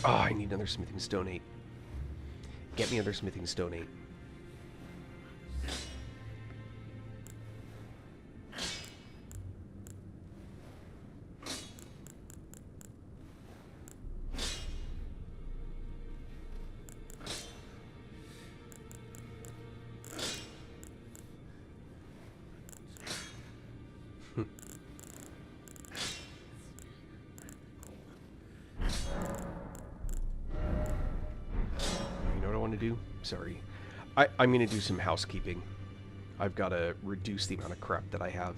Oh, I need another smithing stone 8. Get me another smithing stone 8. You know what I want to do? Sorry. I'm going to do some housekeeping. I've got to reduce the amount of crap that I have.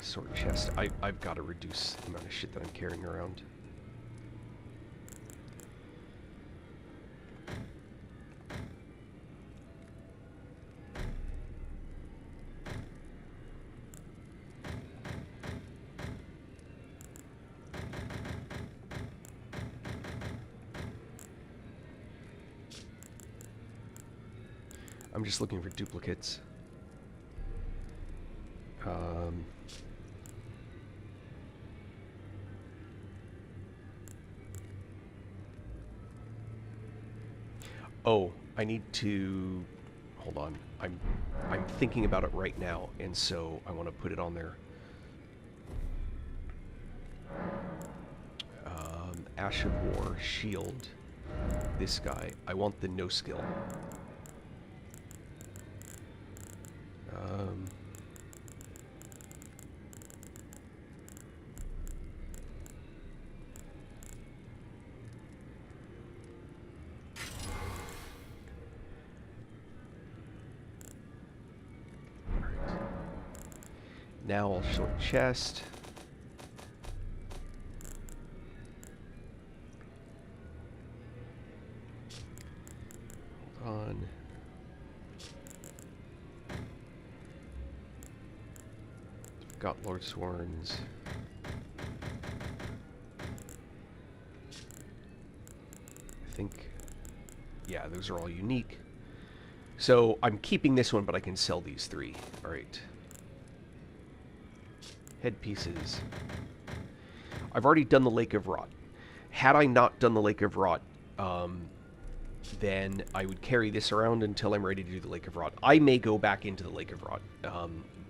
Sword chest. I've got to reduce the amount of shit that I'm carrying around. I'm just looking for duplicates. Oh, I need to... Hold on. I'm thinking about it right now, and so I want to put it on there. Ash of War, Shield. This guy. I want the no skill. Now I'll short chest. Hold on. Got Lord Sworns. I think, yeah, those are all unique. So I'm keeping this one, but I can sell these 3. All right. Headpieces. I've already done the Lake of Rot. Had I not done the Lake of Rot, then I would carry this around until I'm ready to do the Lake of Rot. I may go back into the Lake of Rot.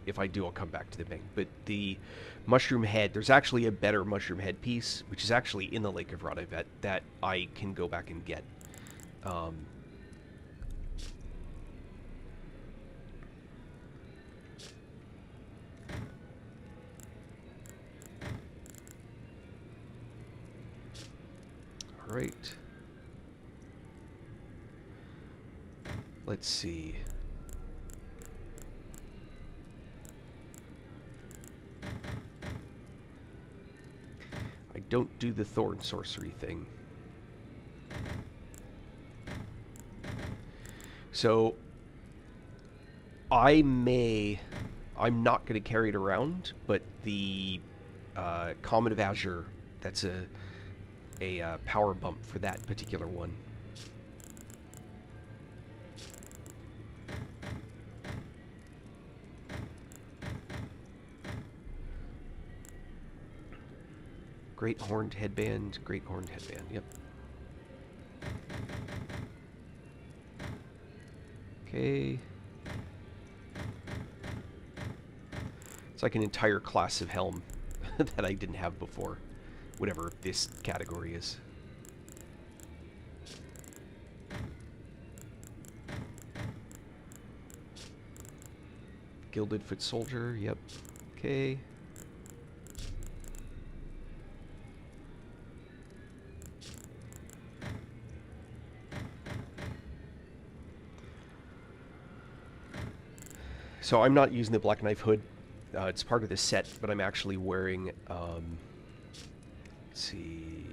If I do, I'll come back to the bank. But the mushroom head, there's actually a better mushroom head piece, which is actually in the Lake of Rot, I bet, that I can go back and get. All right. Let's see. I don't do the thorn sorcery thing. So I'm not going to carry it around, but the Comet of Azure, that's a power bump for that particular one. Great Horned Headband, yep. Okay. It's like an entire class of helm that I didn't have before. Whatever this category is. Gilded Foot Soldier, yep. Okay. So I'm not using the Black Knife hood. It's part of the set, but I'm actually wearing, let's see,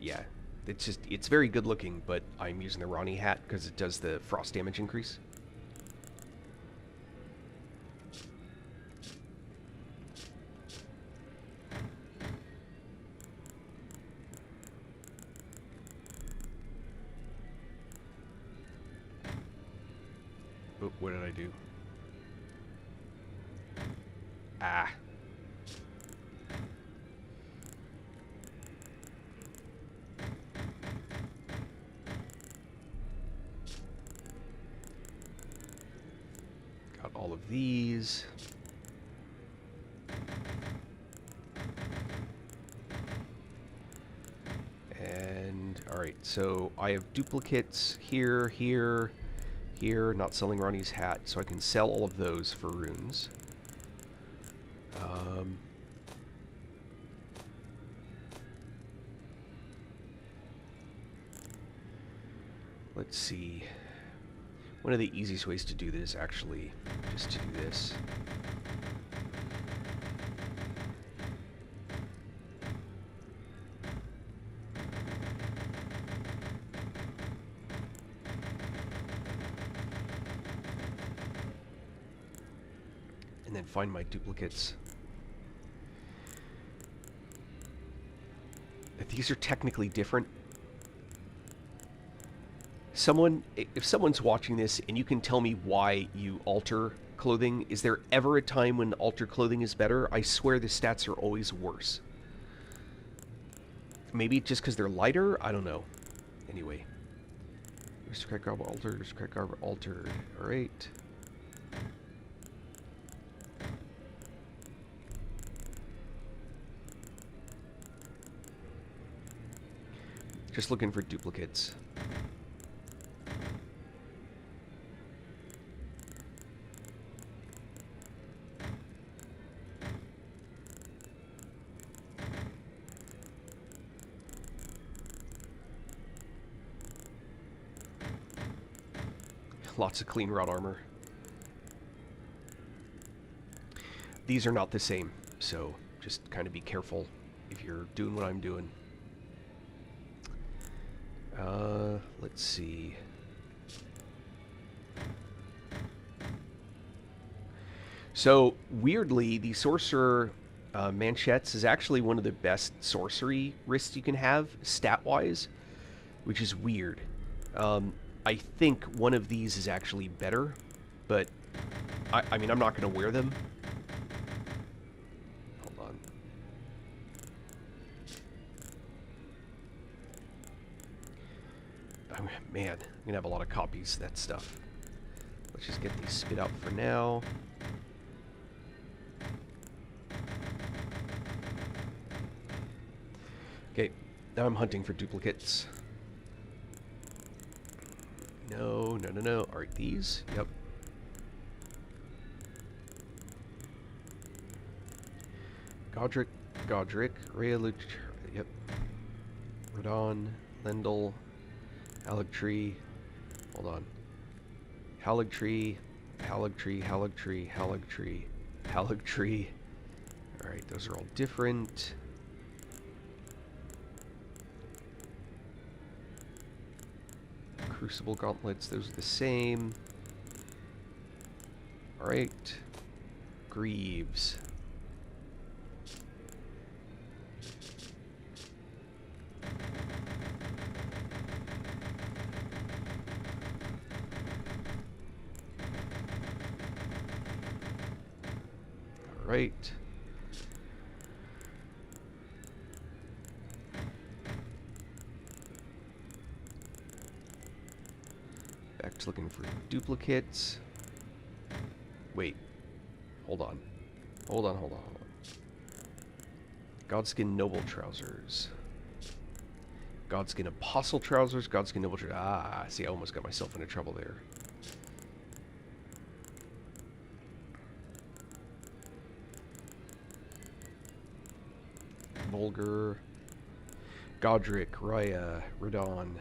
yeah, it's very good looking, but I'm using the Ronnie hat because it does the frost damage increase. Oh, what did I do? Ah. Got all of these. And, alright, so I have duplicates here, here, here. Not selling Ronnie's hat, so I can sell all of those for runes. Let's see. One of the easiest ways to do this, actually, just to do this. And then find my duplicates. These are technically different. If someone's watching this and you can tell me why you alter clothing, is there ever a time when alter clothing is better? I swear the stats are always worse. Maybe just because they're lighter? I don't know. Anyway. Aristocrat garb altered, aristocrat garb altered. Alright. Just looking for duplicates. Lots of clean rod armor. These are not the same, so just kind of be careful if you're doing what I'm doing. Let's see. So, weirdly, the Sorcerer Manchettes is actually one of the best sorcery wrists you can have, stat-wise, which is weird. I think one of these is actually better, but I mean, I'm not going to wear them. Hold on. Oh, man, I'm going to have a lot of copies of that stuff. Let's just get these spit out for now. Okay, now I'm hunting for duplicates. No, no, no, no. Alright, these? Yep. Godric, Rayluch, yep. Radon, Lendl, Haligtree, hold on. Haligtree, Haligtree, Haligtree, Haligtree, Haligtree. Alright, those are all different. Crucible gauntlets, those are the same. Alright. Greaves. Alright. Back to looking for duplicates. Wait. Hold on. Hold on, hold on, hold on. Godskin Noble Trousers. Godskin Apostle Trousers. Godskin Noble Trousers. Ah, see, I almost got myself into trouble there. Vulgar. Godric. Raya. Radon.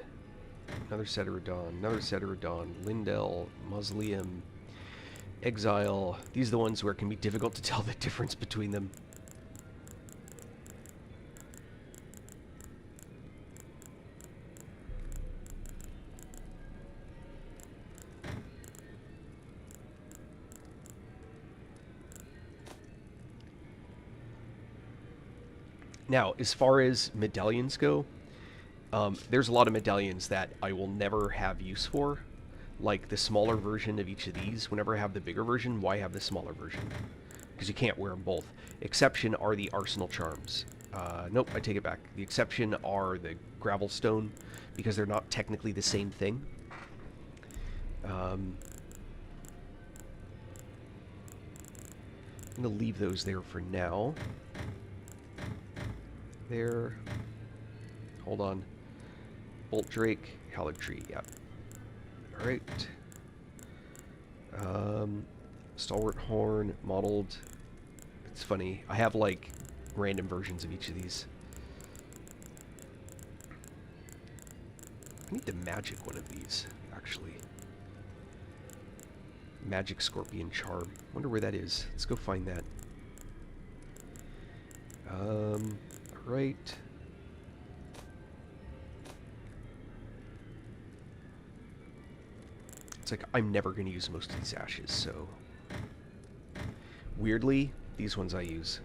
Another set of Radon, another set of Radon, Lindell, Mausoleum, Exile. These are the ones where it can be difficult to tell the difference between them. Now, as far as medallions go, there's a lot of medallions that I will never have use for. like the smaller version of each of these. Whenever I have the bigger version, why have the smaller version? Because you can't wear them both. Exception are the arsenal charms. Nope, I take it back. The exception are the gravel stone, because they're not technically the same thing. I'm going to leave those there for now. There. Hold on. Bolt Drake, Hallowed Tree, yep. Alright. Stalwart Horn, Mottled. It's funny. I have, like, random versions of each of these. I need the magic one of these, actually. Magic Scorpion Charm. Wonder where that is. Let's go find that. Alright. It's like I'm never going to use most of these ashes, so... Weirdly, these ones I use.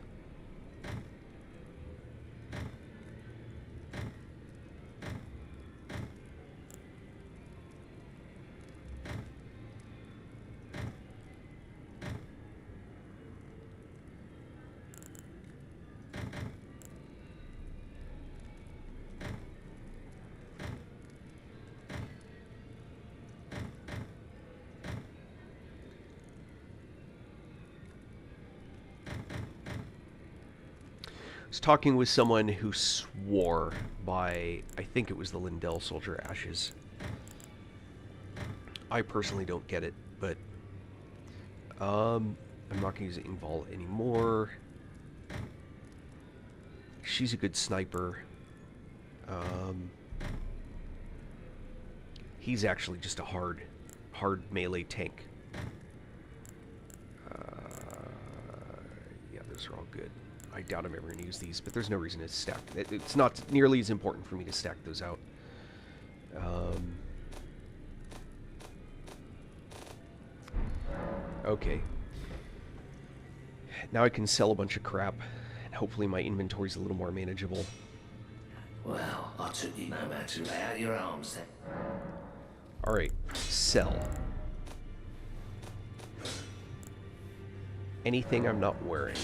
I was talking with someone who swore by, I think it was the Lindell Soldier Ashes. I personally don't get it, but I'm not going to use Ingval anymore. She's a good sniper. He's actually just a hard melee tank. Yeah, those are all good. I doubt I'm ever going to use these, but there's no reason to stack. It's not nearly as important for me to stack those out. Okay. Now I can sell a bunch of crap, and hopefully my inventory's a little more manageable. Well, I took you no man to lay out your arms then. Alright, sell. Anything I'm not wearing.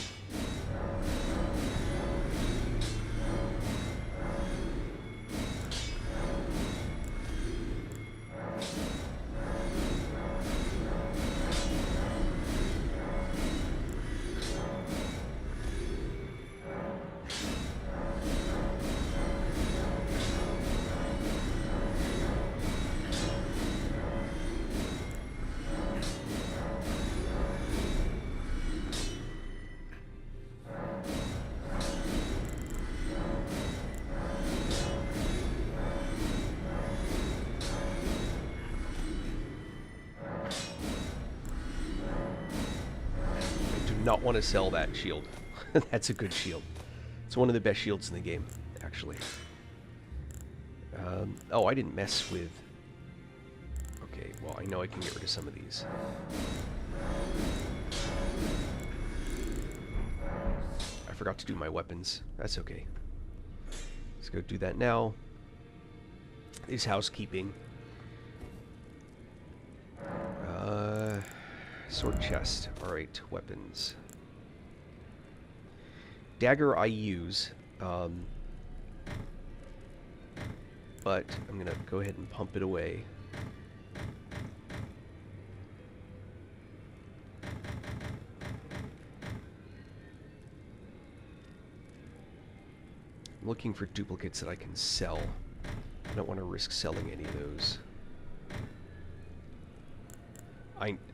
Not want to sell that shield. That's a good shield. It's one of the best shields in the game, actually. Oh, I didn't mess with... Okay, well, I know I can get rid of some of these. I forgot to do my weapons. That's okay. Let's go do that now. Is housekeeping. Sword chest. Alright, weapons. Dagger I use, but I'm going to go ahead and pump it away. I'm looking for duplicates that I can sell. I don't want to risk selling any of those.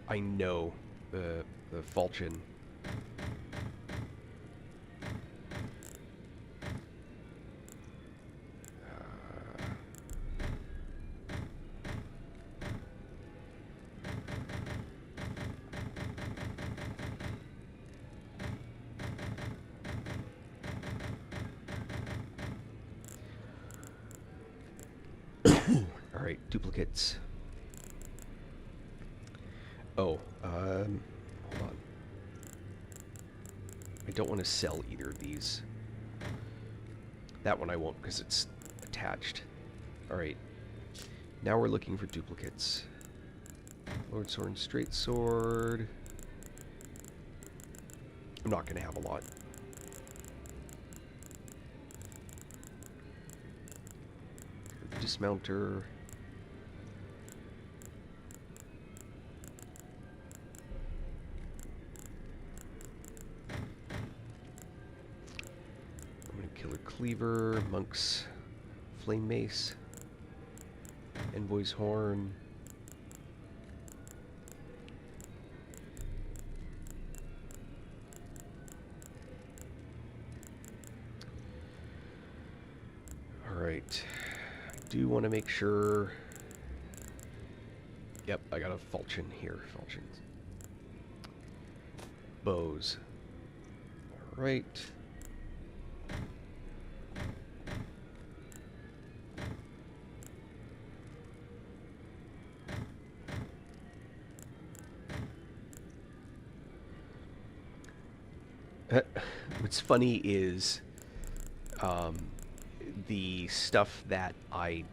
I know the falchion. All right, duplicates. Oh, hold on. I don't want to sell either of these. That one I won't because it's attached. Alright. Now we're looking for duplicates. Lord Sword and Straight Sword. I'm not going to have a lot. Dismounter. I'm going to Killer Cleaver, Monk's Flame Mace, Envoy's Horn. Alright. I do want to make sure... Yep, I got a falchion here. Falchions. Bows. Alright. What's funny is the stuff that I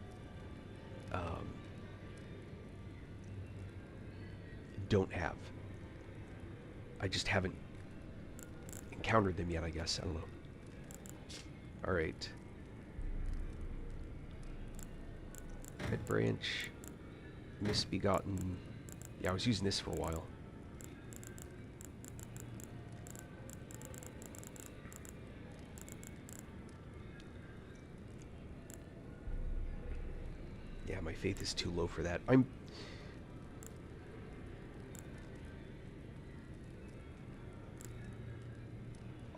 don't have. I just haven't encountered them yet, I guess. I don't know. Alright. Red Branch. Misbegotten. Yeah, I was using this for a while. Yeah, my faith is too low for that.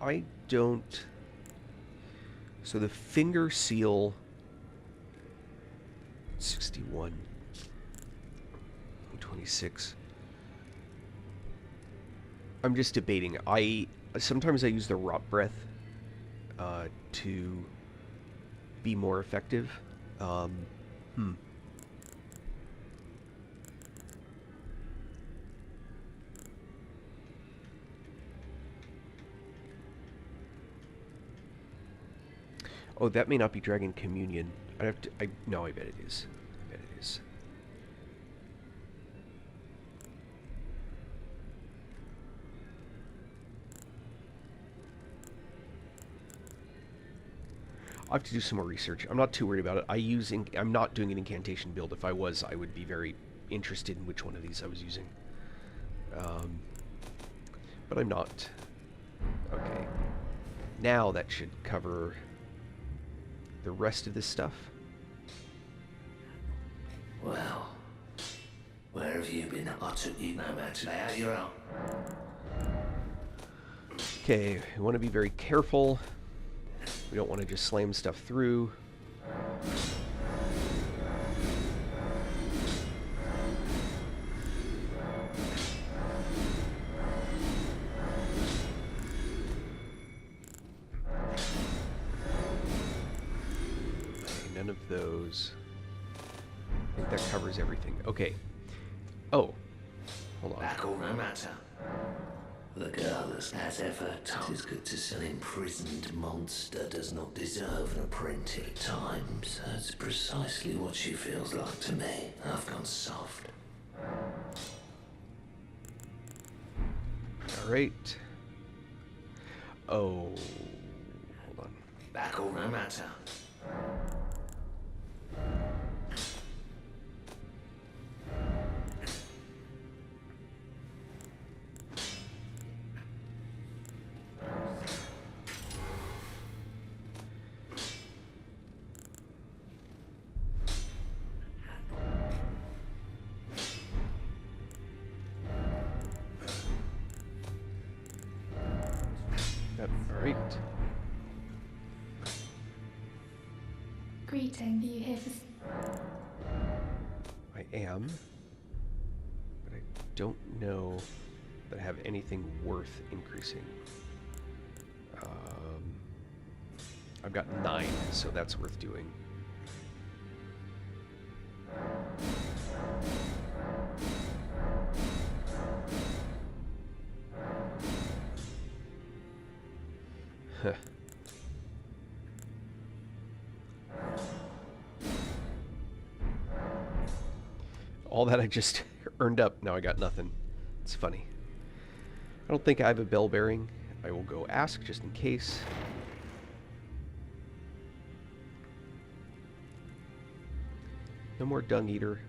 I don't... So the finger seal... 61. 26. I'm just debating. Sometimes I use the rot breath to be more effective. Oh, that may not be Dragon Communion. I have to. No, I bet it is. I bet it is. I have to do some more research. I'm not too worried about it. I'm not doing an incantation build. If I was, I would be very interested in which one of these I was using. But I'm not. Okay. Now that should cover the rest of this stuff. Well, where have you been? I took you no man to lay out your own. Okay, we want to be very careful. We don't want to just slam stuff through. None of those. I think that covers everything. Okay. Oh. Hold on. Back or no matter. Regardless, as ever, it is good to say an imprisoned monster does not deserve an apprentice. At times, that's precisely what she feels like to me. I've gone soft. Alright. Oh. Hold on. Back or no matter. Alright. Greeting, are you here for... I am. But I don't know that I have anything worth increasing. I've got 9, so that's worth doing. Huh. All that I just earned up. Now I got nothing. It's funny. I don't think I have a bell bearing. I will go ask just in case. No more dung eater.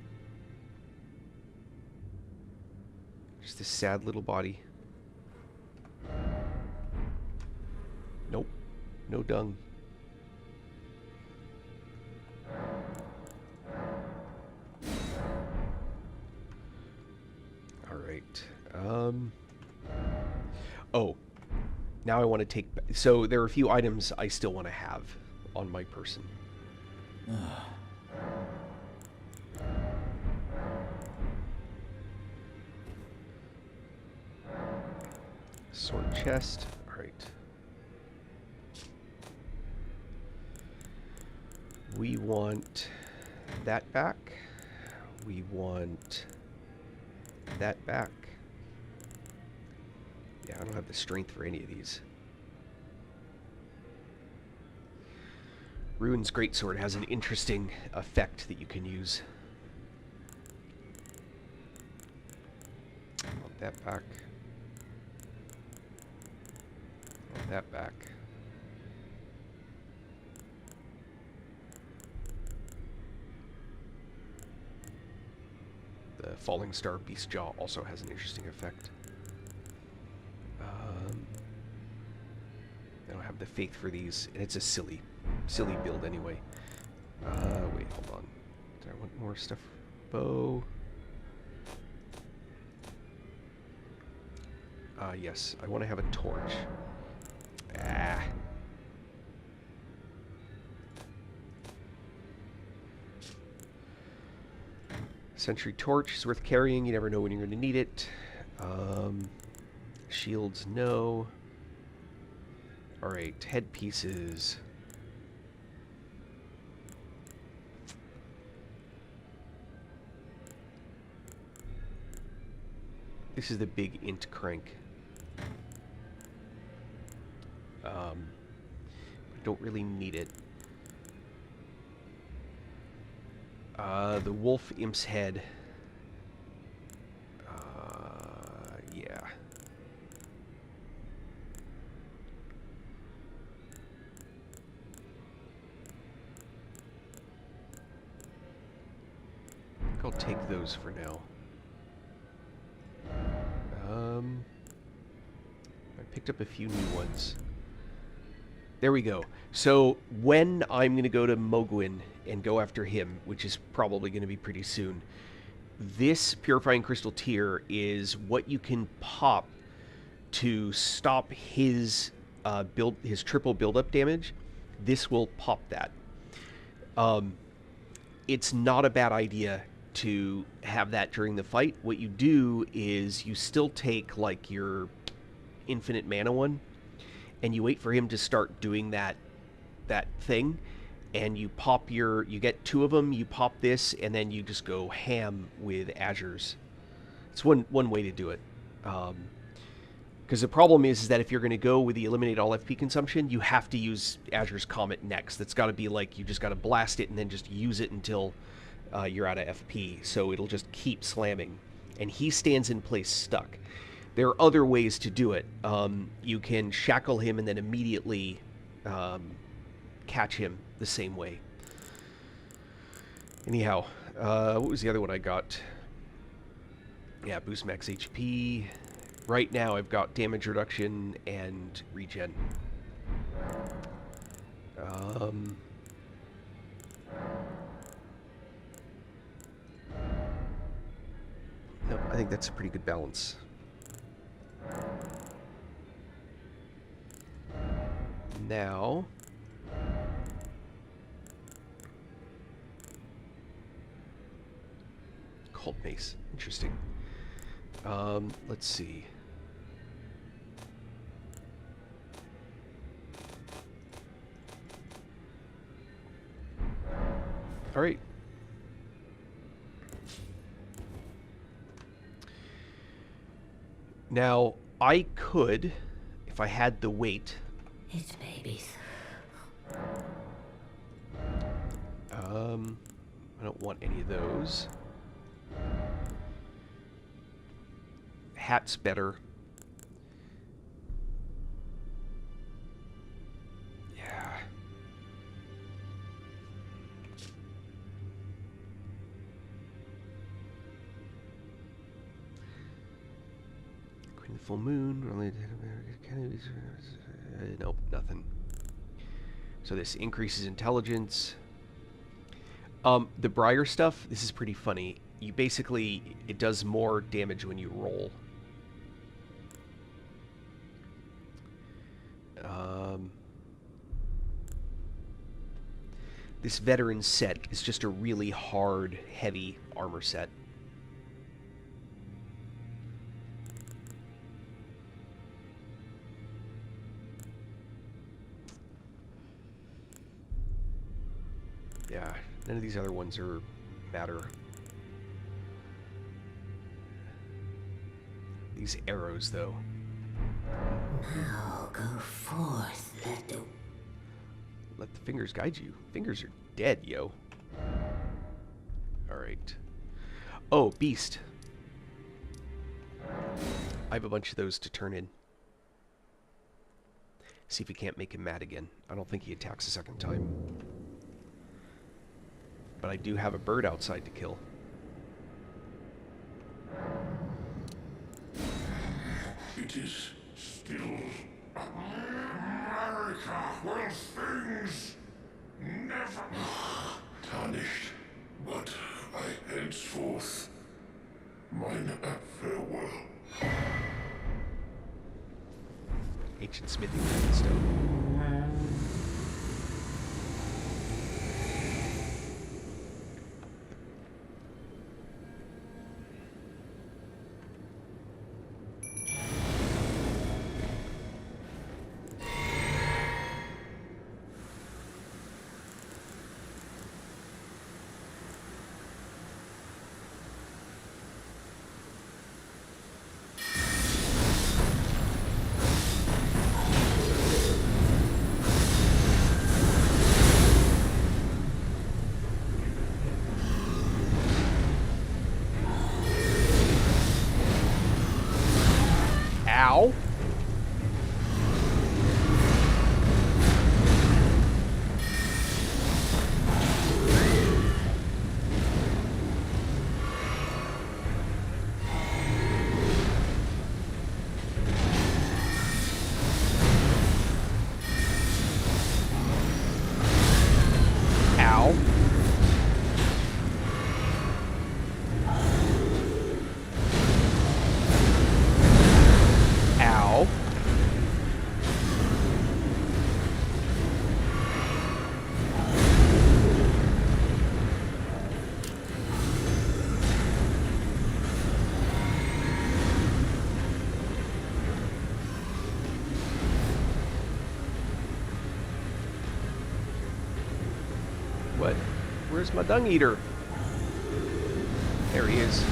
Just this sad little body. Nope. No dung. Alright. Oh. Now I want to take... So there are a few items I still want to have on my person. Sword chest. Alright. We want that back. We want that back. Yeah, I don't have the strength for any of these. Ruin's Greatsword has an interesting effect that you can use. I want that back. I want that back. The Falling Star Beast Jaw also has an interesting effect. I don't have the faith for these, and it's a silly build anyway. Wait, hold on. Do I want more stuff? Bow. Yes, I want to have a torch. Ah. Sentry torch is worth carrying. You never know when you're going to need it. Shields, no. Alright, headpieces. This is the big int crank. Don't really need it. The wolf imp's head. Yeah. I think I'll take those for now. I picked up a few new ones. There we go. So when I'm going to go to Mogwin and go after him, which is probably going to be pretty soon, this Purifying Crystal tier is what you can pop to stop his his triple build-up damage. This will pop that. It's not a bad idea to have that during the fight. What you do is you still take like your infinite mana one, and you wait for him to start doing that thing, and you pop you get two of them, you pop this, and then you just go ham with Azure's. It's one way to do it. Because the problem is that if you're going to go with the eliminate all FP consumption, you have to use Azure's Comet next. That's got to be like, you just got to blast it and then just use it until you're out of FP. So it'll just keep slamming. And he stands in place stuck. There are other ways to do it. You can shackle him and then immediately catch him the same way. Anyhow, what was the other one I got? Yeah, boost max HP. Right now I've got damage reduction and regen. No, I think that's a pretty good balance. Now, Cold Mace. Interesting. Let's see. All right. Now, I could, if I had the weight... It's babies. I don't want any of those. Hat's better. Yeah. Queen of the Full Moon. Nope, nothing. So this increases intelligence. The Briar stuff, this is pretty funny. You basically, it does more damage when you roll. This veteran set is just a really hard, heavy armor set. Yeah, none of these other ones matter. These arrows, though. Now go forth, Let the fingers guide you. Fingers are dead, yo. Alright. Oh, beast. I have a bunch of those to turn in. See if we can't make him mad again. I don't think he attacks a second time. But I do have a bird outside to kill. It is still America where things never tarnished, but I henceforth mine at farewell. Ancient smithing stone. Ow. Ow. Ow. What? Where's my dung eater? There he is.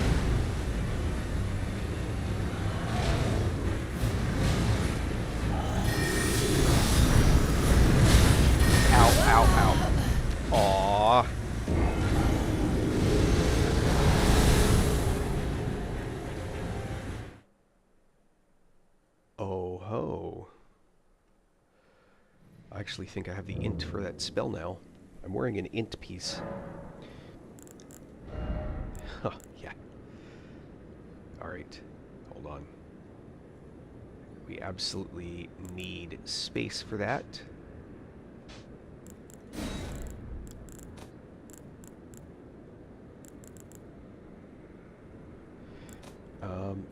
Ow, ow, ow. Aww. Oh ho. I actually think I have the int for that spell now. I'm wearing an int piece. Huh, yeah. Alright, hold on. We absolutely need space for that.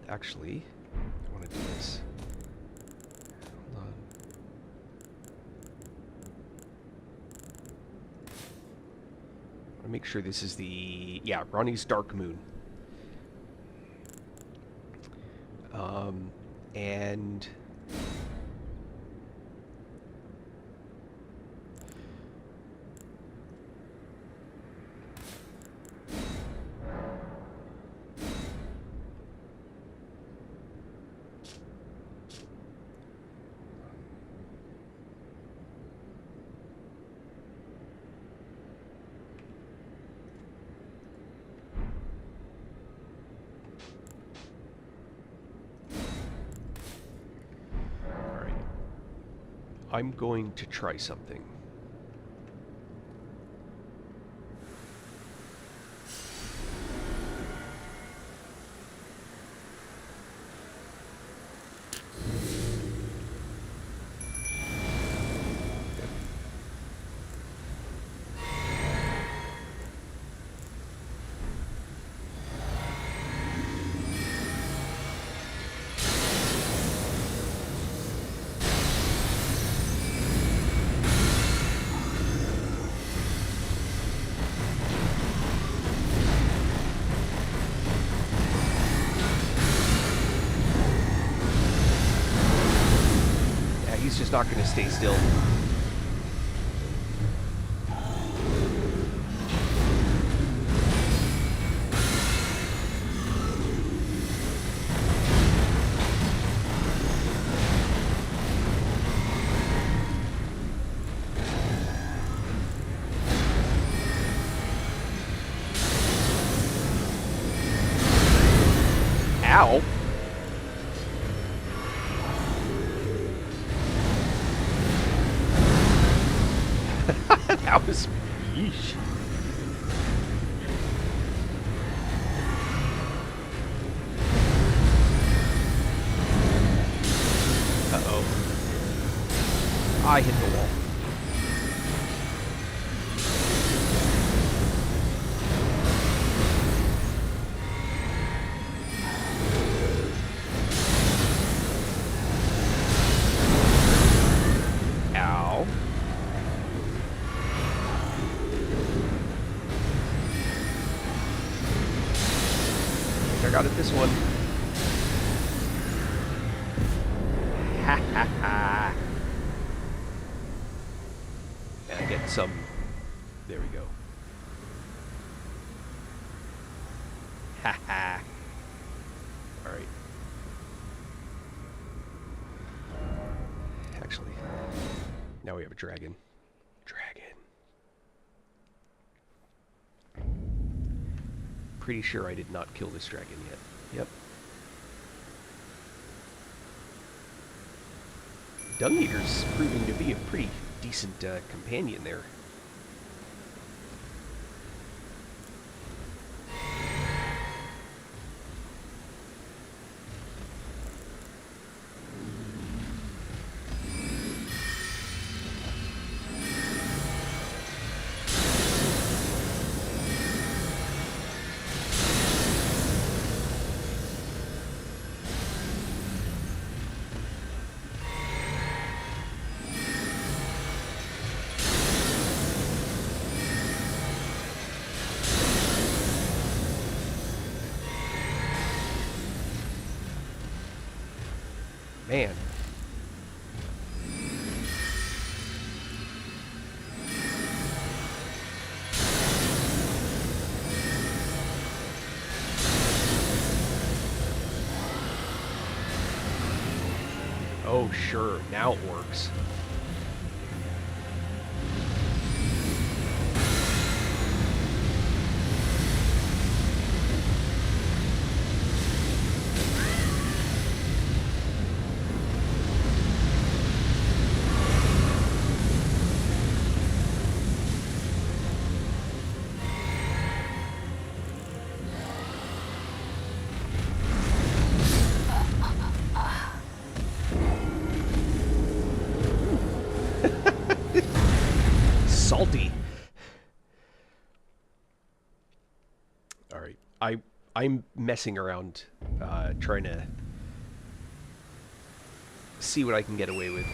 Actually, I want to do this. Hold on. I want to make sure this is the... Yeah, Ronnie's Dark Moon. And... I'm going to try something. He's just not going to stay still. Ow! That was... yeesh. Uh-oh. I hit the wall. Ow. I got it this one. Ha ha ha. And I get some. There we go. Ha ha. Alright. Actually, now we have a dragon. Pretty sure I did not kill this dragon yet. Yep. Dung Eater's proving to be a pretty decent companion there. Man. Oh, sure. Now it works. Salty. All right, I'm messing around, trying to see what I can get away with.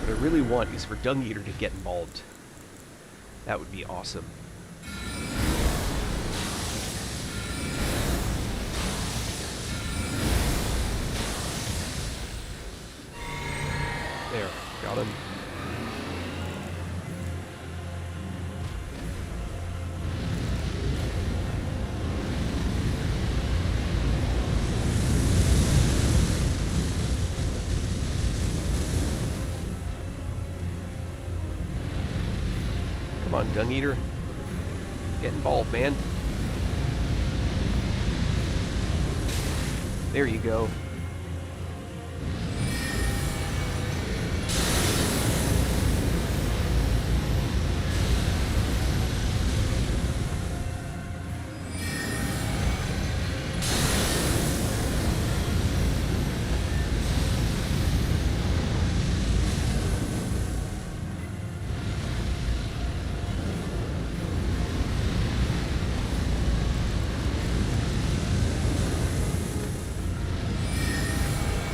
What I really want is for Dung Eater to get involved. That would be awesome. There, got him. Come on, Dung Eater. Get involved, man. There you go.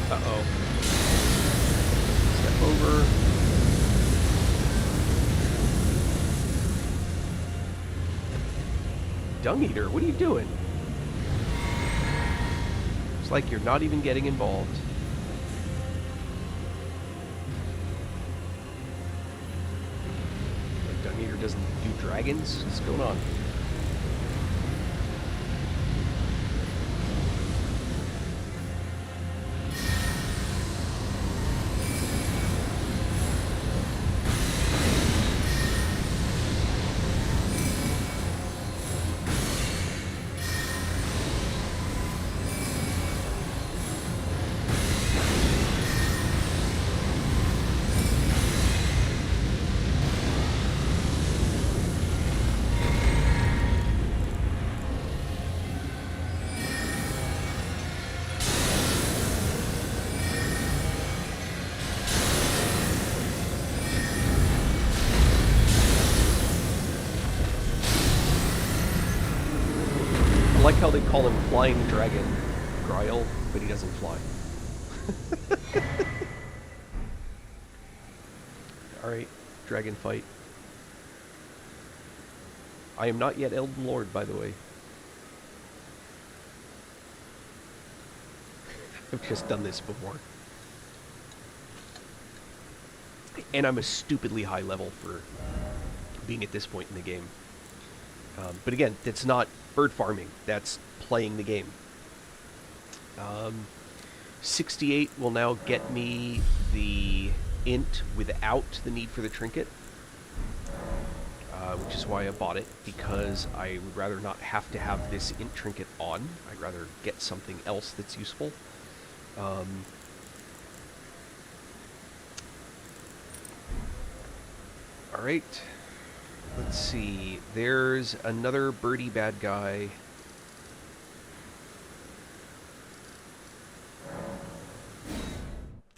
Uh-oh. Step over. Dung Eater, what are you doing? It's like you're not even getting involved. Like Dung Eater doesn't do dragons? What's going on? I like how they call him Flying Dragon Gryle, but he doesn't fly. Alright, dragon fight. I am not yet Elden Lord, by the way. I've just done this before. And I'm a stupidly high level for being at this point in the game. But again, that's not bird farming. That's playing the game. 68 will now get me the int without the need for the trinket. Which is why I bought it, because I would rather not have to have this int trinket on. I'd rather get something else that's useful. Alright. Let's see. There's another birdie bad guy.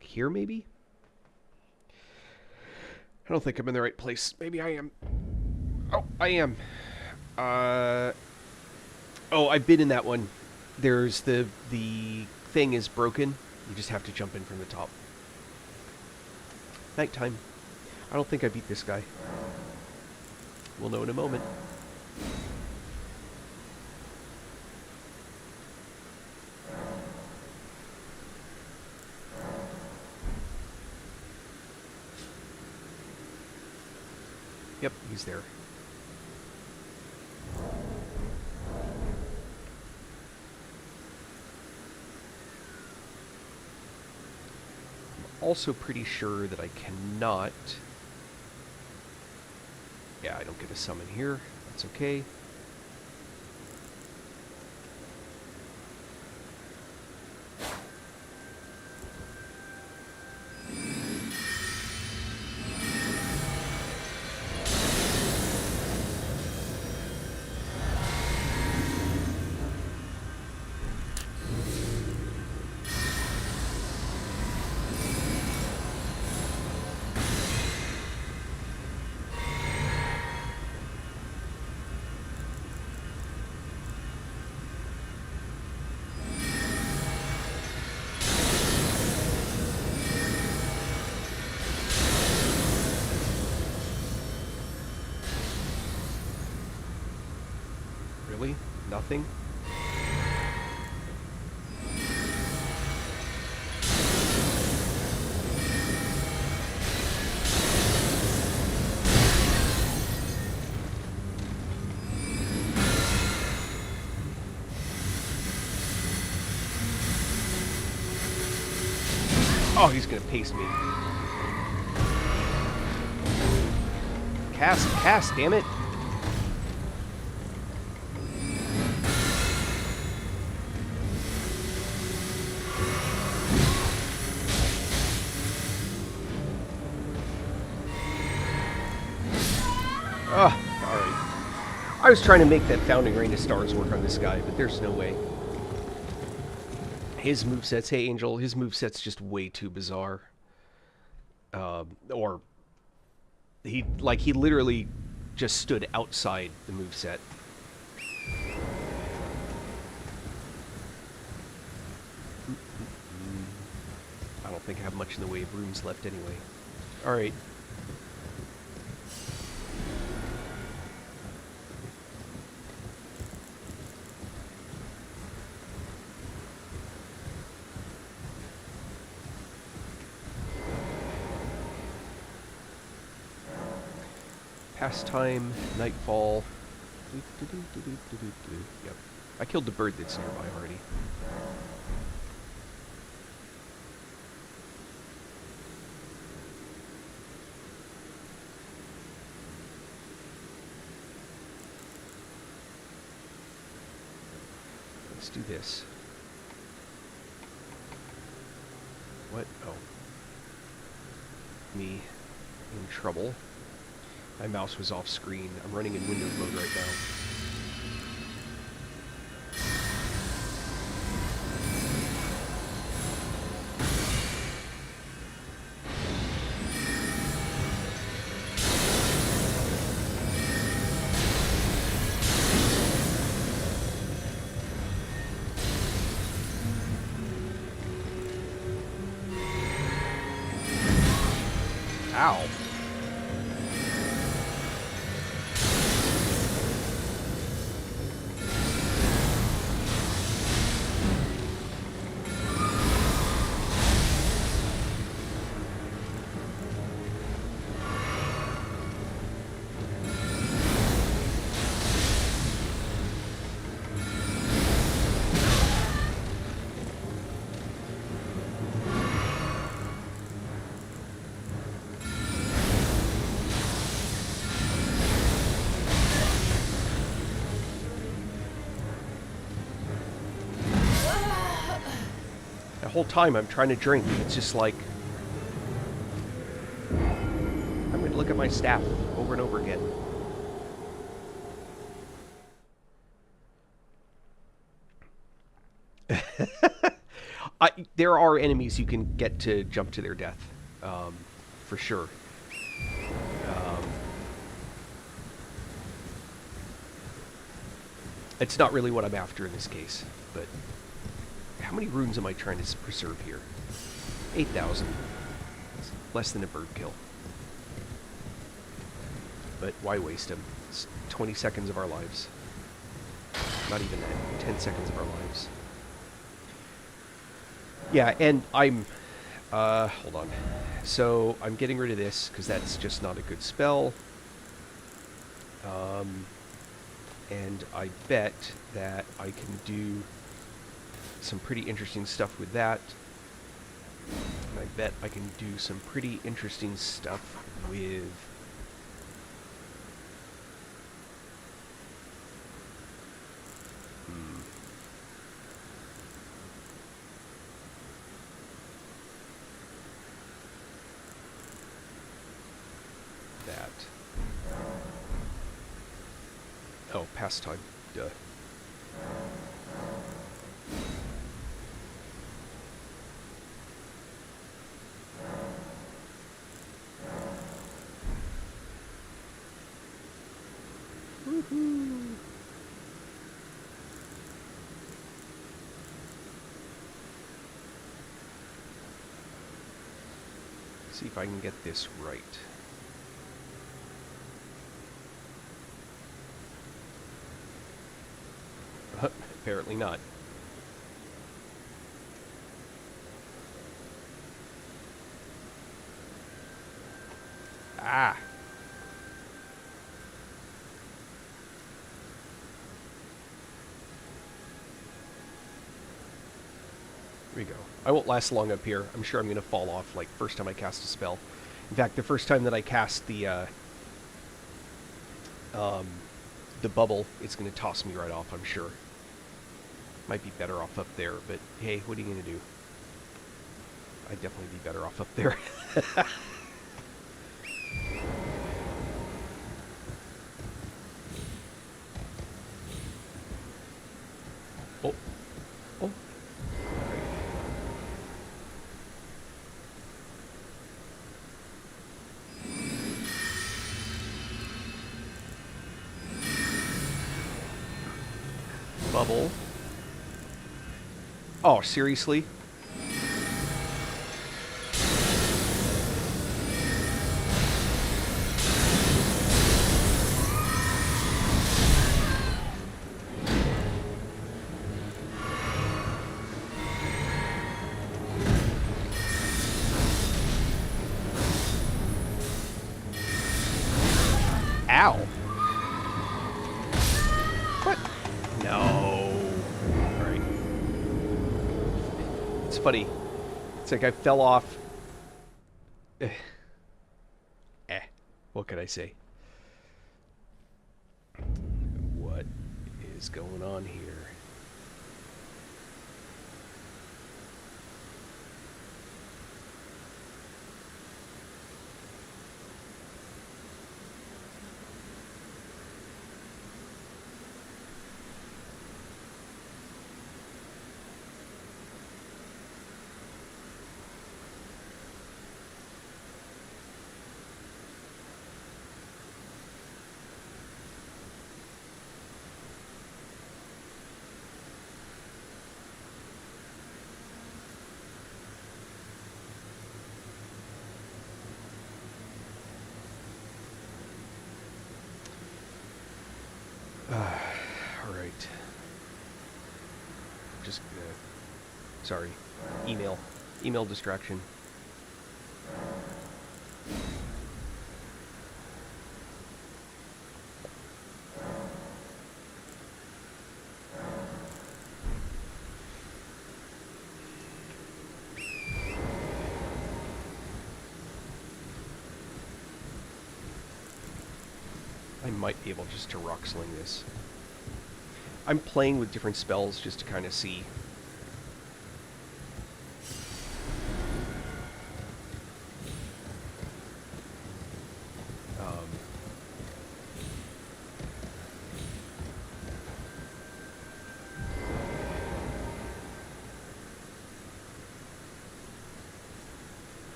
Here, maybe? I don't think I'm in the right place. Maybe I am. Oh, I am. Oh, I've been in that one. There's the thing is broken. You just have to jump in from the top. Nighttime. I don't think I beat this guy. We'll know in a moment. Yep, he's there. I'm also pretty sure that I cannot... Yeah, I don't get a summon here. That's okay. Really? Nothing? Oh, he's gonna pace me. Cast, damn it! Ugh, alright. I was trying to make that Founding Rain of Stars work on this guy, but there's no way. His moveset's, hey Angel, his moveset's just way too bizarre. Or he literally just stood outside the moveset. I don't think I have much in the way of rooms left anyway. Alright. Pastime, Nightfall. Yep. I killed the bird that's nearby already. Let's do this. What? Oh. Me in trouble. My mouse was off screen. I'm running in Windows mode right now. Ow. The whole time I'm trying to drink, it's just like... I'm going to look at my staff over and over again. There are enemies you can get to jump to their death, for sure. It's not really what I'm after in this case, but... How many runes am I trying to preserve here? 8,000. It's less than a bird kill. But why waste them? It's 20 seconds of our lives. Not even that. 10 seconds of our lives. Yeah, and I'm... hold on. So, I'm getting rid of this, because that's just not a good spell. And I bet that I can do some pretty interesting stuff with that. And I bet I can do some pretty interesting stuff with... that. Oh, pastime. Duh. Woohoo! See if I can get this right. Apparently not. Ah! Here we go. I won't last long up here. I'm sure I'm going to fall off, like, first time I cast a spell. In fact, the first time that I cast the bubble, it's going to toss me right off, I'm sure. Might be better off up there, but hey, what are you going to do? I'd definitely be better off up there. bubble. Oh, seriously? Ow. What? No. Alright. It's funny. It's like I fell off. What can I say? What is going on here? All right. Just sorry. Email distraction. I might be able just to rock sling this. I'm playing with different spells just to kind of see.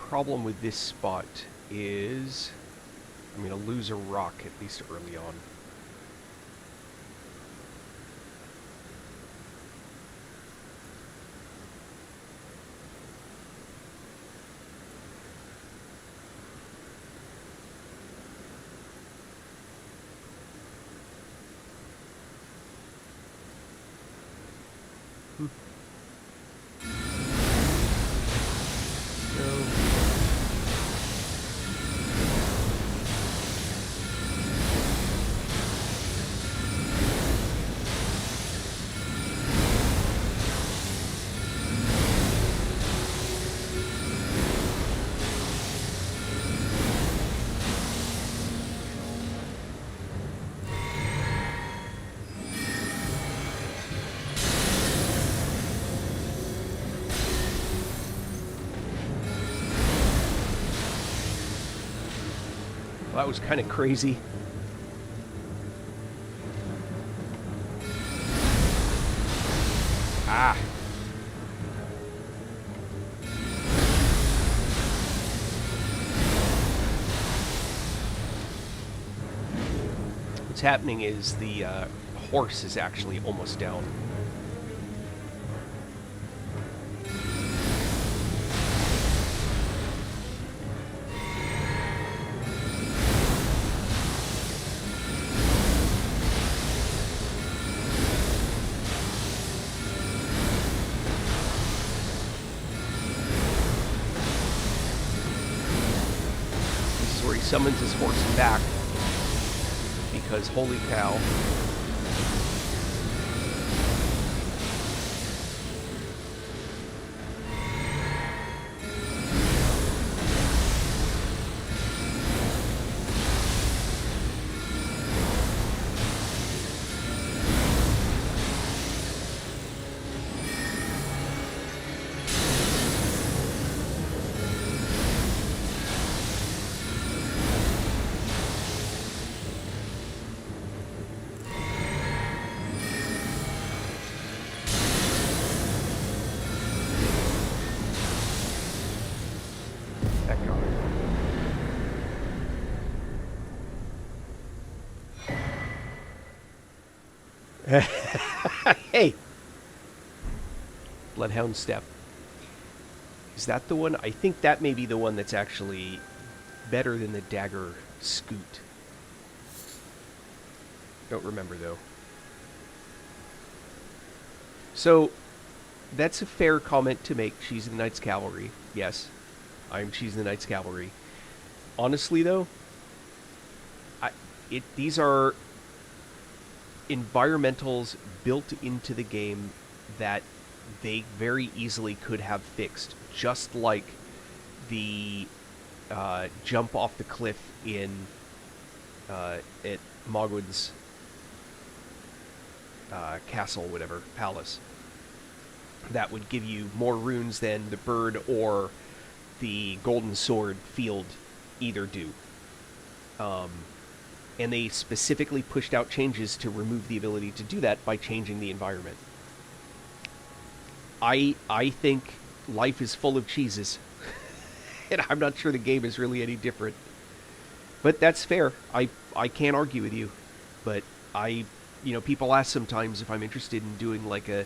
Problem with this spot is I'm going to lose a rock at least early on. That was kind of crazy. Ah. What's happening is the horse is actually almost down. Summons his horse back because holy cow. Hey! Bloodhound Step. Is that the one? I think that may be the one that's actually better than the Dagger Scoot. Don't remember, though. So, that's a fair comment to make. She's in the Knights Cavalry. Yes, she's in the Knights Cavalry. Honestly, though, these are environmentals built into the game that they very easily could have fixed, just like the jump off the cliff in at Mogwin's castle, whatever, palace. That would give you more runes than the bird or the golden sword field either do. And they specifically pushed out changes to remove the ability to do that by changing the environment. I think life is full of cheeses. And I'm not sure the game is really any different. But that's fair. I can't argue with you. But people ask sometimes if I'm interested in doing like a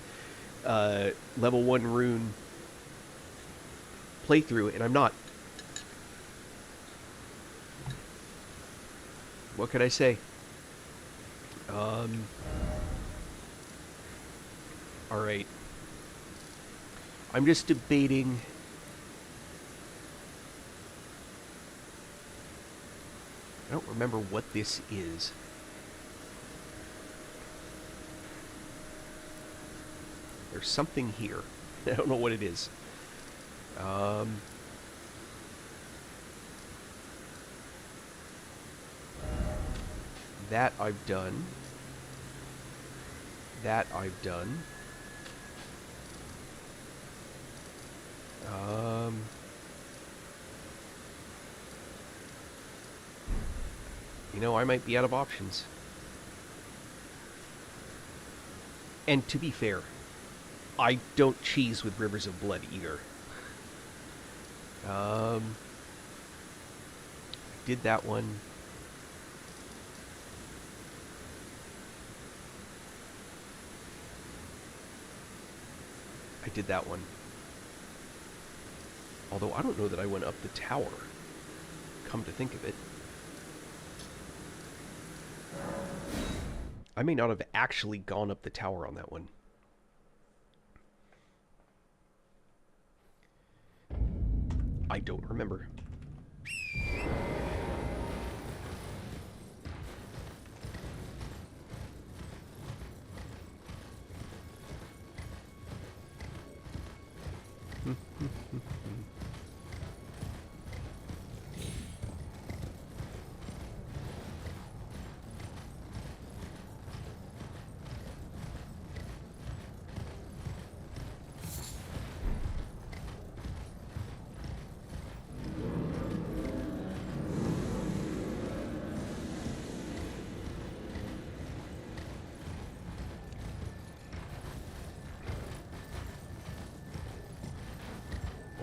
level 1 rune playthrough, and I'm not. What could I say? Alright. I'm just debating. I don't remember what this is. There's something here. I don't know what it is. That I've done. That I've done. I might be out of options. And to be fair, I don't cheese with Rivers of Blood either. I did that one. I did that one. Although I don't know that I went up the tower. Come to think of it. I may not have actually gone up the tower on that one. I don't remember.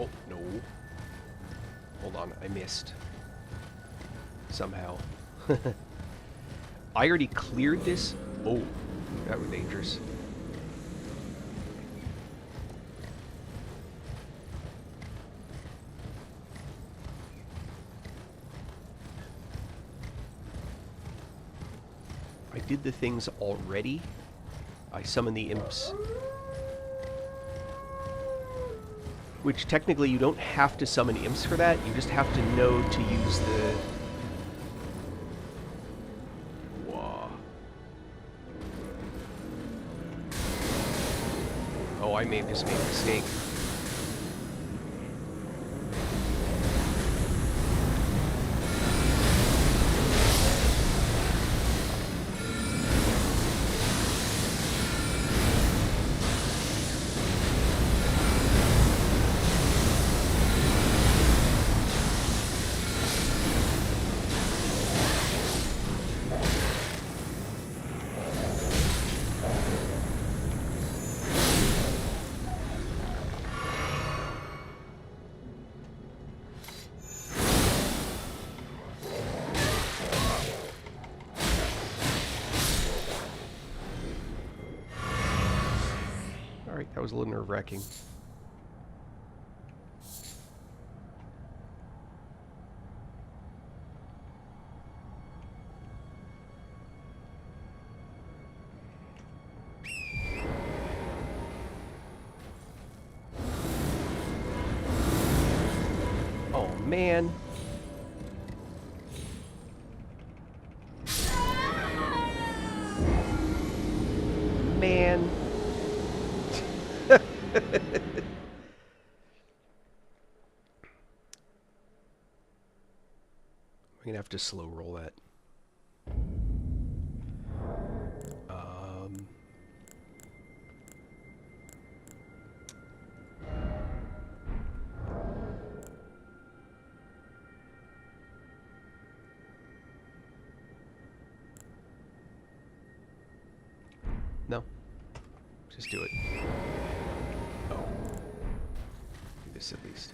Oh, no. Hold on, I missed. Somehow. I already cleared this? Oh, that was dangerous. I did the things already. I summoned the imps. Which technically you don't have to summon imps for that, you just have to know to use the... Whoa. Oh, I may have just made a mistake. That was a little nerve-wracking. Oh, man. Man. I'm gonna have to slow roll that. No. Just do it. Oh. Do this at least.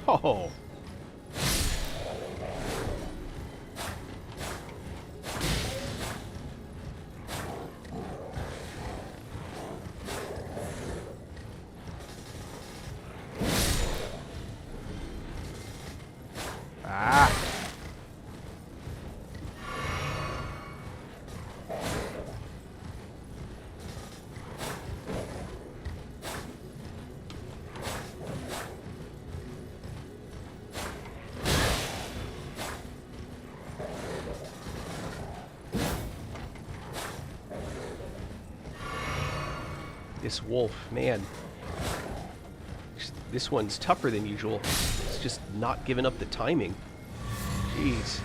Oh. Ah. This wolf, man. This one's tougher than usual. It's just not giving up the timing. Jeez.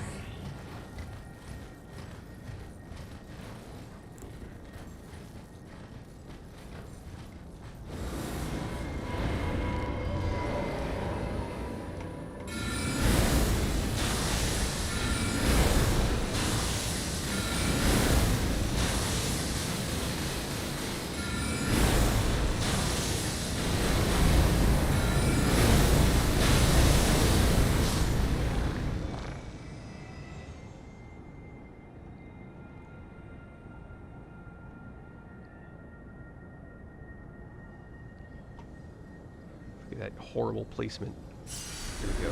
That horrible placement. Here we go.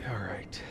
All right.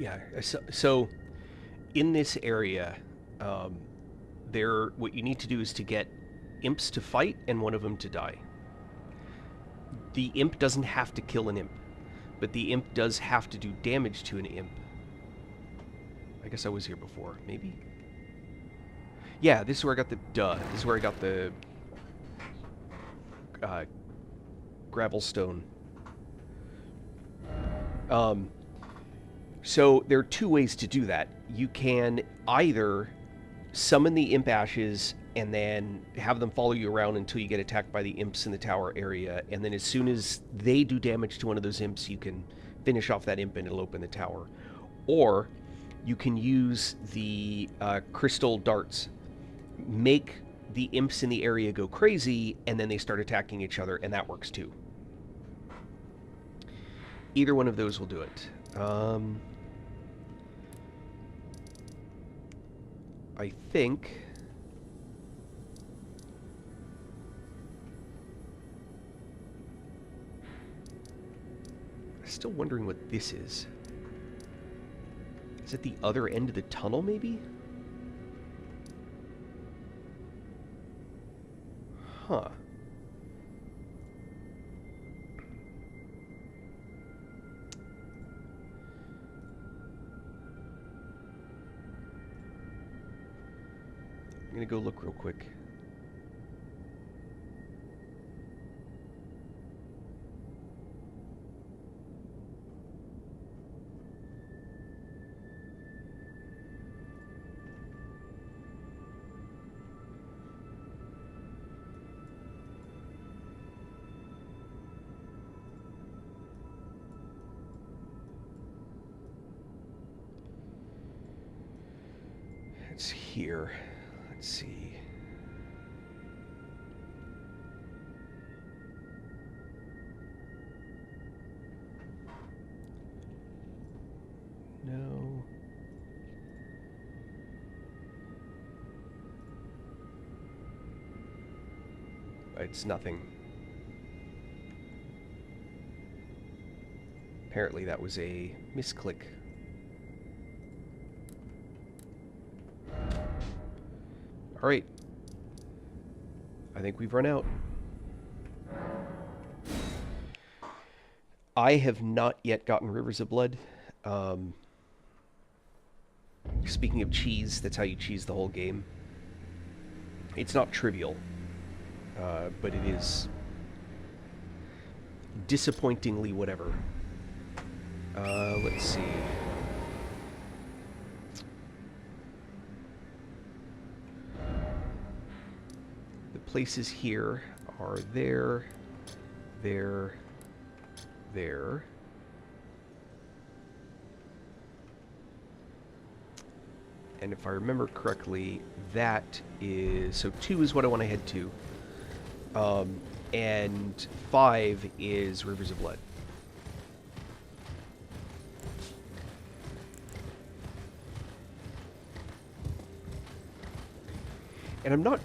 Yeah. So in this area, what you need to do is to get imps to fight and one of them to die. The imp doesn't have to kill an imp, but the imp does have to do damage to an imp. I guess I was here before, maybe? Yeah, this is where I got the... This is where I got the... gravel stone. So there are two ways to do that. You can either summon the imp ashes and then have them follow you around until you get attacked by the imps in the tower area, and then as soon as they do damage to one of those imps, you can finish off that imp and it'll open the tower. Or you can use the crystal darts, make the imps in the area go crazy, and then they start attacking each other, and that works too. Either one of those will do it. I think... I'm still wondering what this is. Is it the other end of the tunnel, maybe? Huh. I'm gonna go look real quick. It's here. Let's see. No. It's nothing. Apparently that was a misclick. Alright. I think we've run out. I have not yet gotten Rivers of Blood. Speaking of cheese, that's how you cheese the whole game. It's not trivial, but it is disappointingly whatever. Let's see. The places here are there, there, there. And if I remember correctly, that is... So 2 is what I want to head to. And 5 is Rivers of Blood. And I'm not...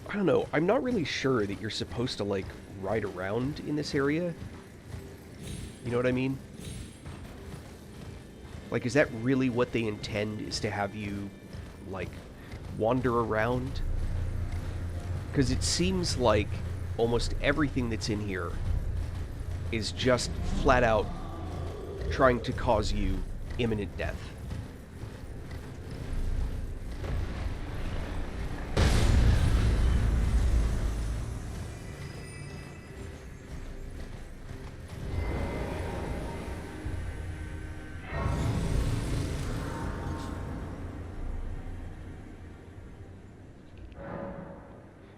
I don't know. I'm not really sure that you're supposed to, like, ride around in this area. You know what I mean? Like, is that really what they intend, is to have you, like, wander around? Because it seems like almost everything that's in here is just flat out trying to cause you imminent death.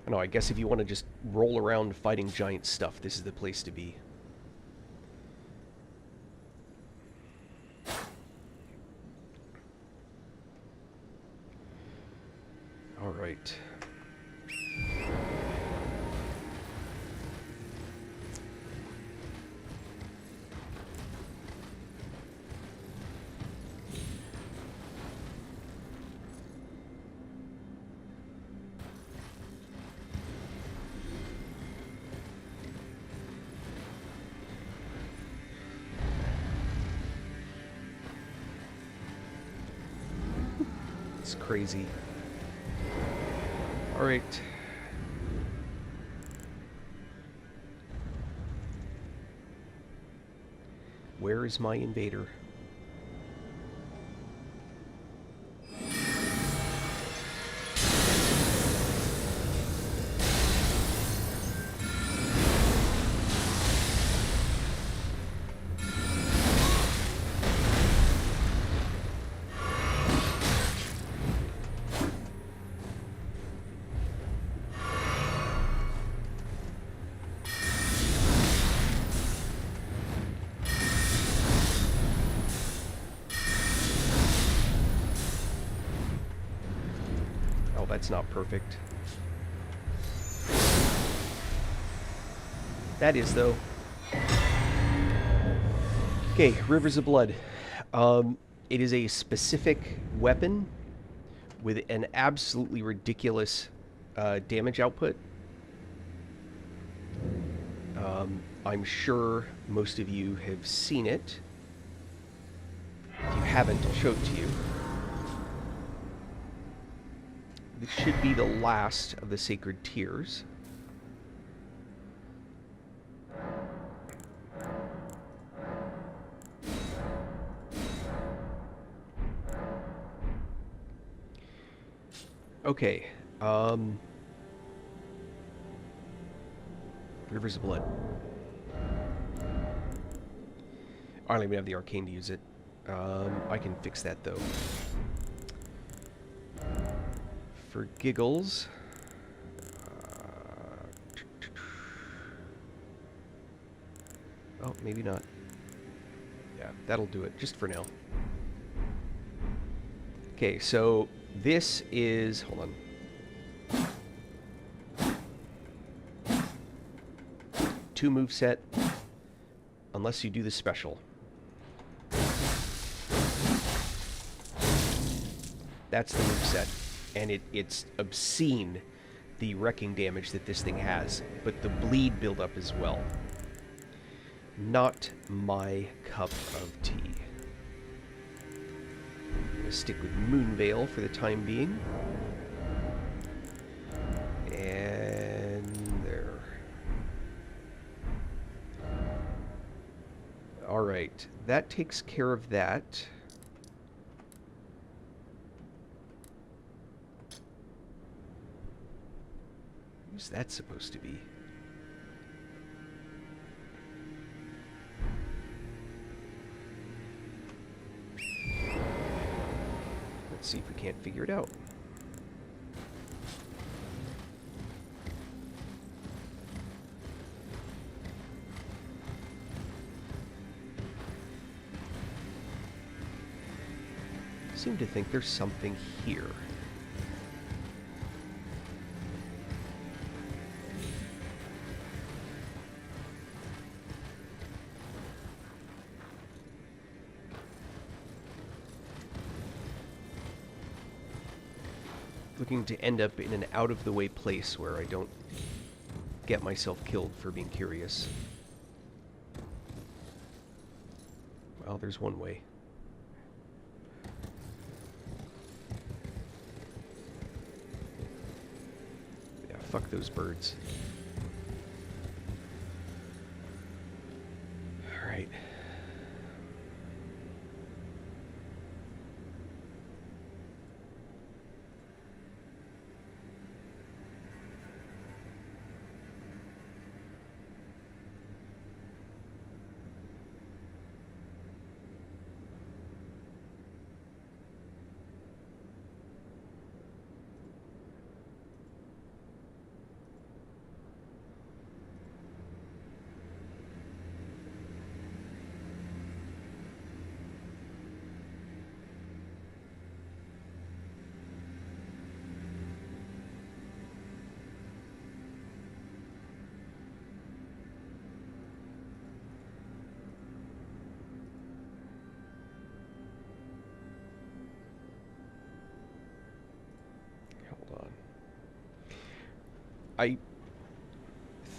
I don't know, I guess if you want to just roll around fighting giant stuff, this is the place to be. All right. It's crazy. Alright. Where is my invader? That's not perfect. That is, though. Okay, Rivers of Blood. It is a specific weapon with an absolutely ridiculous damage output. I'm sure most of you have seen it. If you haven't, I'll show it to you. This should be the last of the Sacred Tears. Okay. Rivers of Blood. I don't even have the arcane to use it. I can fix that, though. For giggles... oh, maybe not. Yeah, that'll do it, just for now. Okay, so this is... hold on. Two moveset, unless you do the special. That's the moveset. And it's obscene, the wrecking damage that this thing has, but the bleed buildup as well. Not my cup of tea. I'm going to stick with Moonveil for the time being. And there. Alright, that takes care of that. Who's that supposed to be? Let's see if we can't figure it out. I seem to think there's something here. Looking to end up in an out-of-the-way place where I don't get myself killed for being curious. Well, there's one way. Yeah, fuck those birds. Alright. I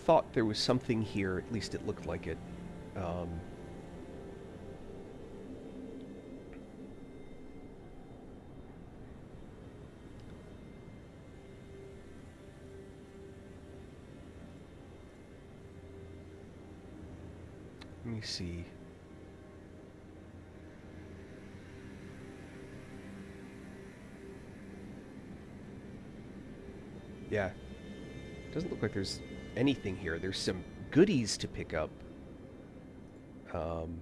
thought there was something here, at least it looked like it. me see. Yeah. Doesn't look like there's anything here. There's some goodies to pick up. Um,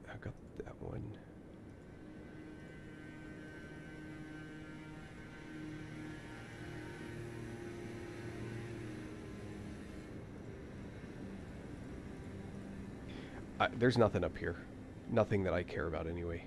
I got that one. There's nothing up here. Nothing that I care about anyway.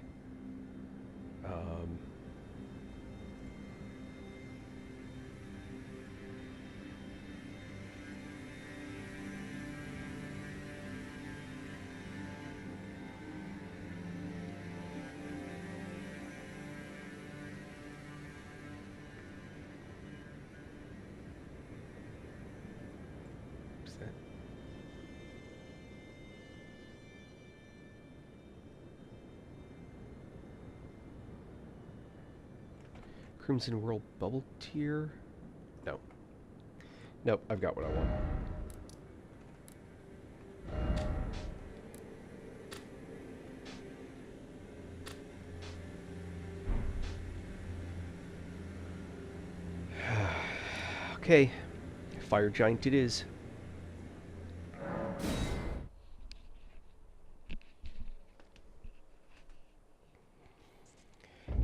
What's that? Crimson World Bubble Tier? No. Nope, I've got what I want. Okay, Fire Giant it is.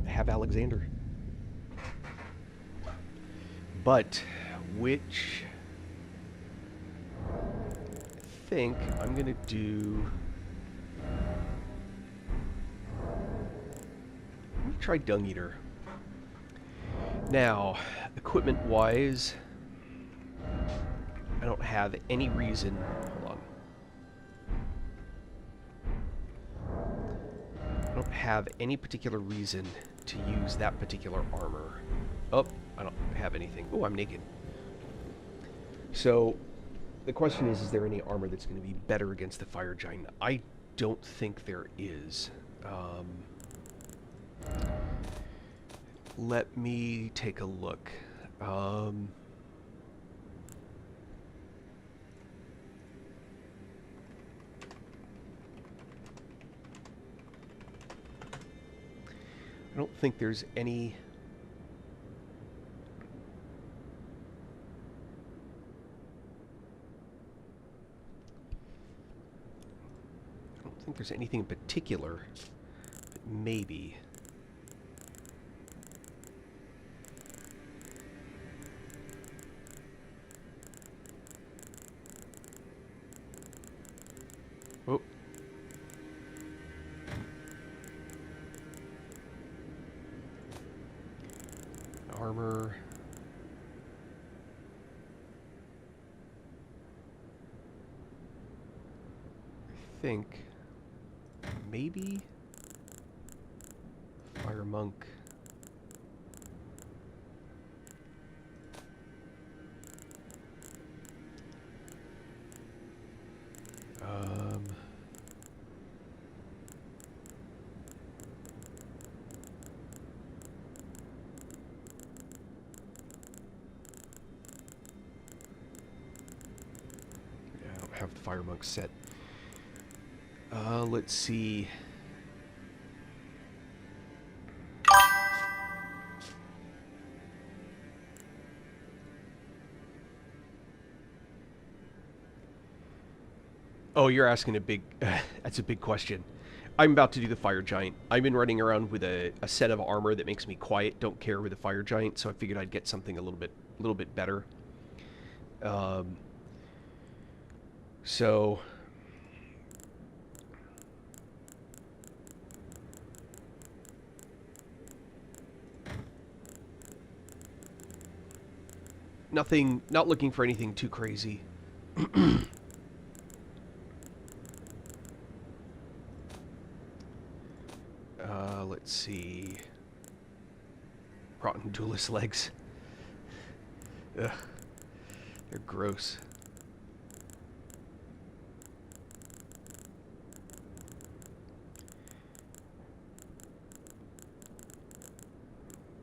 I have Alexander. But, which... I think I'm going to do... Let me try Dung Eater. Now, equipment-wise... I don't have any reason... Hold on. I don't have any particular reason to use that particular armor. Oh, I don't have anything. Oh, I'm naked. So, the question is there any armor that's going to be better against the Fire Giant? I don't think there is. Let me take a look. I don't think there's any... I don't think there's anything in particular, but maybe... Oh. Armor. I think maybe Fire Monk. I don't have the Fire Monk set. Let's see. Oh, you're asking a big... that's a big question. I'm about to do the Fire Giant. I've been running around with a set of armor that makes me quiet, don't care with the Fire Giant, so I figured I'd get something a little bit better. So... Nothing, not looking for anything too crazy. Let's see. Rotten duelist legs. Ugh. They're gross.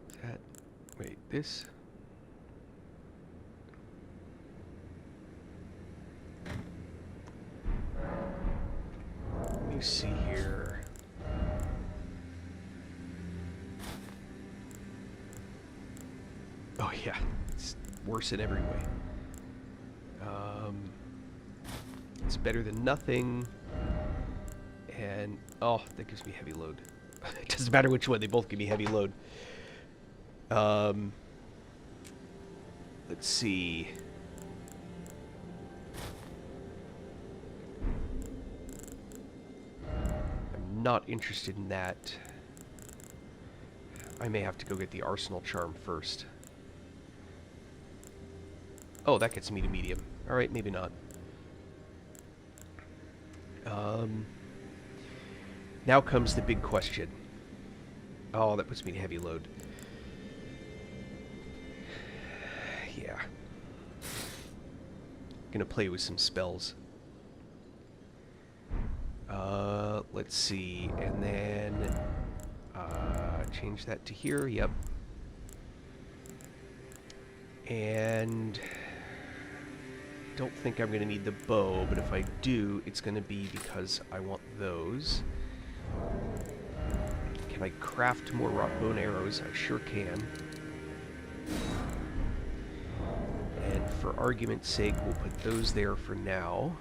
Is that... Wait, this? Let me see here. Oh yeah, it's worse in every way. It's better than nothing. And, oh, that gives me heavy load. It doesn't matter which one, they both give me heavy load. Let's see. I'm not interested in that. I may have to go get the Arsenal Charm first. Oh, that gets me to medium. Alright, maybe not. Now comes the big question. Oh, that puts me to heavy load. Yeah. Gonna play with some spells. Let's see, and then change that to here, yep. And don't think I'm gonna need the bow, but if I do, it's gonna be because I want those. Can I craft more rock bone arrows? I sure can. And for argument's sake, we'll put those there for now.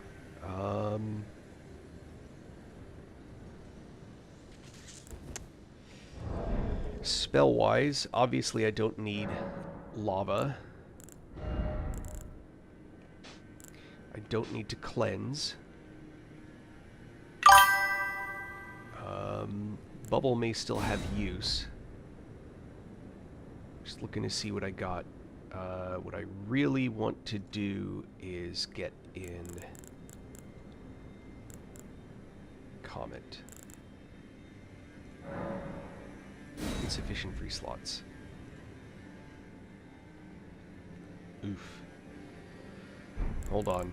Spell-wise, obviously I don't need lava. I don't need to cleanse. Bubble may still have use. Just looking to see what I got. What I really want to do is get in Comet. Insufficient free slots. Oof. Hold on.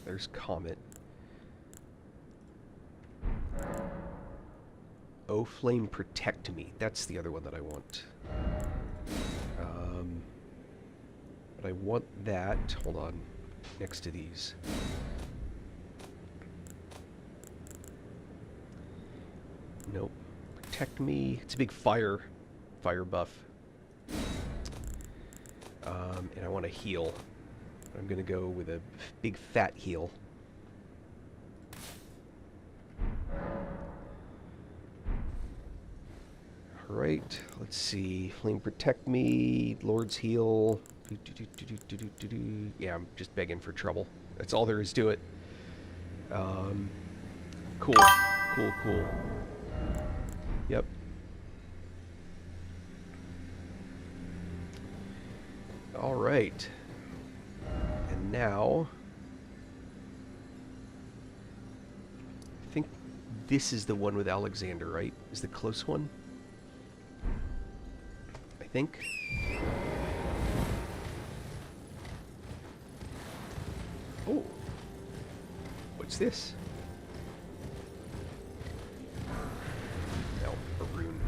There's Comet. Oh, Flame, protect me. That's the other one that I want. But I want that. Hold on. Next to these. Nope. Protect me. It's a big fire buff. And I want to heal. I'm going to go with a big fat heal. Alright, let's see. Flame protect me. Lord's heal. Yeah, I'm just begging for trouble. That's all there is to it. Cool. Cool. Yep. Alright. And now... I think this is the one with Alexander, right? Is the close one? I think. Oh. What's this? No, a rune.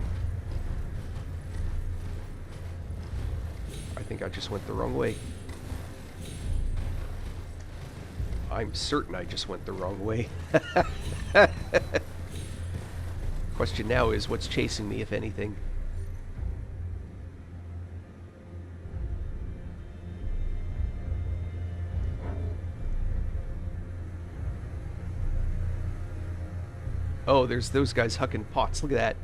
I think I just went the wrong way. I'm certain I just went the wrong way. Question now is, what's chasing me, if anything? Oh, there's those guys hucking pots. Look at that.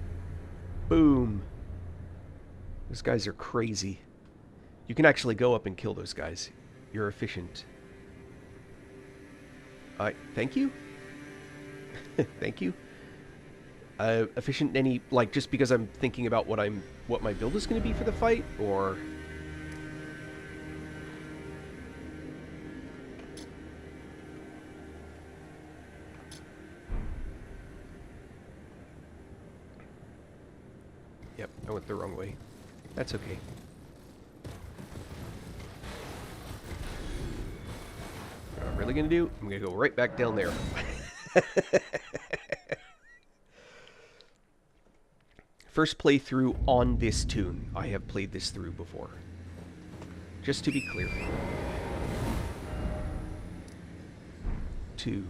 Boom. Those guys are crazy. You can actually go up and kill those guys. You're efficient. Thank you? Thank you? Efficient in any, like, just because I'm thinking about what my build is going to be for the fight, or... Yep, I went the wrong way. That's okay. What I'm really going to do, I'm going to go right back down there. First playthrough on this tune. I have played this through before. Just to be clear. 2,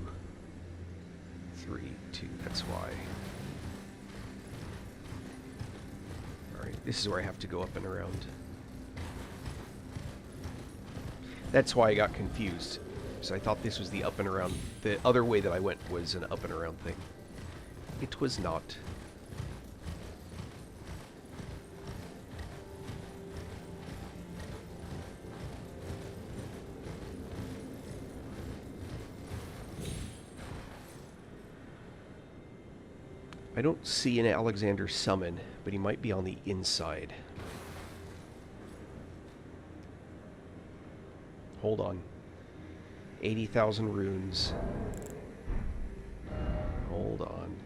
3, 2, that's why. Alright, this is where I have to go up and around. That's why I got confused. So I thought this was the up and around. The other way that I went was an up and around thing. It was not. I don't see an Alexander summon, but he might be on the inside. Hold on. 80,000 runes. Hold on.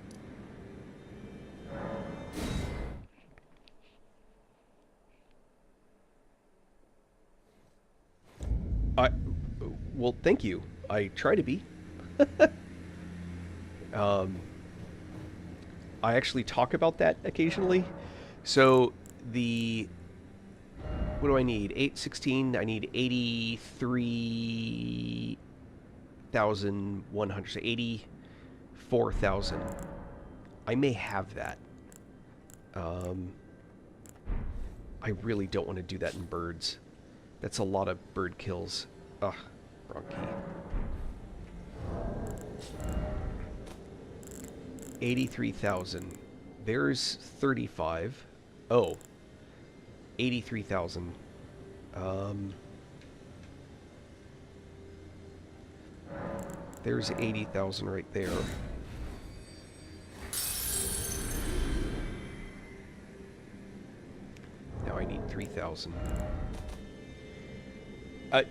Well, thank you. I try to be. I actually talk about that occasionally. So what do I need? 816. I need 83,100. So 84,000. I may have that. I really don't want to do that in birds. That's a lot of bird kills. Ugh, wrong key. 83,000. There's 35. Oh. 83,000. There's 80,000 right there. Now I need 3,000.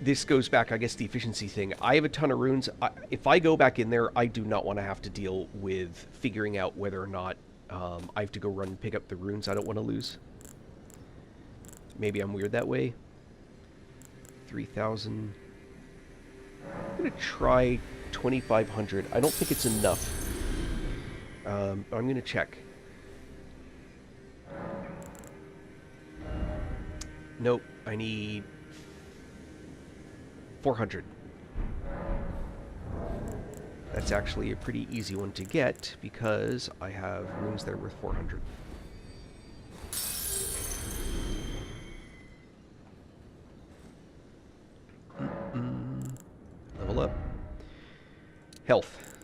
This goes back, I guess, the efficiency thing. I have a ton of runes. If I go back in there, I do not want to have to deal with figuring out whether or not I have to go run and pick up the runes I don't want to lose. Maybe I'm weird that way. 3,000. I'm going to try 2,500. I don't think it's enough. I'm going to check. Nope, I need 400. That's actually a pretty easy one to get because I have runes that are worth 400. Level up. Health.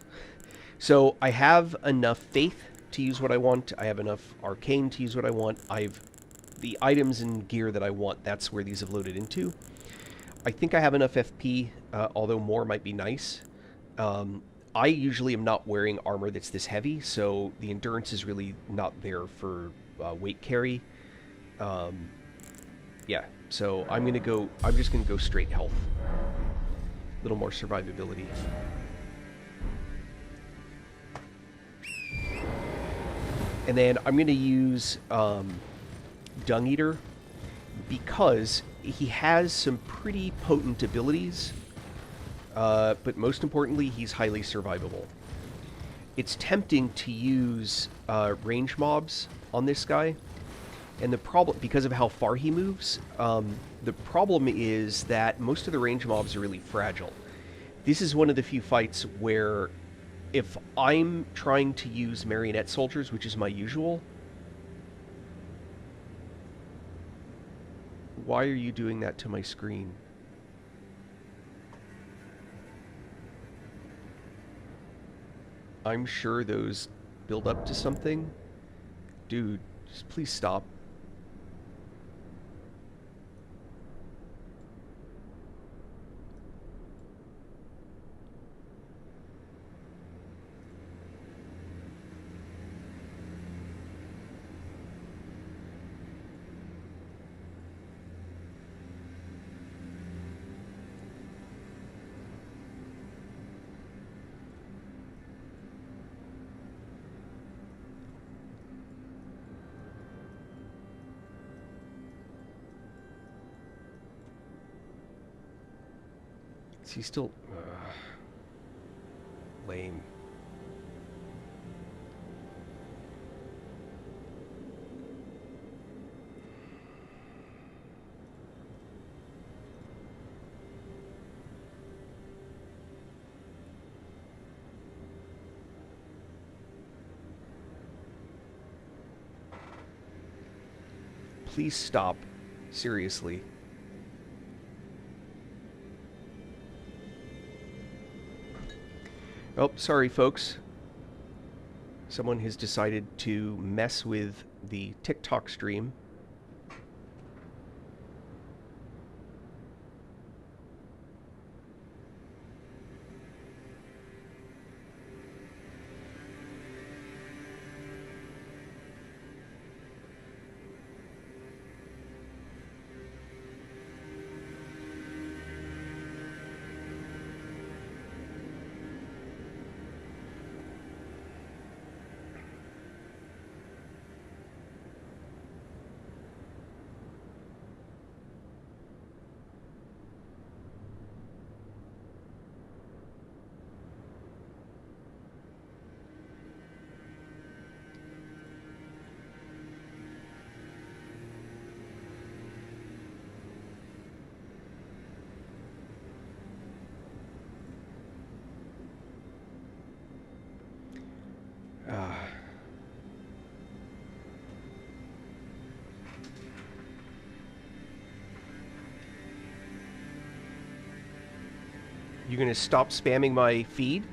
So I have enough faith to use what I want. I have enough arcane to use what I want. The items and gear that I want, that's where these have loaded into. I think I have enough FP, although more might be nice. I usually am not wearing armor that's this heavy, so the endurance is really not there for weight carry. Yeah, so I'm just gonna go straight health. A little more survivability. And then I'm gonna use Dung Eater because he has some pretty potent abilities, but most importantly, he's highly survivable. It's tempting to use range mobs on this guy, and the problem, because of how far he moves, the problem is that most of the range mobs are really fragile. This is one of the few fights where if I'm trying to use marionette soldiers, which is my usual... Why are you doing that to my screen? I'm sure those build up to something. Dude, just please stop. Is he still... lame. Please stop. Seriously. Oh, sorry, folks. Someone has decided to mess with the TikTok stream. You gonna stop spamming my feed?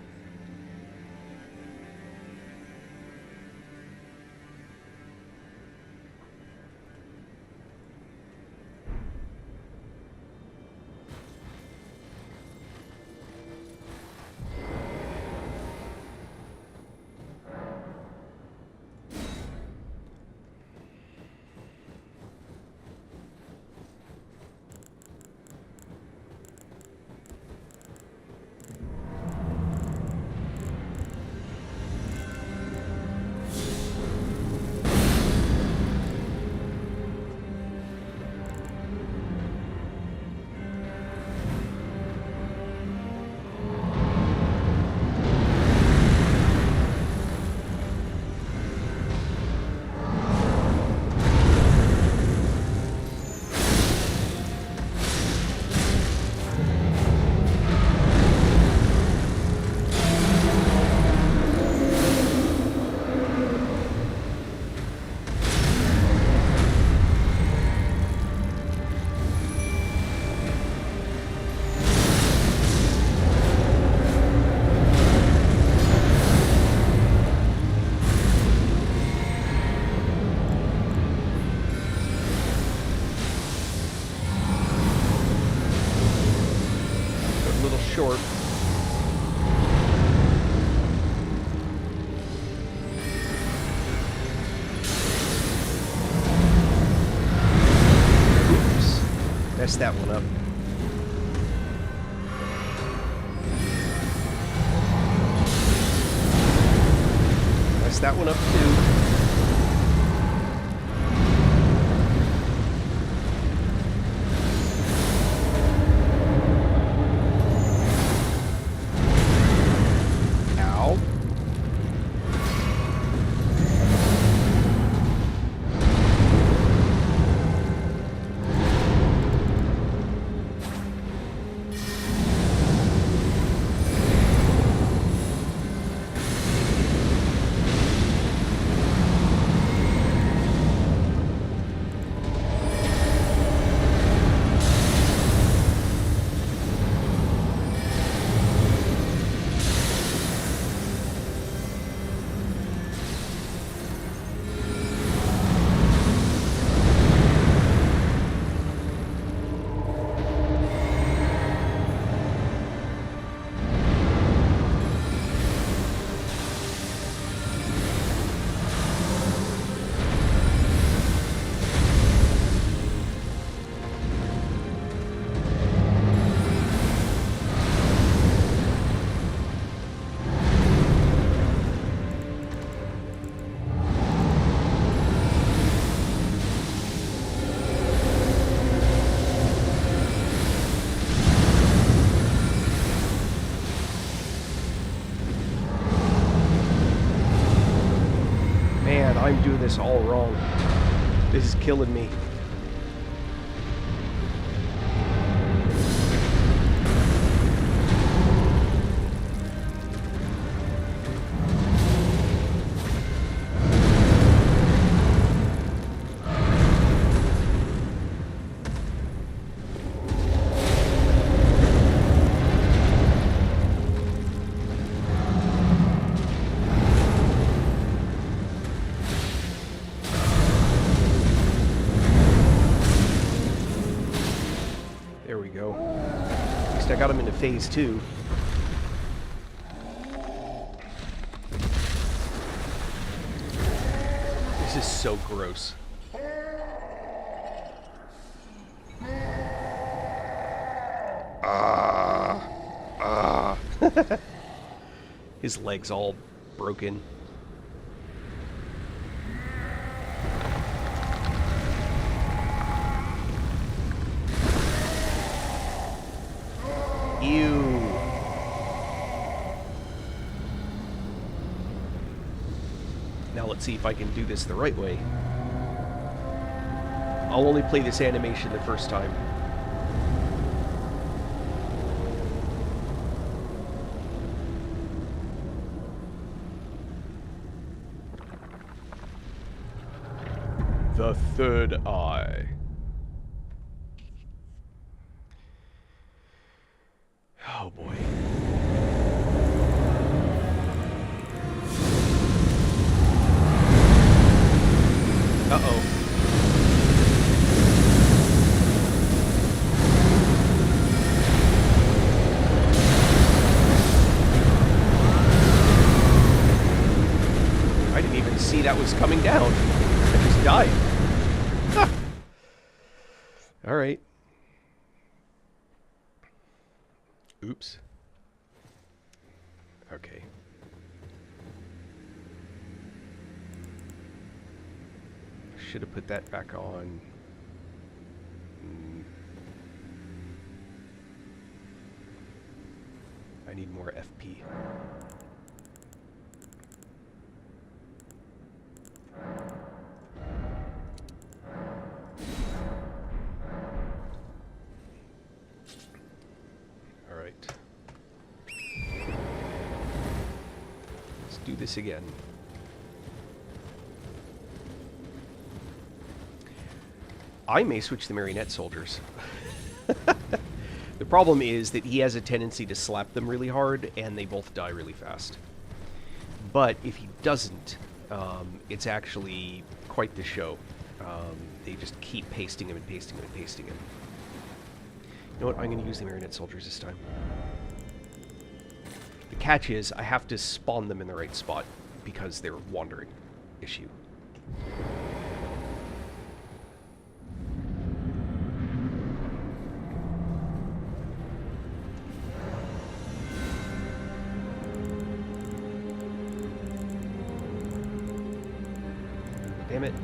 Short. Oops. Messed that one up. Messed that one up too. I'm doing this all wrong. This is killing me. I got him into phase 2. This is so gross. His leg's all broken. Ew. Now let's see if I can do this the right way. I'll only play this animation the first time. The third eye. Oh boy. Uh-oh. I didn't even see that was coming down. I just died. All right. Oops. Okay. Should have put that back on. I need more FP. Do this again. I may switch the marionette soldiers. The problem is that he has a tendency to slap them really hard, and they both die really fast. But if he doesn't, it's actually quite the show. They just keep pasting him and pasting him and pasting him. You know what? I'm going to use the marionette soldiers this time. The catch is, I have to spawn them in the right spot, because they're wandering issue. Damn it.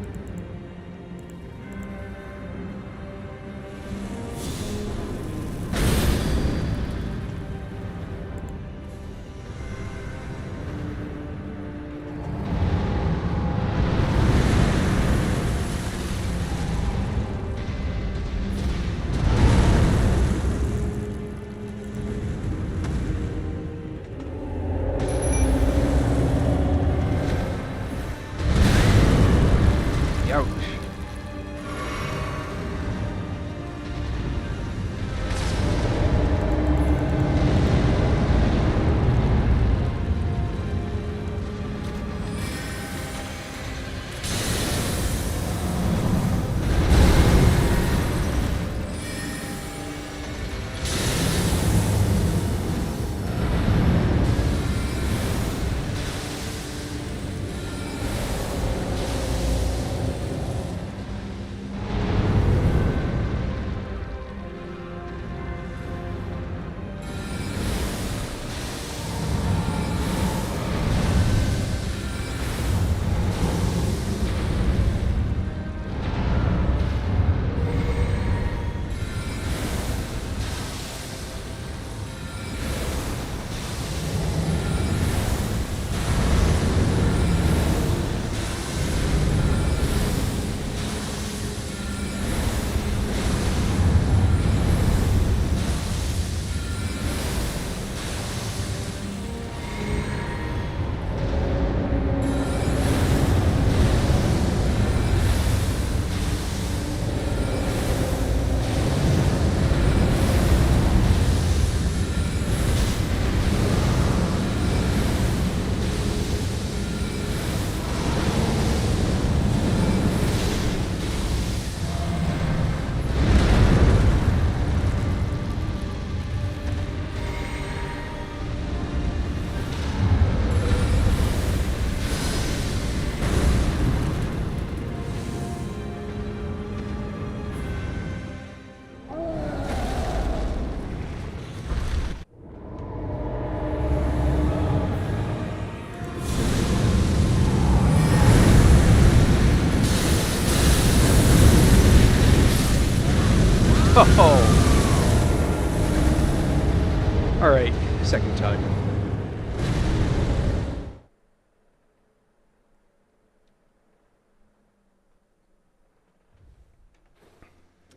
time.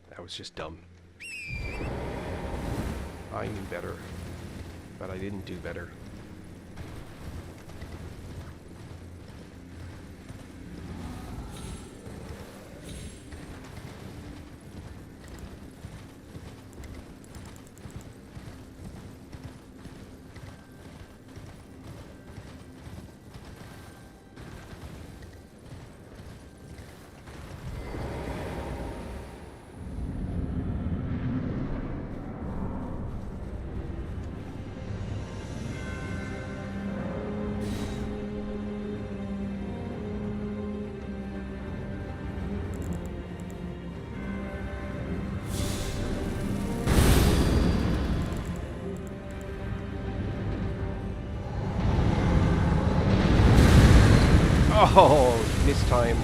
That was just dumb. I knew better, but I didn't do better. Oh, this time.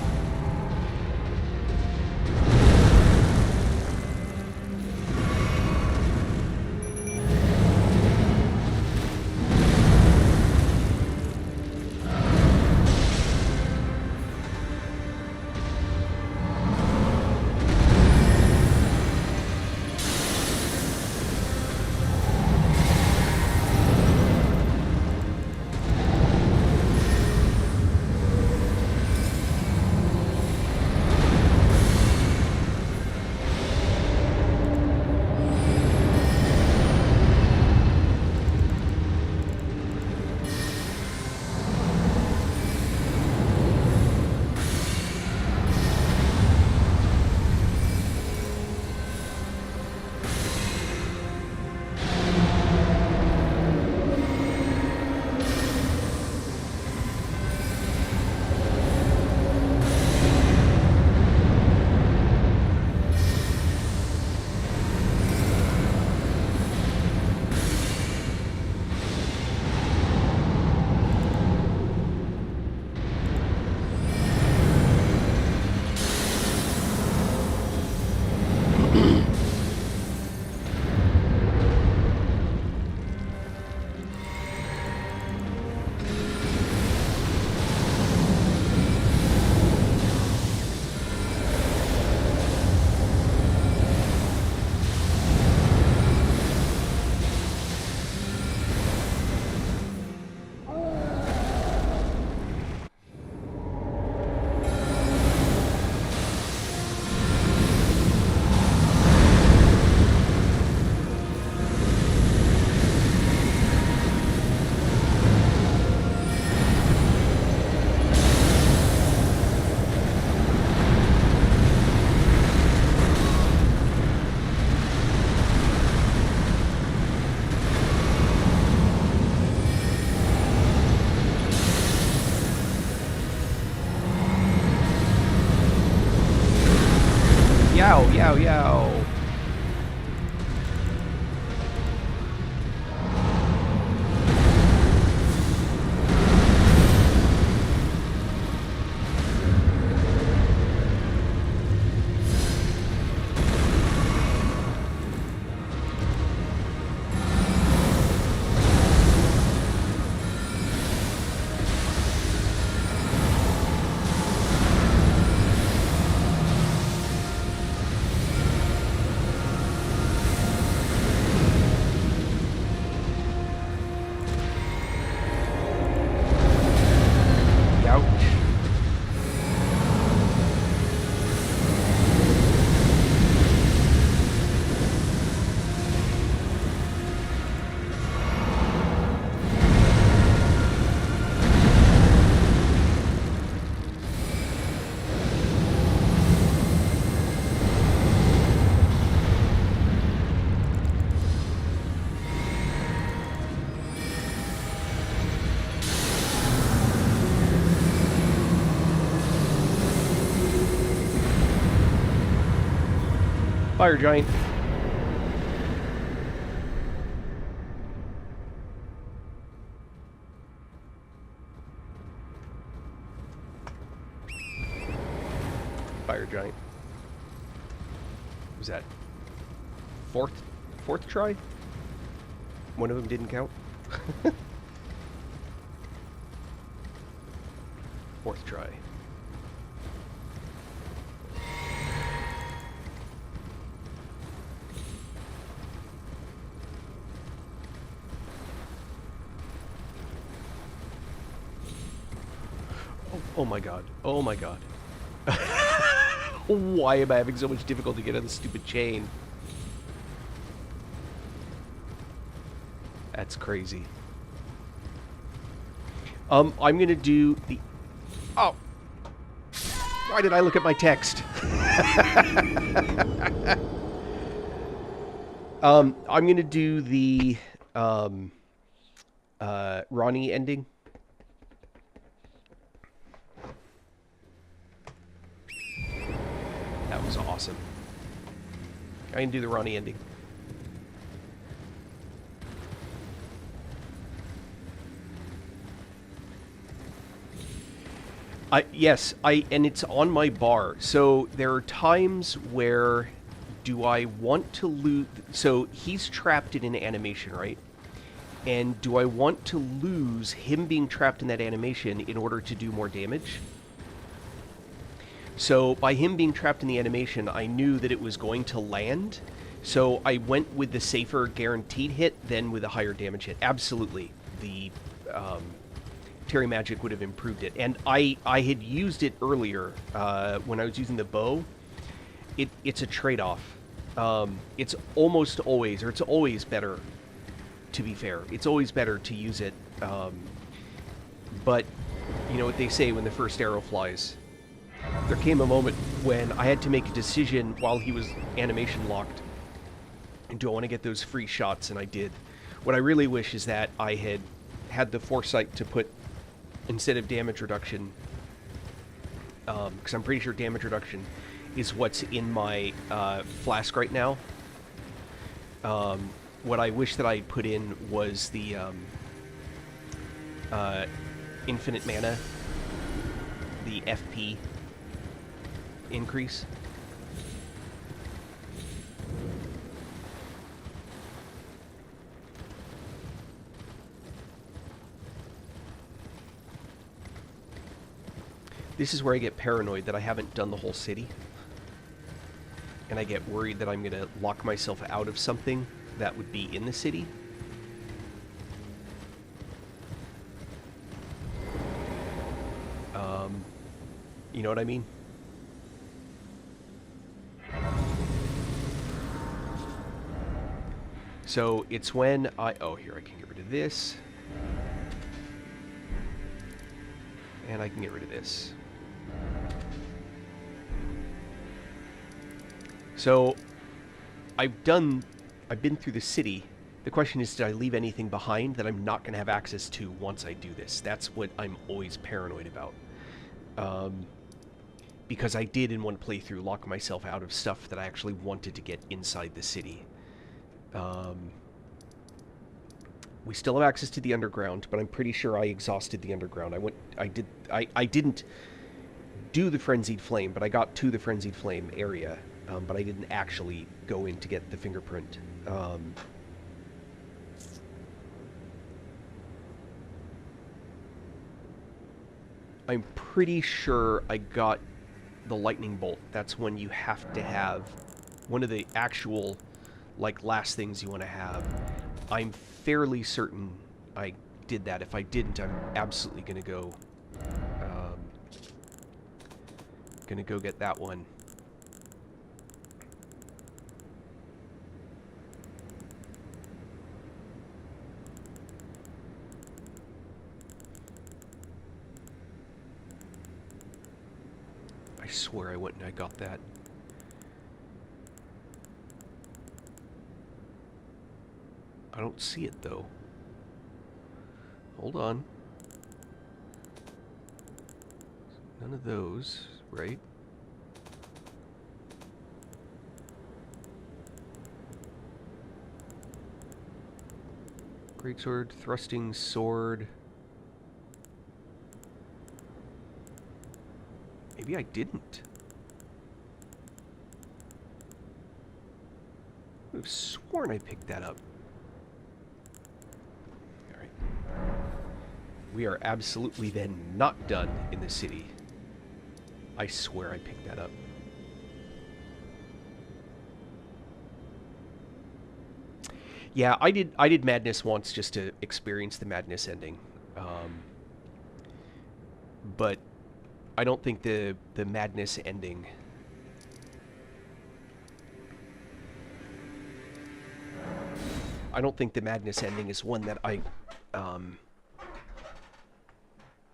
Yow, yow, yow. Fire giant. Fire giant. Was that fourth try? One of them didn't count. Fourth try. Oh my god. Oh my god. Why am I having so much difficulty getting this stupid chain? That's crazy. I'm gonna do the... Oh! Why did I look at my text? I'm gonna do the Ronnie ending. That was awesome. I can do the Ronnie ending. Yes, and it's on my bar. So there are times where do I want to lose... So he's trapped in an animation, right? And do I want to lose him being trapped in that animation in order to do more damage? So by him being trapped in the animation, I knew that it was going to land. So I went with the safer guaranteed hit than with a higher damage hit. Absolutely. The Terry Magic would have improved it. And I had used it earlier when I was using the bow. It's a trade-off. It's almost always, or it's always better, to be fair. It's always better to use it. But, you know what they say when the first arrow flies. There came a moment when I had to make a decision while he was animation locked. Do I want to get those free shots? And I did. What I really wish is that I had the foresight to put, instead of damage reduction, because I'm pretty sure damage reduction is what's in my flask right now. What I wish that I put in was the infinite mana, the FP increase. This is where I get paranoid that I haven't done the whole city. And I get worried that I'm going to lock myself out of something that would be in the city. You know what I mean? So it's when I... Oh, here, I can get rid of this. And I can get rid of this. So, I've been through the city. The question is, did I leave anything behind that I'm not going to have access to once I do this? That's what I'm always paranoid about. Because I did in one playthrough lock myself out of stuff that I actually wanted to get inside the city. We still have access to the underground, but I'm pretty sure I exhausted the underground. I didn't do the Frenzied Flame, but I got to the Frenzied Flame area. But I didn't actually go in to get the fingerprint. I'm pretty sure I got the lightning bolt. That's when you have to have one of the actual, like, last things you want to have. I'm fairly certain I did that. If I didn't, I'm absolutely gonna go get that one. I swear I went and I got that. I don't see it, though. Hold on. None of those, right? Greatsword, thrusting sword. Maybe I didn't. I would have sworn I picked that up. Alright. We are absolutely then not done in the city. I swear I picked that up. Yeah, I did Madness once just to experience the Madness ending. But I don't think the Madness ending... I don't think the Madness ending is one that I...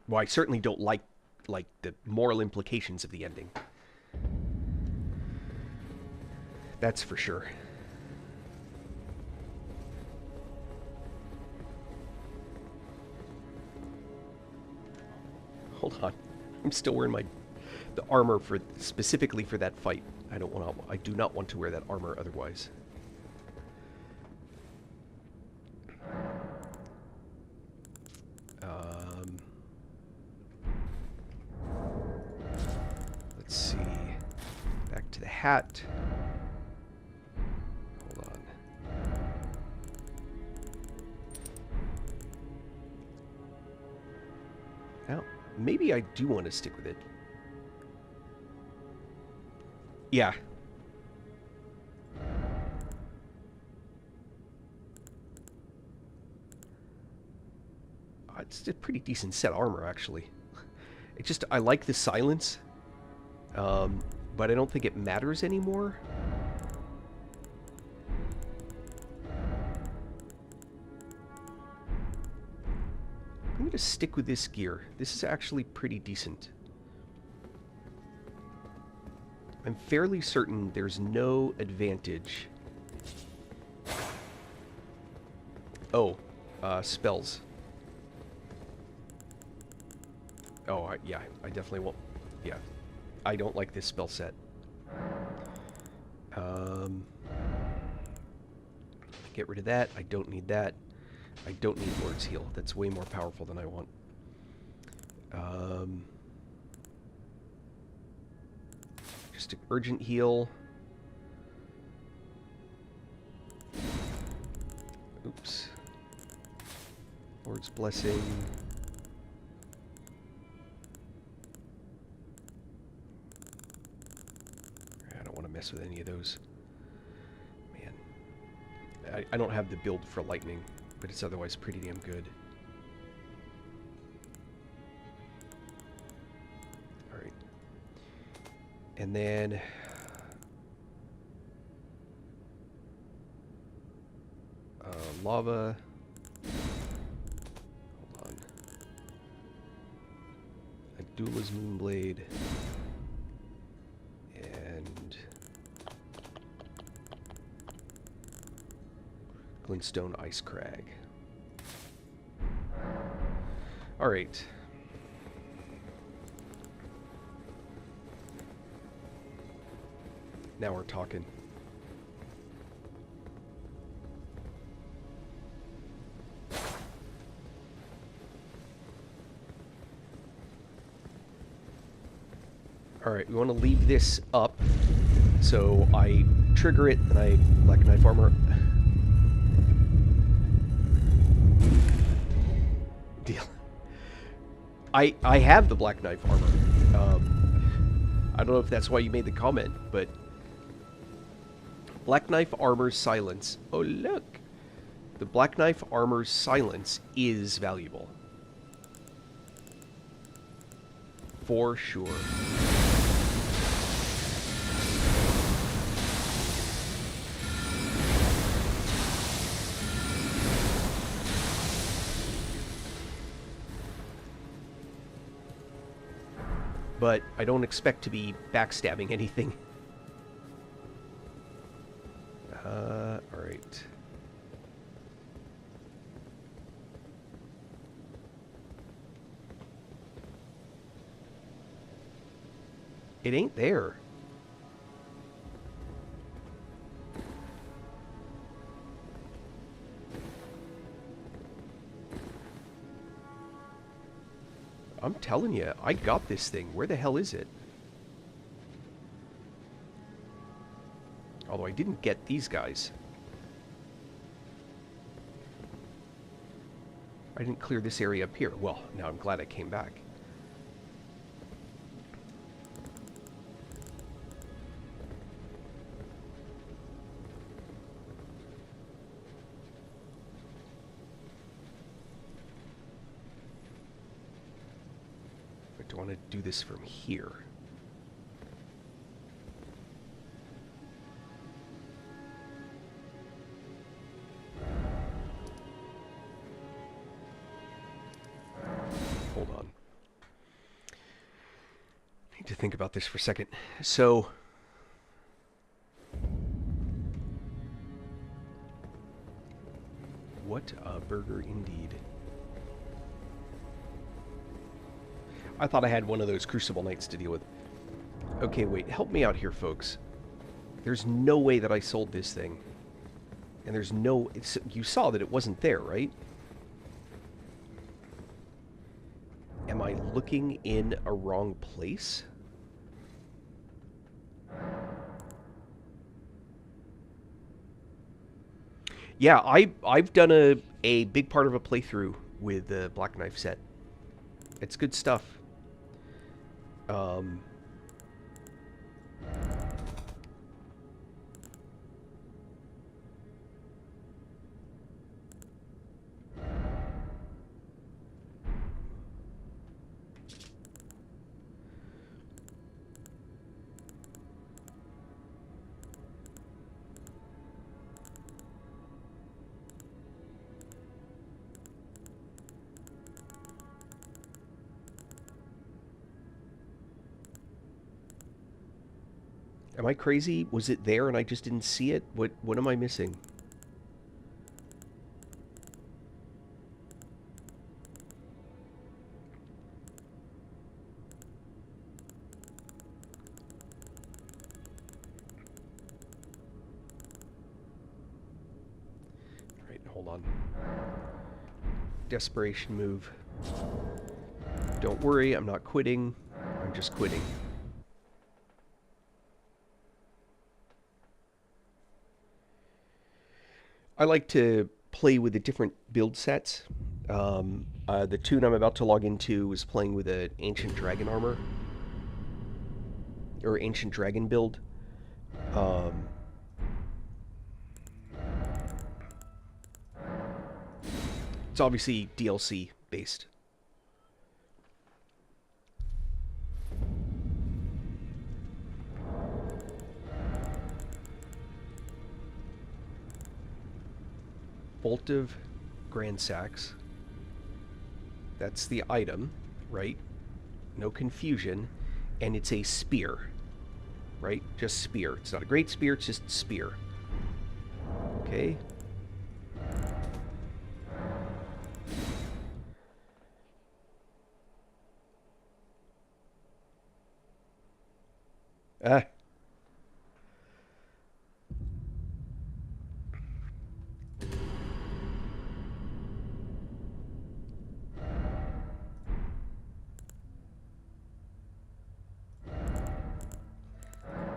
well, I certainly don't like the moral implications of the ending. That's for sure. Hold on. I'm still wearing the armor for specifically for that fight. I do not want to wear that armor otherwise. Let's see. Back to the hat. Hold on. Now, maybe I do want to stick with it. Yeah. It's a pretty decent set armor, actually. It just, I like the silence, but I don't think it matters anymore. I'm going to stick with this gear. This is actually pretty decent. I'm fairly certain there's no advantage. Oh, spells. Oh, yeah, I definitely won't. Yeah, I don't like this spell set. Get rid of that. I don't need that. I don't need Lord's Heal. That's way more powerful than I want. Just an urgent heal. Oops. Lord's Blessing. I don't want to mess with any of those. Man. I don't have the build for lightning, but it's otherwise pretty damn good. Alright. And then... lava... Hold on. Abdullah's Moonblade. And... Glintstone Ice Crag. Alright. Now we're talking. Alright, we want to leave this up. So I trigger it and I Black Knife Armor. Deal. I have the Black Knife Armor. I don't know if that's why you made the comment, but Black Knife Armor's silence. Oh, look. The Black Knife Armor's silence is valuable. For sure. But I don't expect to be backstabbing anything. Alright. It ain't there. I'm telling you, I got this thing. Where the hell is it? Although I didn't get these guys. I I didn't clear this area up here. Well, now I'm glad I came back. But do I want to do this from here? Hold on. I need to think about this for a second. So, what a burger indeed. I thought I had one of those Crucible Knights to deal with. Okay, wait. Help me out here, folks. There's no way that I sold this thing. And there's no... you saw that it wasn't there, right? Am I looking in a wrong place? Yeah, I've done a big part of a playthrough with the Black Knife set. It's good stuff. Am I crazy? Was it there and I just didn't see it? What am I missing? Right, hold on. Desperation move. Don't worry, I'm not quitting. I'm just quitting. I like to play with the different build sets. The tune I'm about to log into is playing with an Ancient Dragon armor. Or Ancient Dragon build. It's obviously DLC based. Bolt of Grand Sax. That's the item, right? No confusion. And it's a spear, right? Just spear. It's not a great spear, it's just spear. Okay. Ah.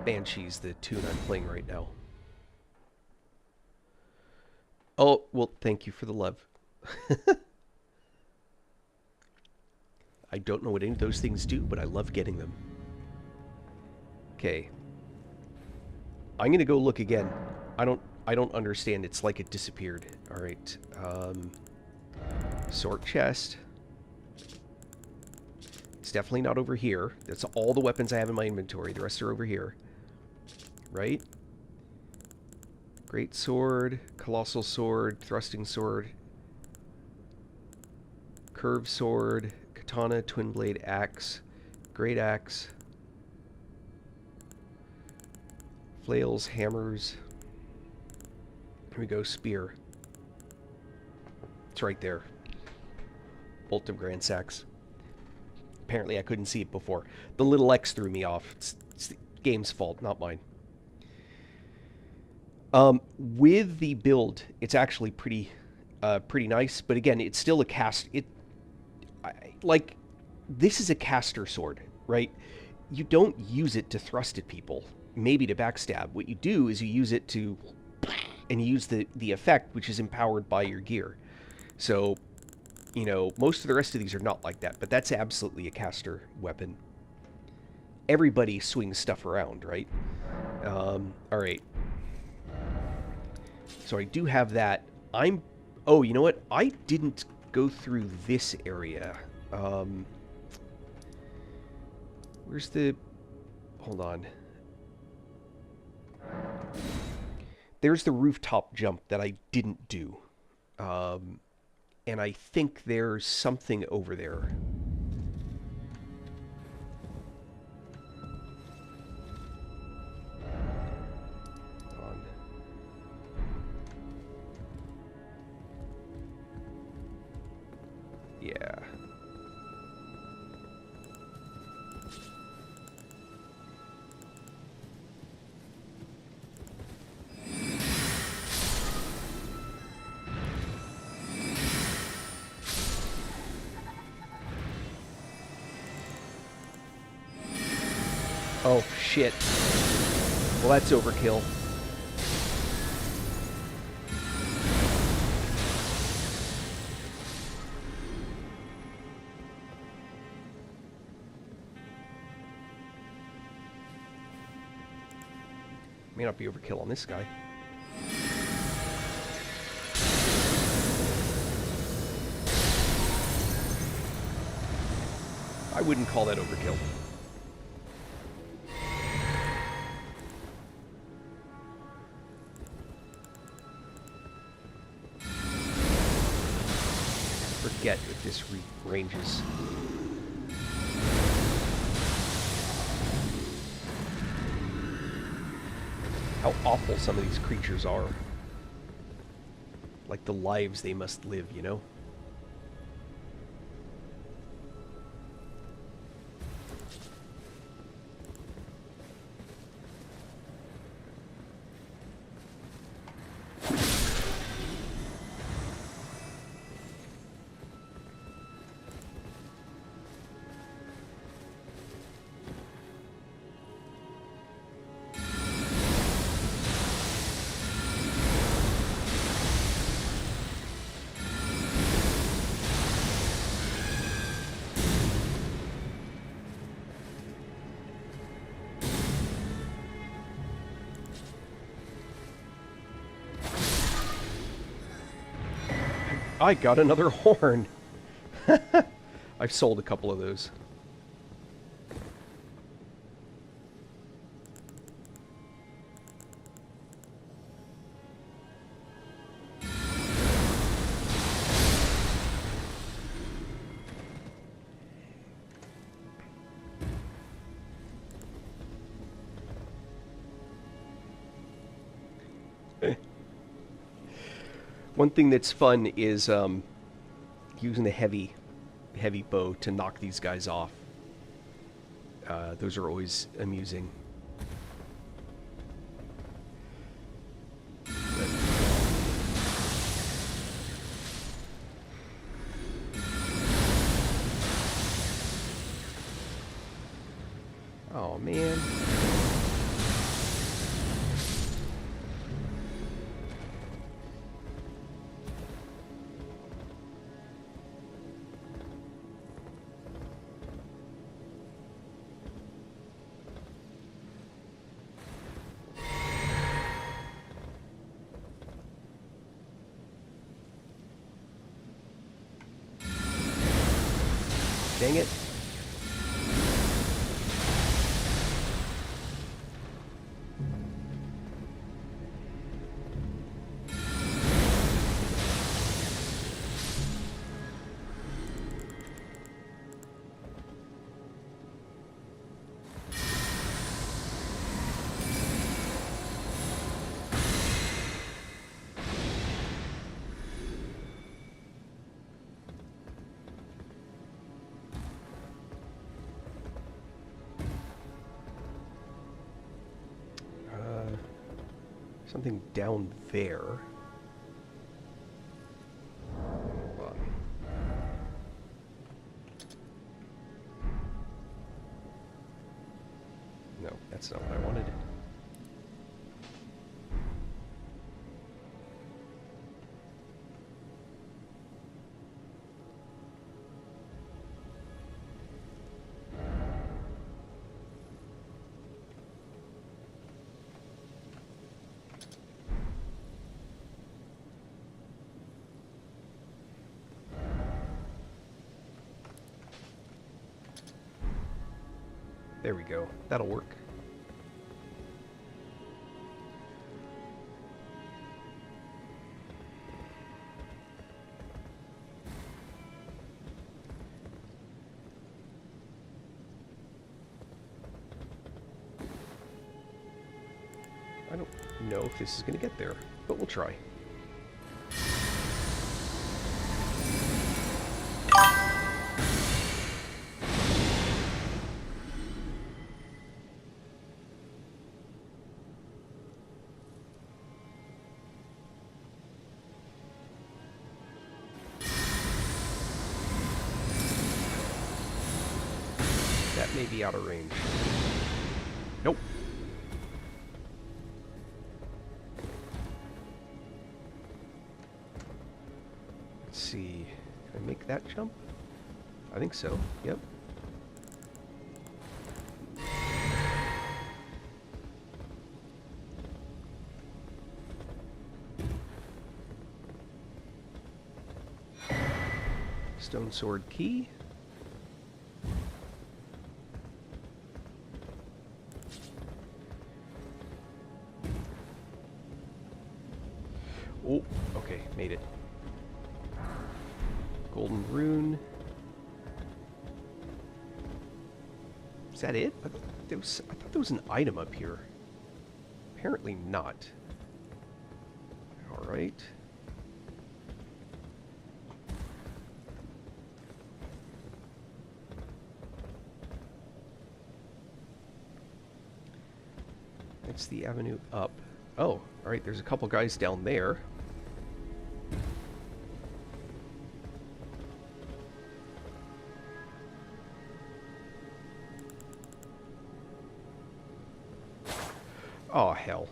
Banshee's the tune I'm playing right now. Oh, well, thank you for the love. I don't know what any of those things do, but I love getting them. Okay. I'm gonna go look again. I don't understand. It's like it disappeared. Alright. Sword chest. It's definitely not over here. That's all the weapons I have in my inventory. The rest are over here. Right? Great sword, colossal sword, thrusting sword, curved sword, katana, twin blade axe, great axe, flails, hammers. Here we go, spear. It's right there. Bolt of Grand Sax. Apparently I couldn't see it before. The little X threw me off. It's the game's fault, not mine. With the build, it's actually pretty nice, but again, it's still a cast. Like, this is a caster sword, right? You don't use it to thrust at people, maybe to backstab. What you do is you use it to, and you use the effect, which is empowered by your gear. So, You know, most of the rest of these are not like that, but that's absolutely a caster weapon. Everybody swings stuff around, right? Alright. So I do have that. Oh, you know what? I didn't go through this area. Where's the... Hold on. There's the rooftop jump that I didn't do. And I think there's something over there. Hold on. Yeah. Oh, shit. Well, that's overkill. May not be overkill on this guy. I wouldn't call that overkill. Forget if this ranges. How awful some of these creatures are. Like the lives they must live, you know? I got another horn. I've sold a couple of those. One thing that's fun is using the heavy bow to knock these guys off. Those are always amusing. Oh man. Dang it. Something down there. Hold on. No, that's not what I wanted. There we go. That'll work. I don't know if this is going to get there, but we'll try. That may be out of range. Nope. Let's see. Can I make that jump? I think so. Yep. Stone sword key. Oh, okay, made it. Golden rune. Is that it? I thought there was an item up here. Apparently not. Alright. It's the avenue up. Oh, alright, there's a couple guys down there. Oh, hell.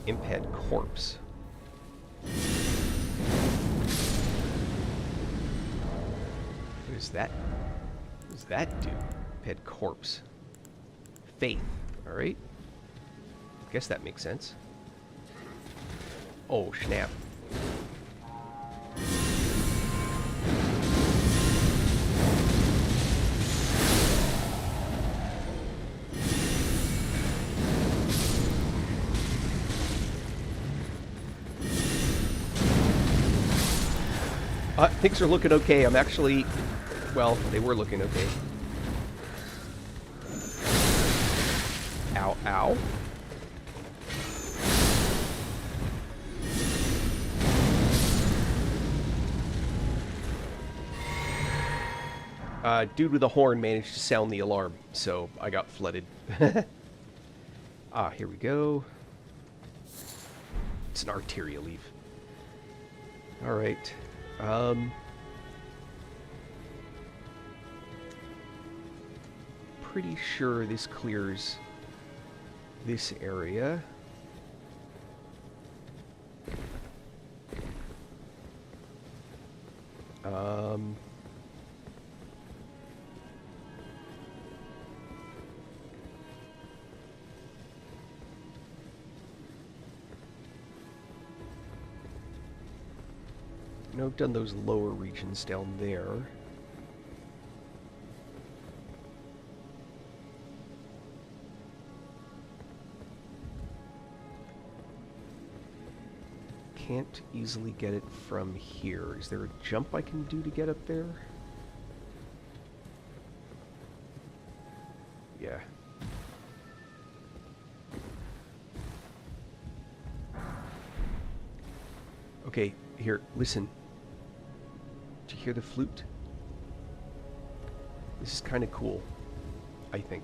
Imp head corpse. What is that? What does that do? Imp head corpse. Faith. Alright. Guess that makes sense. Oh, snap. Things are looking okay. I'm actually... Well, they were looking okay. Ow, ow. Dude with a horn managed to sound the alarm, so I got flooded. Ah, here we go. It's an arterial leaf. Alright. Pretty sure this clears this area. I know I've done those lower regions down there. Can't easily get it from here. Is there a jump I can do to get up there? Yeah. Okay, here, listen. Did you hear the flute? This is kind of cool, I think.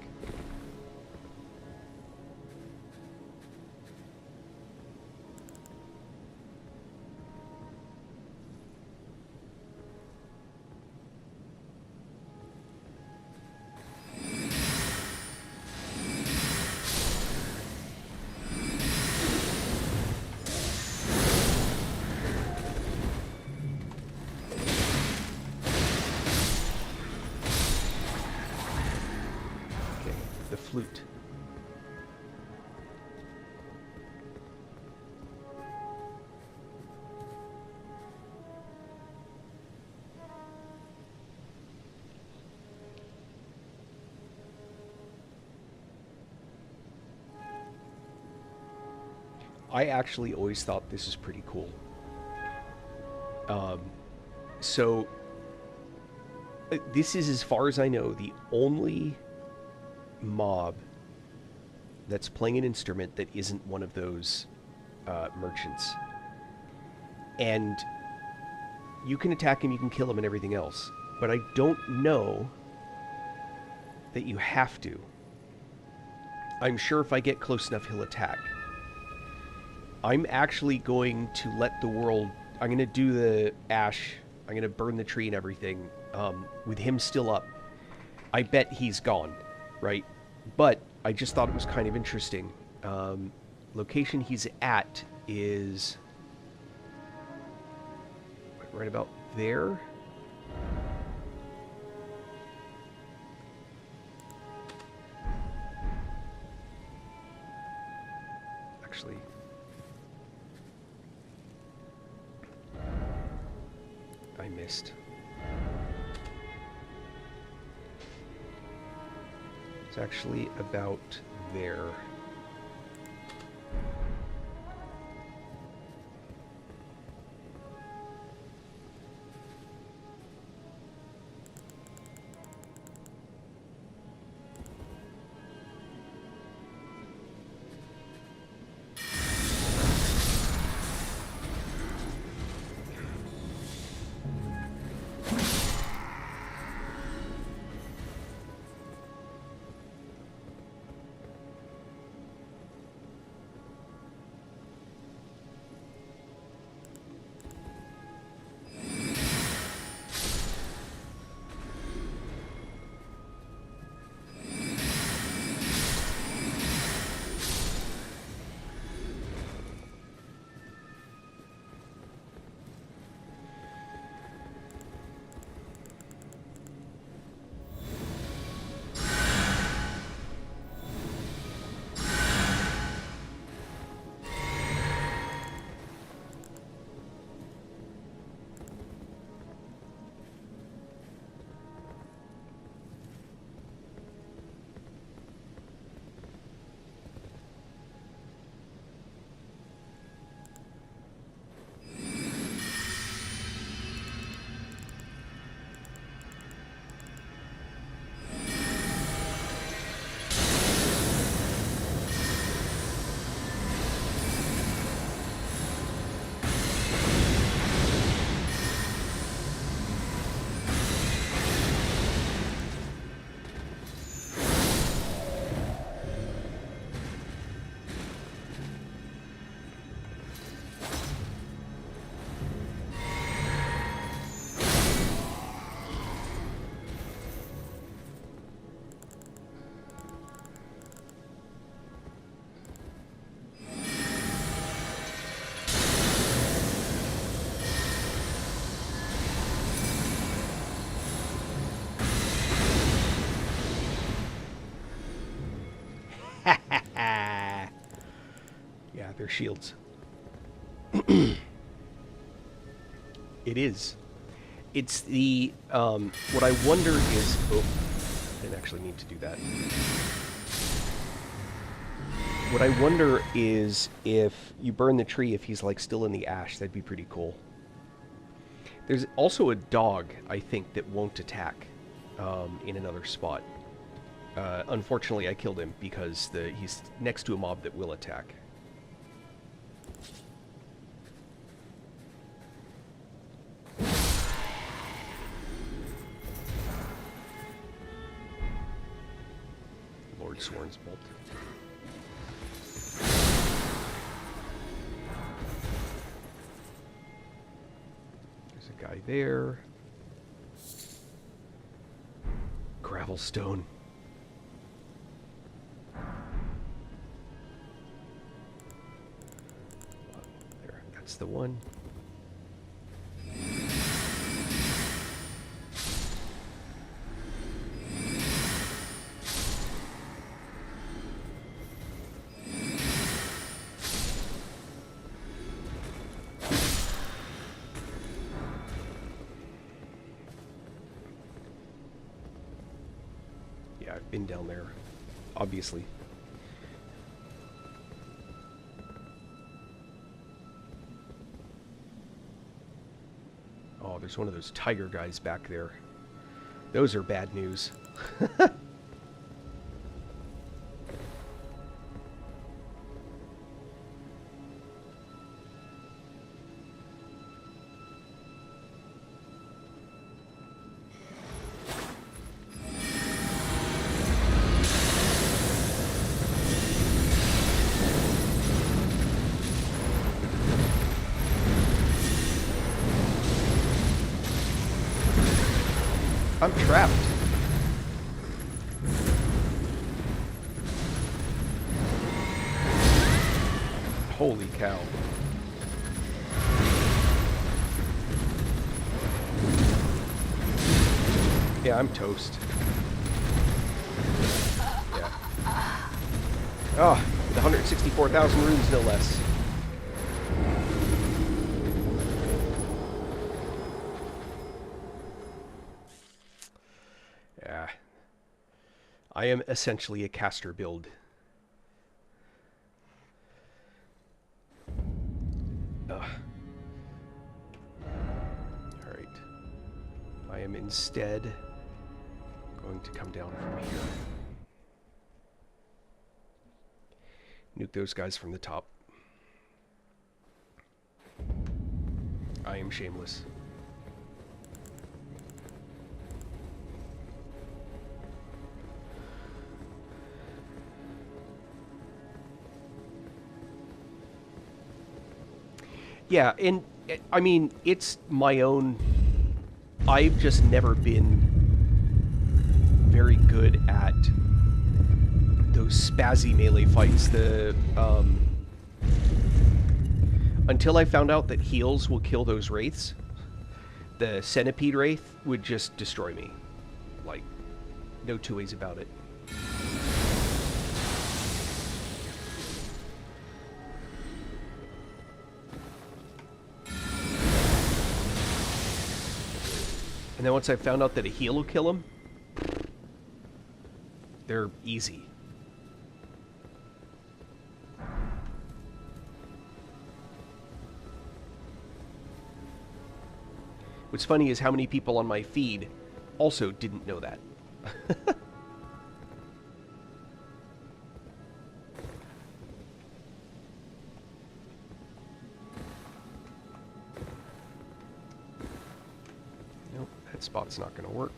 Flute. I actually always thought this is pretty cool. So this is, as far as I know, the only mob that's playing an instrument that isn't one of those merchants. And you can attack him, you can kill him, and everything else. But I don't know that you have to. I'm sure if I get close enough, he'll attack. I'm actually going to let the world... I'm going to do the ash. I'm going to burn the tree and everything. With him still up. I bet he's gone, right? But I just thought it was kind of interesting. Location he's at is... right about there. Actually, I missed. It's actually about there. Yeah, they're shields. It is. It's the, what I wonder is... Oh, I didn't actually need to do that. What I wonder is if you burn the tree, if he's, like, still in the ash, that'd be pretty cool. There's also a dog, I think, that won't attack in another spot. Unfortunately, I killed him because he's next to a mob that will attack. Lord Sworn's Bolt. There's a guy there. Gravelstone. There, that's the one. Yeah, I've been down there, obviously. there's one of those tiger guys back there. Those are bad news. I'm trapped. Holy cow. Yeah, I'm toast. Yeah. Oh, with 164,000 runes, no less. Yeah. I am essentially a caster build. Alright. I am instead going to come down from here. Nuke those guys from the top. I am shameless. Yeah, and I mean, it's my own... I've just never been very good at those spazzy melee fights. Until I found out that heals will kill those wraiths, the centipede wraith would just destroy me. Like, no two ways about it. And then once I found out that a heal will kill them, they're easy. What's funny is how many people on my feed also didn't know that. Nope, that spot's not going to work.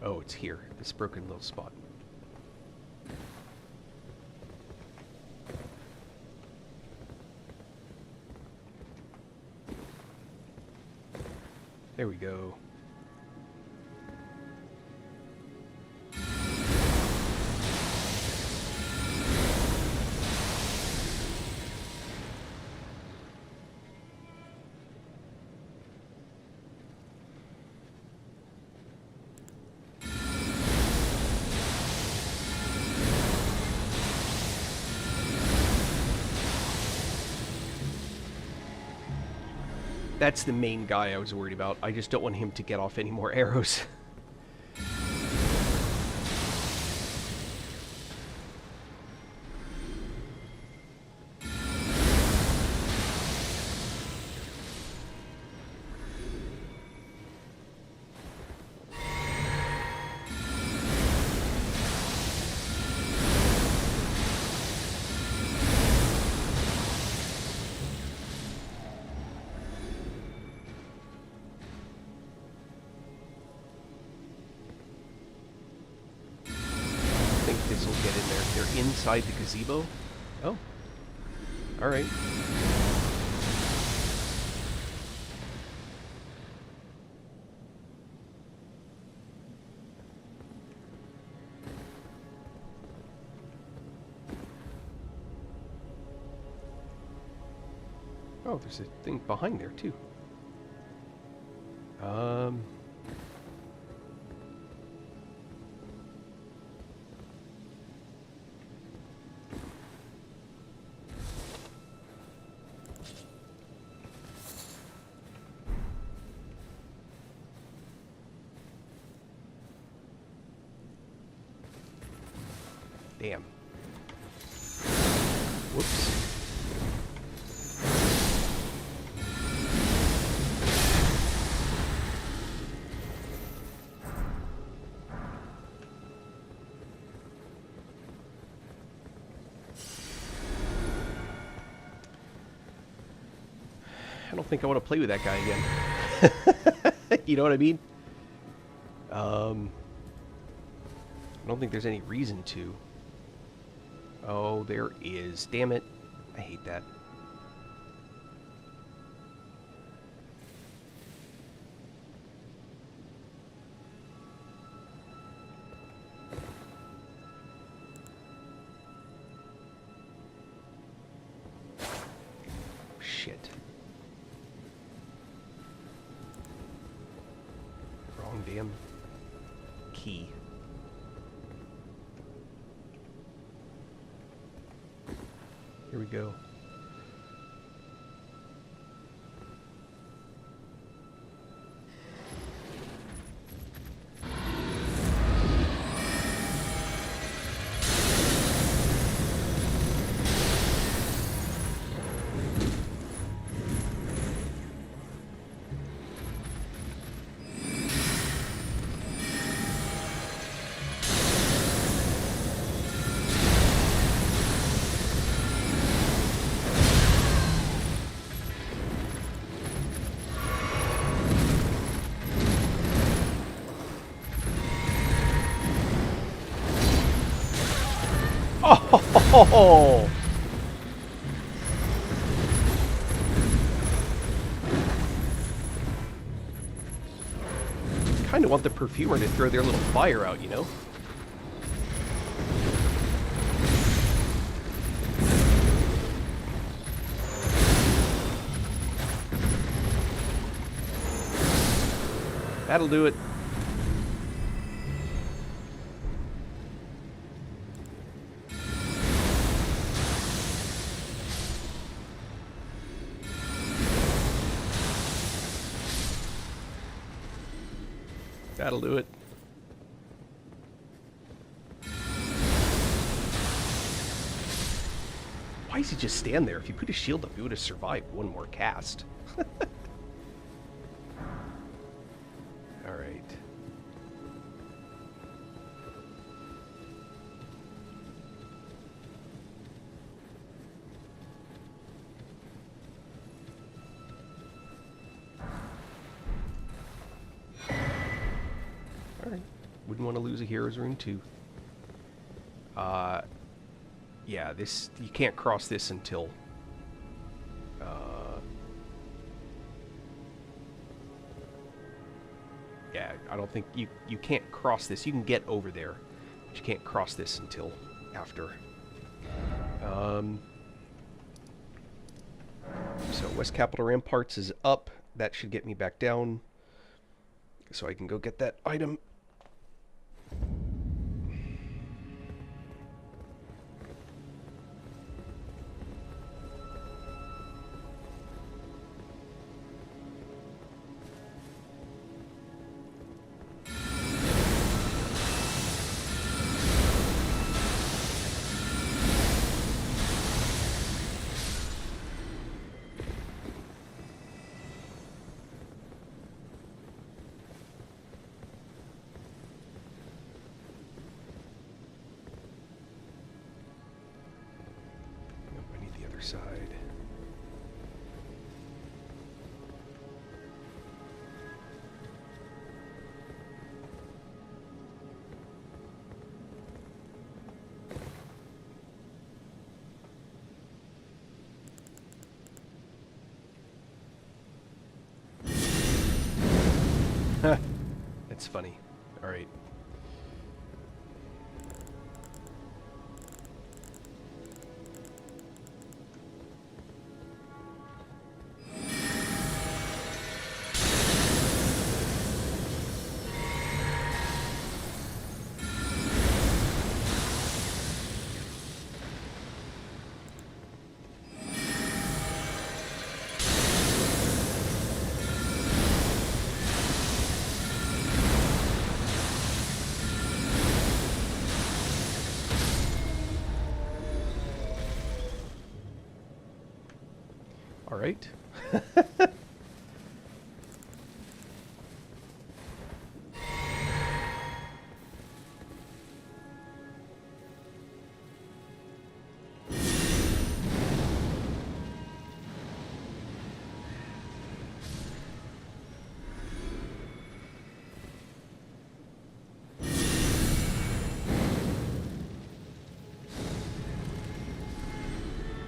Oh, it's here. This broken little spot. There we go. That's the main guy I was worried about. I just don't want him to get off any more arrows. This will get in there. They're inside the gazebo? Oh. Alright. Oh, there's a thing behind there, too. Damn. Whoops. I don't think I want to play with that guy again. You know what I mean? I don't think there's any reason to. Oh, there is. Damn it. I hate that. Shit. Wrong damn key. Here we go. Oh! Kind of want the perfumer to throw their little fire out, you know? That'll do it. That'll do it. Why does he just stand there? If you put his shield up, he would have survived one more cast. Alright. Alright. Wouldn't want to lose a hero's rune too. Yeah, this, you can't cross this until yeah, I don't think you can't cross this. You can get over there, but you can't cross this until after. So West Capitol Ramparts is up. That should get me back down, so I can go get that item. Side. That's funny. All right. All right.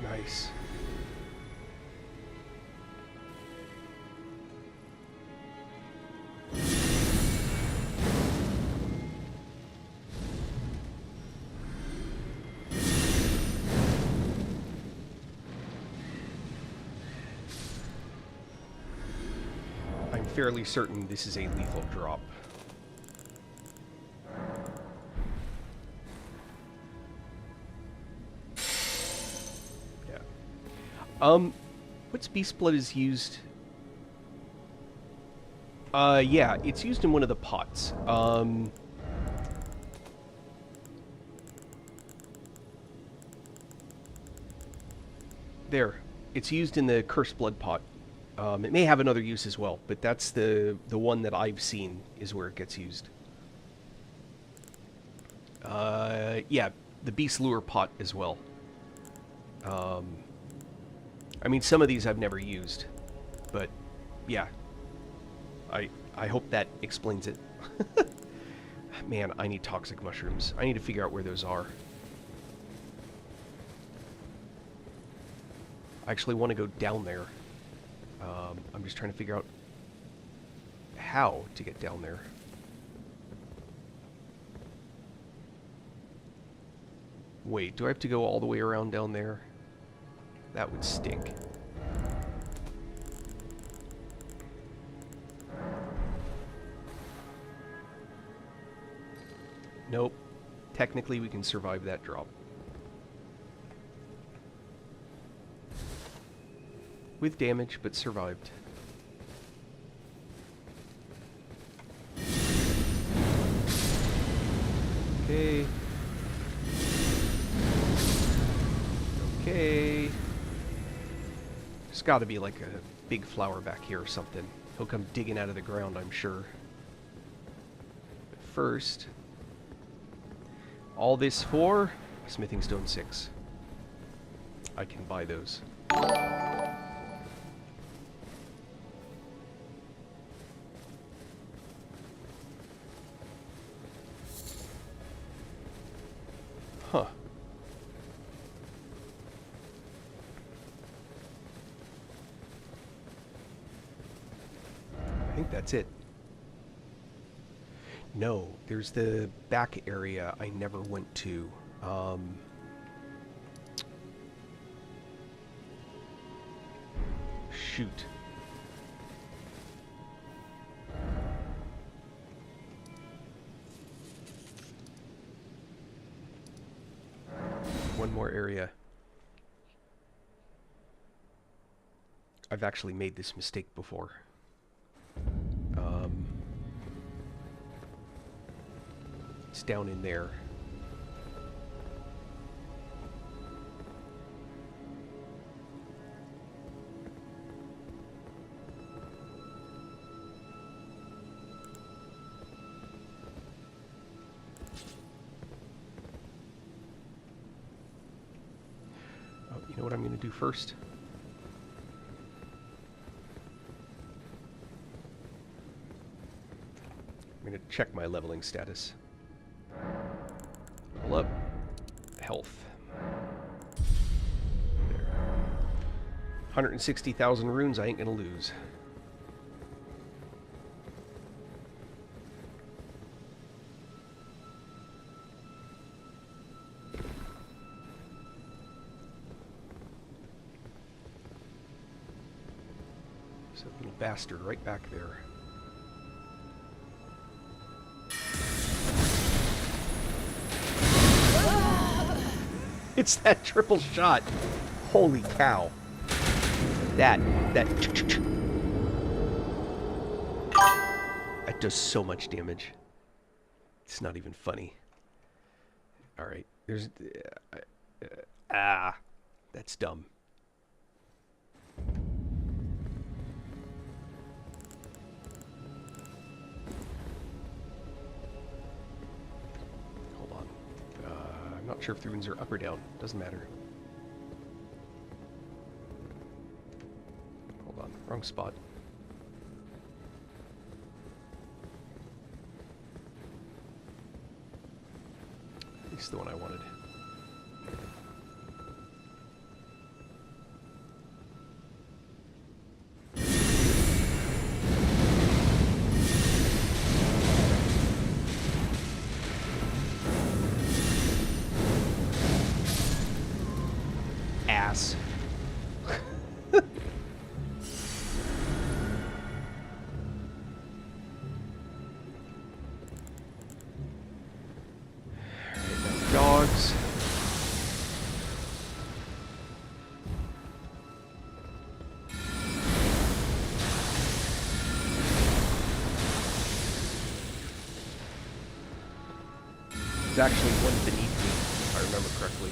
Nice. I'm fairly certain this is a lethal drop. Yeah. What's Beast Blood is used? Yeah, it's used in one of the pots. There. It's used in the Cursed Blood pot. It may have another use as well, but that's the one that I've seen is where it gets used. Yeah, the Beast Lure pot as well. I mean, some of these I've never used, but yeah. I hope that explains it. Man, I need toxic mushrooms. I need to figure out where those are. I actually want to go down there. I'm just trying to figure out how to get down there. Wait, do I have to go all the way around down there? That would stink. Nope. Technically, we can survive that drop. With damage, but survived. Okay. Okay. There's got to be like a big flower back here or something. He'll come digging out of the ground, I'm sure. But first, all this for Smithing Stone 6. I can buy those. Huh. I think that's it. No, there's the back area I never went to. Shoot. One more area. I've actually made this mistake before. It's down in there. Oh, you know what I'm going to do first? I'm going to check my leveling status. Level up. Health. There. 160,000 runes I ain't going to lose. There's a little bastard right back there. It's that triple shot. Holy cow. That does so much damage. It's not even funny. Alright, there's... that's dumb. sure if the runes are up or down. Doesn't matter. Hold on, wrong spot. This is the one I wanted. Ass. Dogs. There's actually one beneath me, if I remember correctly.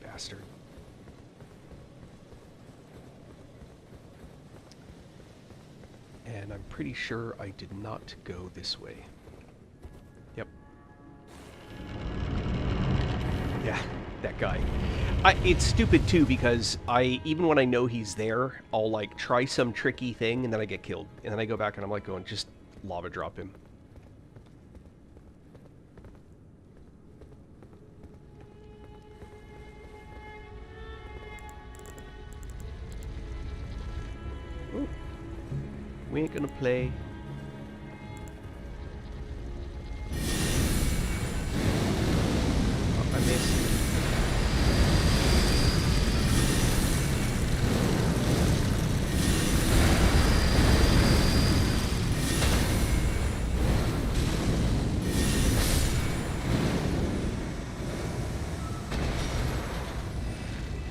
Bastard. And I'm pretty sure I did not go this way. Yep. Yeah, that guy. It's stupid too because even when I know he's there, I'll like try some tricky thing and then I get killed. And then I go back and I'm like going, just lava drop him. Ooh. We ain't gonna play. Oh, I missed.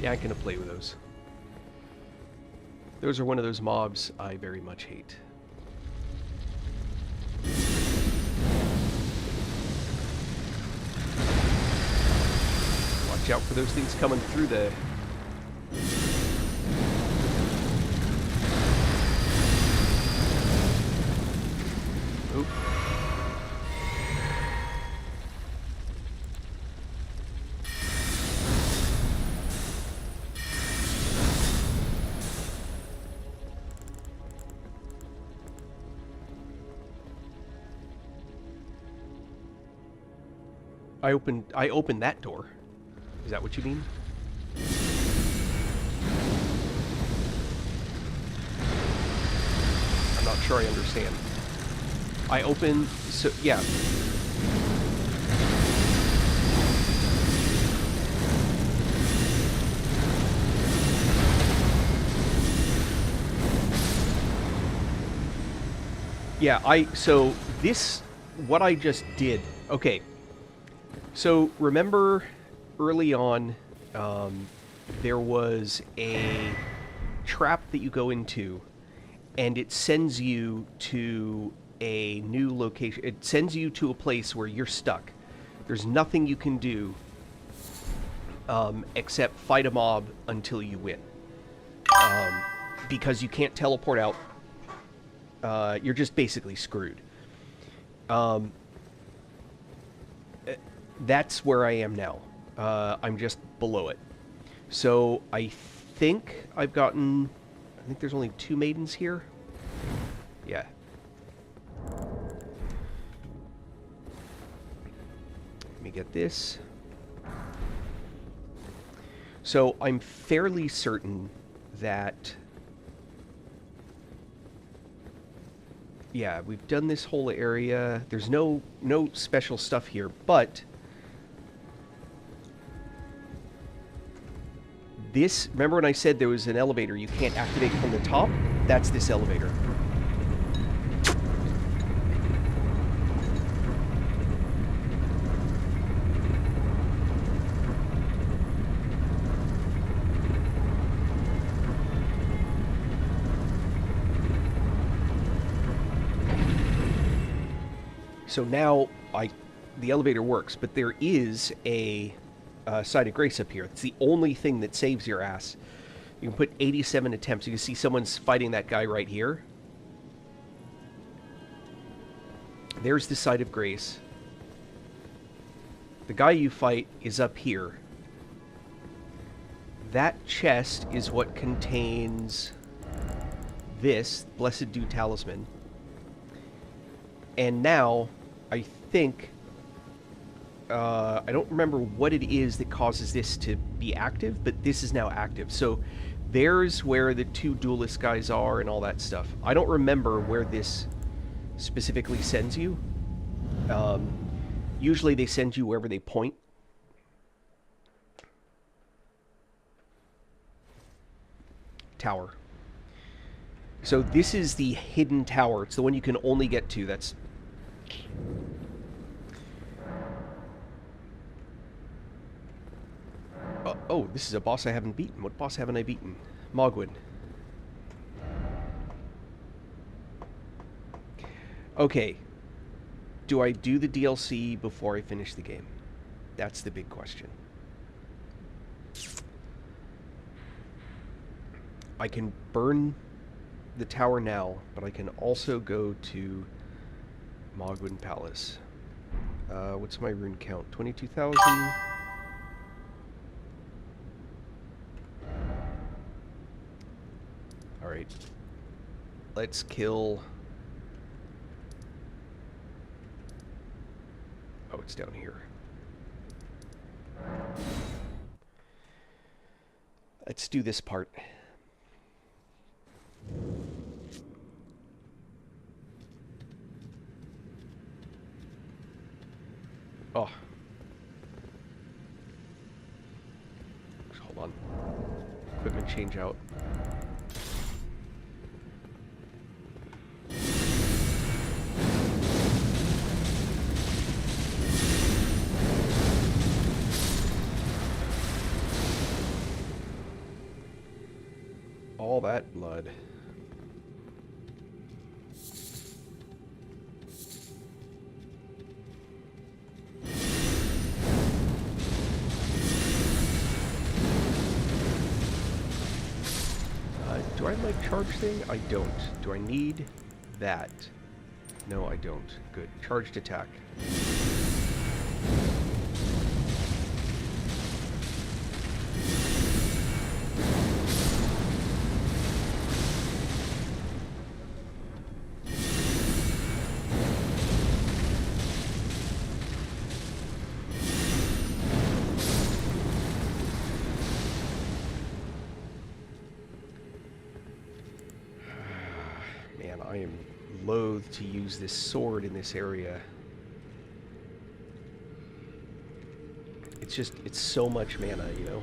Yeah, I ain't gonna play with those. Those are one of those mobs I very much hate. Watch out for those things coming through the... Oop. I opened that door. Is that what you mean? I'm not sure I understand. I opened, so yeah. Yeah, so this, what I just did, okay. So remember early on, there was a trap that you go into and it sends you to a new location. It sends you to a place where you're stuck. There's nothing you can do except fight a mob until you win. Because you can't teleport out. You're just basically screwed. That's where I am now. I'm just below it. So I think I've gotten... I think there's only 2 maidens here. Yeah. Let me get this. So I'm fairly certain that... Yeah, we've done this whole area. There's no special stuff here, but... This, remember when I said there was an elevator you can't activate from the top? That's this elevator. So now the elevator works, but there is a side of grace up here. It's the only thing that saves your ass. You can put 87 attempts. You can see someone's fighting that guy right here. There's the side of grace. The guy you fight is up here. That chest is what contains this Blessed Dew Talisman. And now, I think... I don't remember what it is that causes this to be active, but this is now active. So there's where the two duelist guys are and all that stuff. I don't remember where this specifically sends you. Usually they send you wherever they point. Tower. So this is the hidden tower. It's the one you can only get to. That's... Oh, this is a boss I haven't beaten. What boss haven't I beaten? Mogwin. Okay. Do I do the DLC before I finish the game? That's the big question. I can burn the tower now, but I can also go to Mogwin Palace. What's my rune count? 22,000? Alright. Let's kill... Oh, it's down here. Let's do this part. Oh. Hold on. Equipment change out. All that blood. Do I have my charge thing? I don't. Do I need that? No, I don't. Good. Charged attack. Man, I am loath to use this sword in this area. It's just, it's so much mana, you know?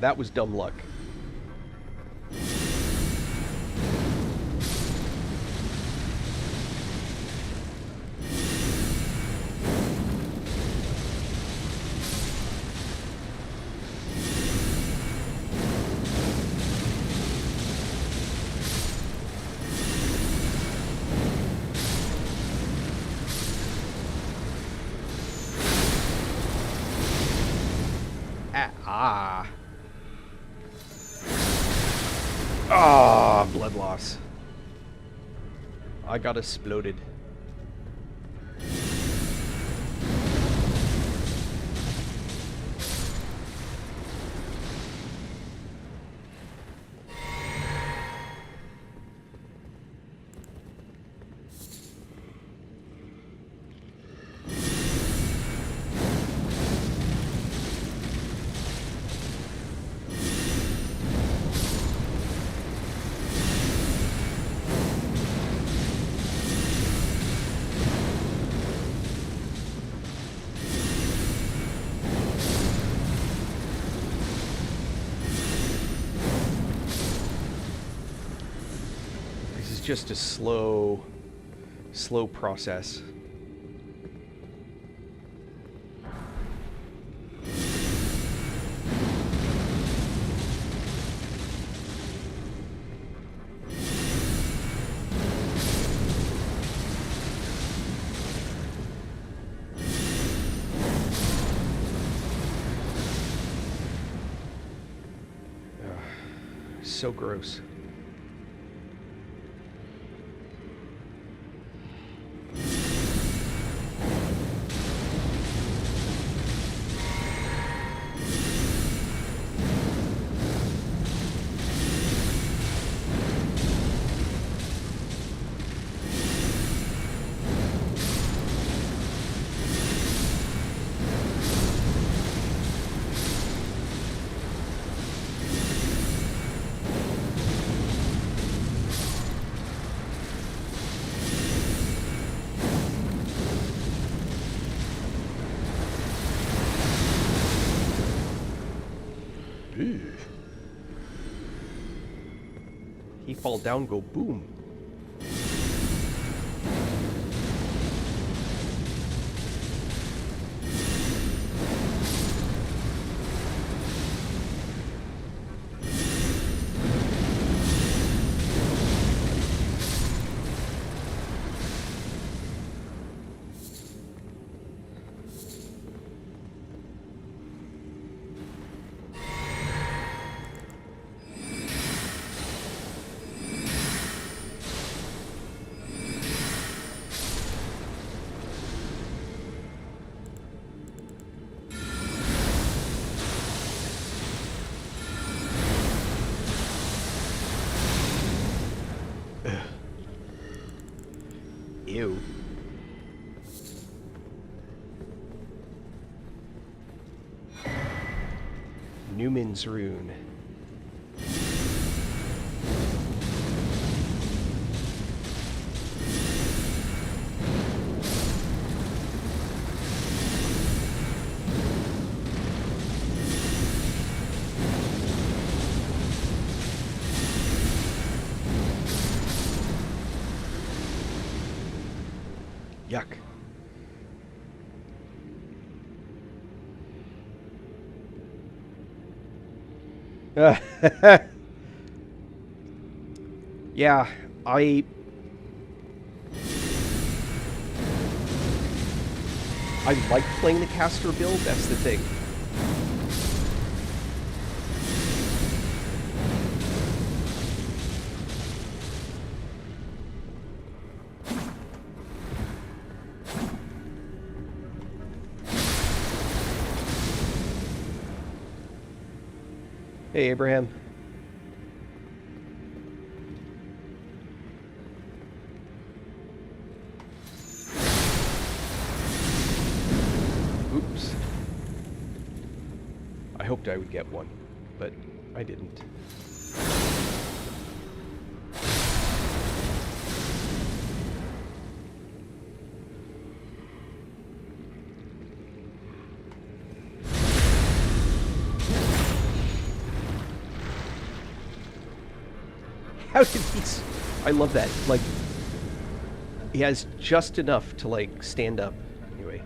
That was dumb luck. Ah, blood loss. I got exploded. just a slow process. So gross. He fall down, go boom. Ew. Newman's Rune. Yuck. Yeah, I like playing the caster build, that's the thing. Hey, Abraham. Oops. I hoped I would get one, but I didn't. How did he... I love that. Like, he has just enough to, like, stand up. Anyway.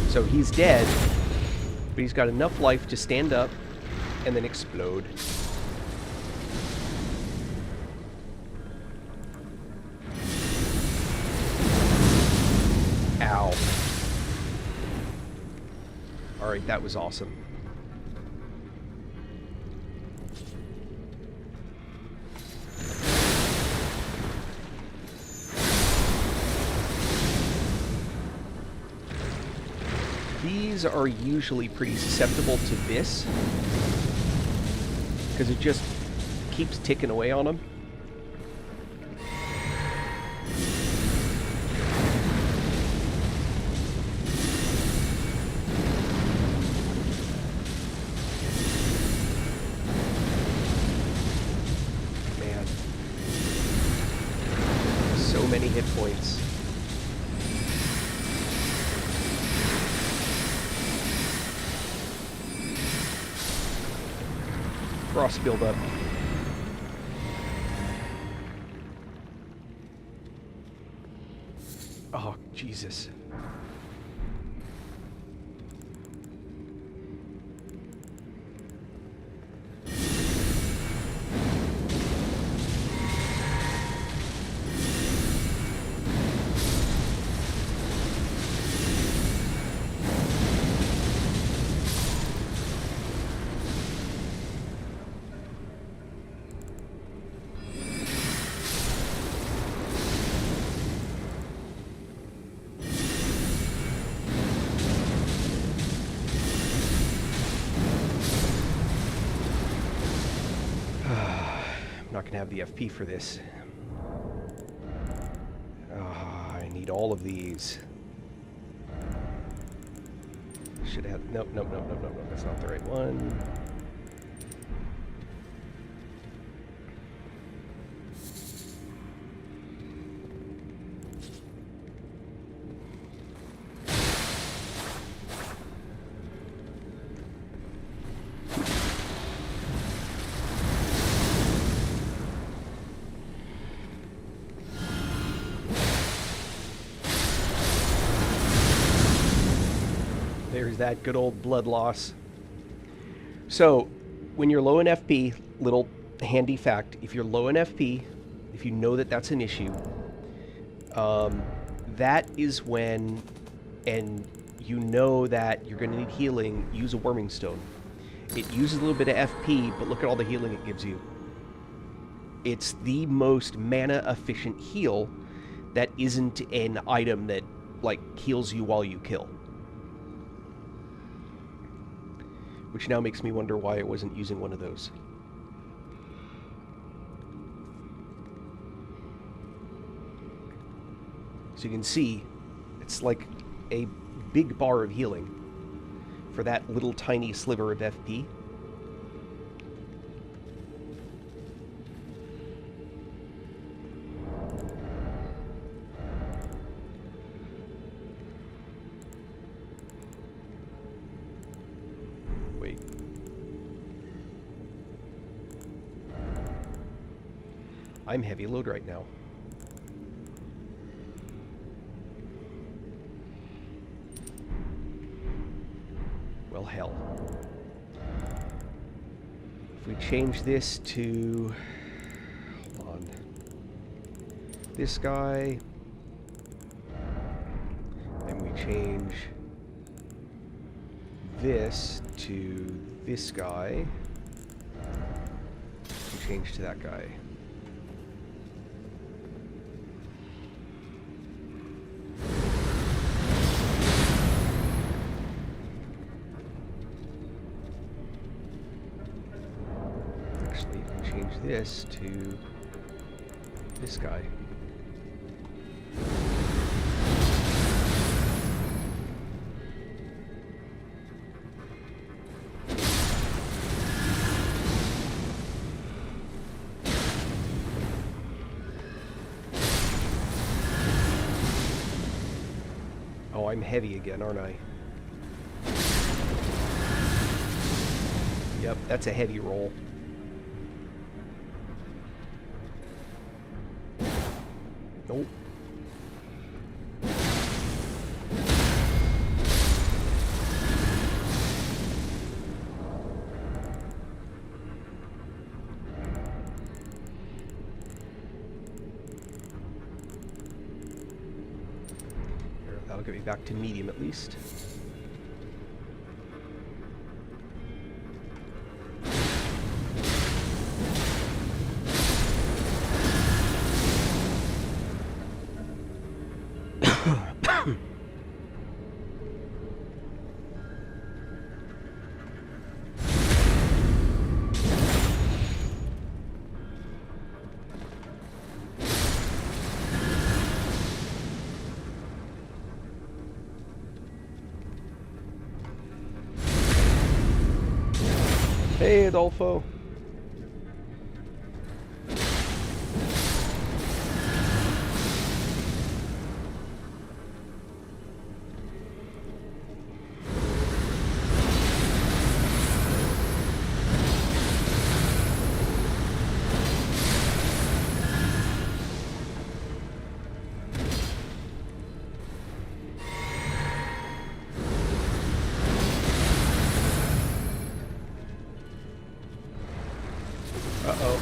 So he's dead, but he's got enough life to stand up and then explode. Ow. Alright, that was awesome. These are usually pretty susceptible to this, because it just keeps ticking away on them. Man. So many hit points. Frost buildup. Oh, Jesus. I'm not going to have the FP for this. I need all of these. Should have... Nope, nope, nope, nope, nope, nope. That's not the right one. There's that good old blood loss. So, when you're low in FP, little handy fact, if you're low in FP, if you know that that's an issue, that is when, and you know that you're going to need healing, use a Worming Stone. It uses a little bit of FP, but look at all the healing it gives you. It's the most mana-efficient heal that isn't an item that, like, heals you while you kill. Which now makes me wonder why I wasn't using one of those. So you can see, it's like a big bar of healing for that little tiny sliver of FP. Wait. I'm heavy load right now. Well, hell. If we change this to... Hold on. This guy. And we change this to this guy. We change to that guy. Actually, you can change this to this guy. Oh, I'm heavy again, aren't I? Yep, that's a heavy roll. Nope. Here, that'll get me back to medium at least. Hey, Adolfo. go.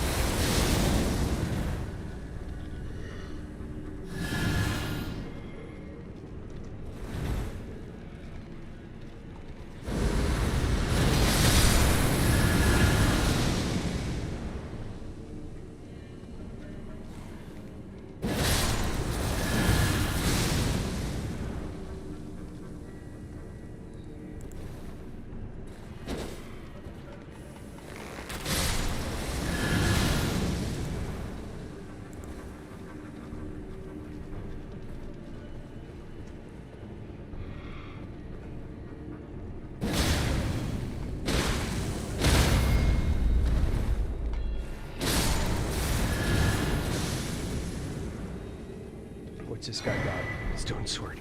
What's this guy got? Stone sword.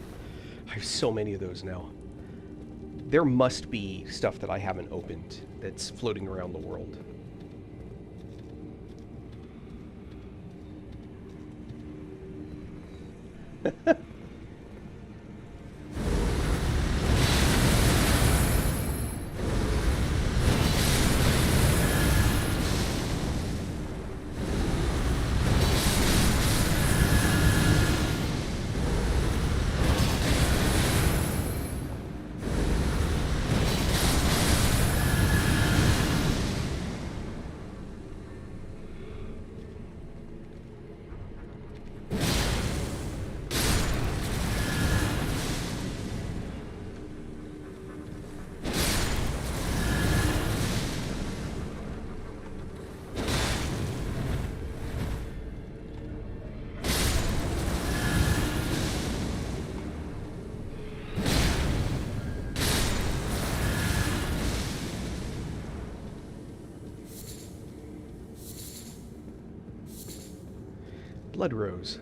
I have so many of those now. There must be stuff that I haven't opened that's floating around the world. Blood rose.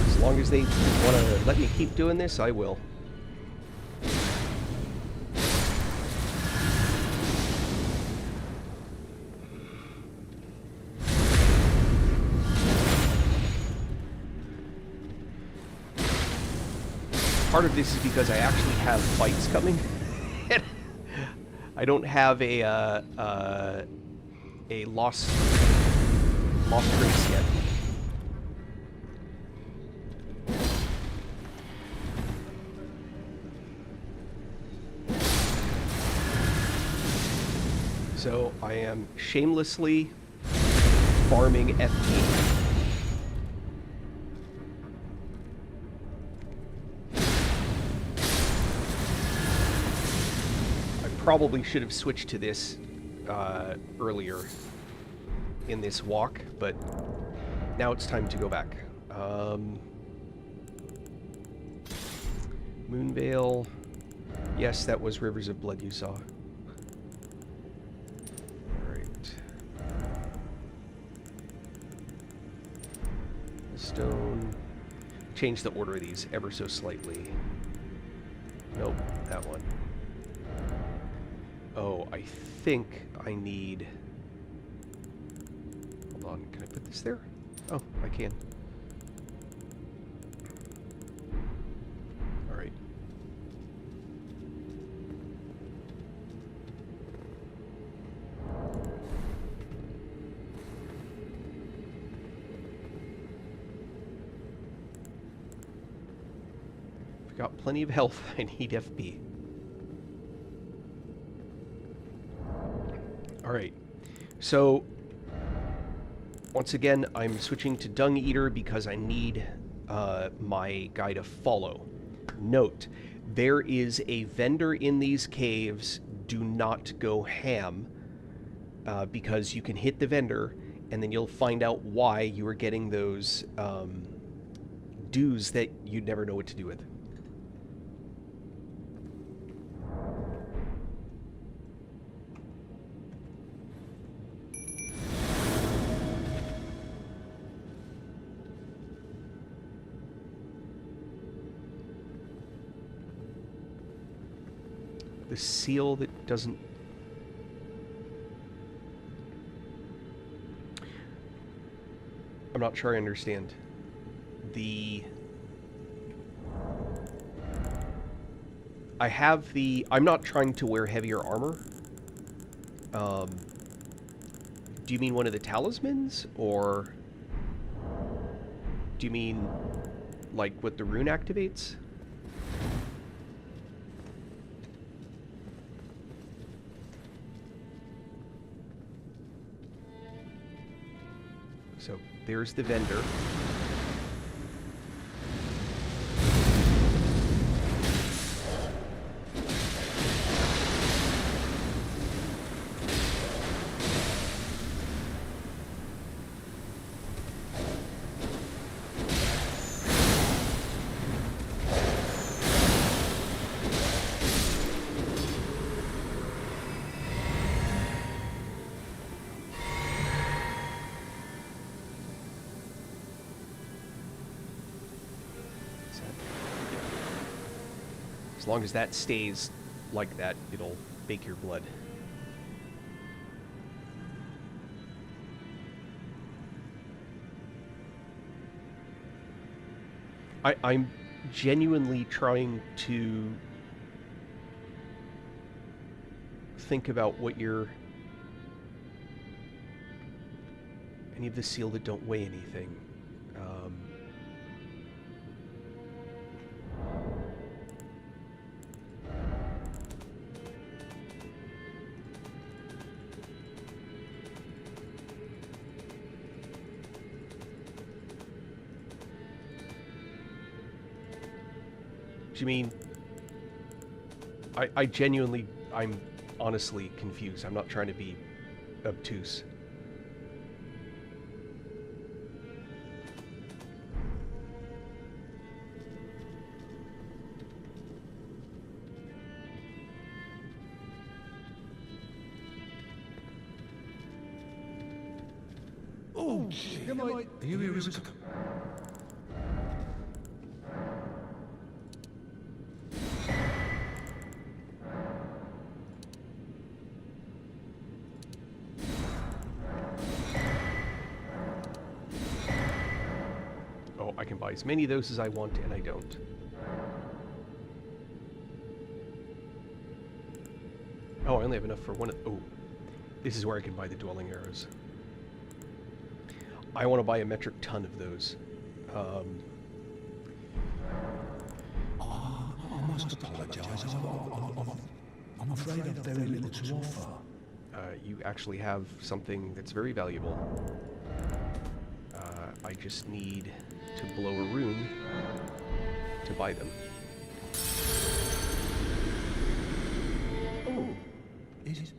As long as they want to let me keep doing this, I will. Part of this is because I actually have fights coming. I don't have a lost grace yet. So I am shamelessly farming FP. Probably should have switched to this earlier in this walk, but now it's time to go back. Moonvale. Yes, that was Rivers of Blood you saw. Alright. Stone. Change the order of these ever so slightly. Nope, that one. Oh, I think I need... Hold on, can I put this there? Oh, I can. Alright. I've got plenty of health. I need FP. Alright, so once again, I'm switching to Dung Eater because I need my guy to follow. Note, there is a vendor in these caves. Do not go ham, because you can hit the vendor and then you'll find out why you are getting those dues that you'd never know what to do with. The seal that doesn't... I'm not sure I understand. I have the... I'm not trying to wear heavier armor. Do you mean one of the talismans? Or... do you mean, like, what the rune activates? So, there's the vendor. As long as that stays like that, it'll bake your blood. I'm genuinely trying to think about what your... any of the seal that don't weigh anything. Do you mean... I genuinely... I'm honestly confused. I'm not trying to be obtuse. Oh, am I... Here is a... Oh, I can buy as many of those as I want, and I don't. Oh, I only have enough for one of... oh, this is where I can buy the dwelling arrows. I want to buy a metric ton of those. I must apologise. I'm afraid I've very little to offer. You actually have something that's very valuable. I just need to blow a rune to buy them. Oh, is it?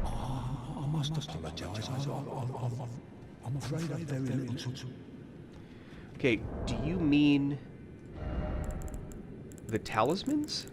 I must apologise. I'm afraid I've very little to... Okay, do you mean the talismans?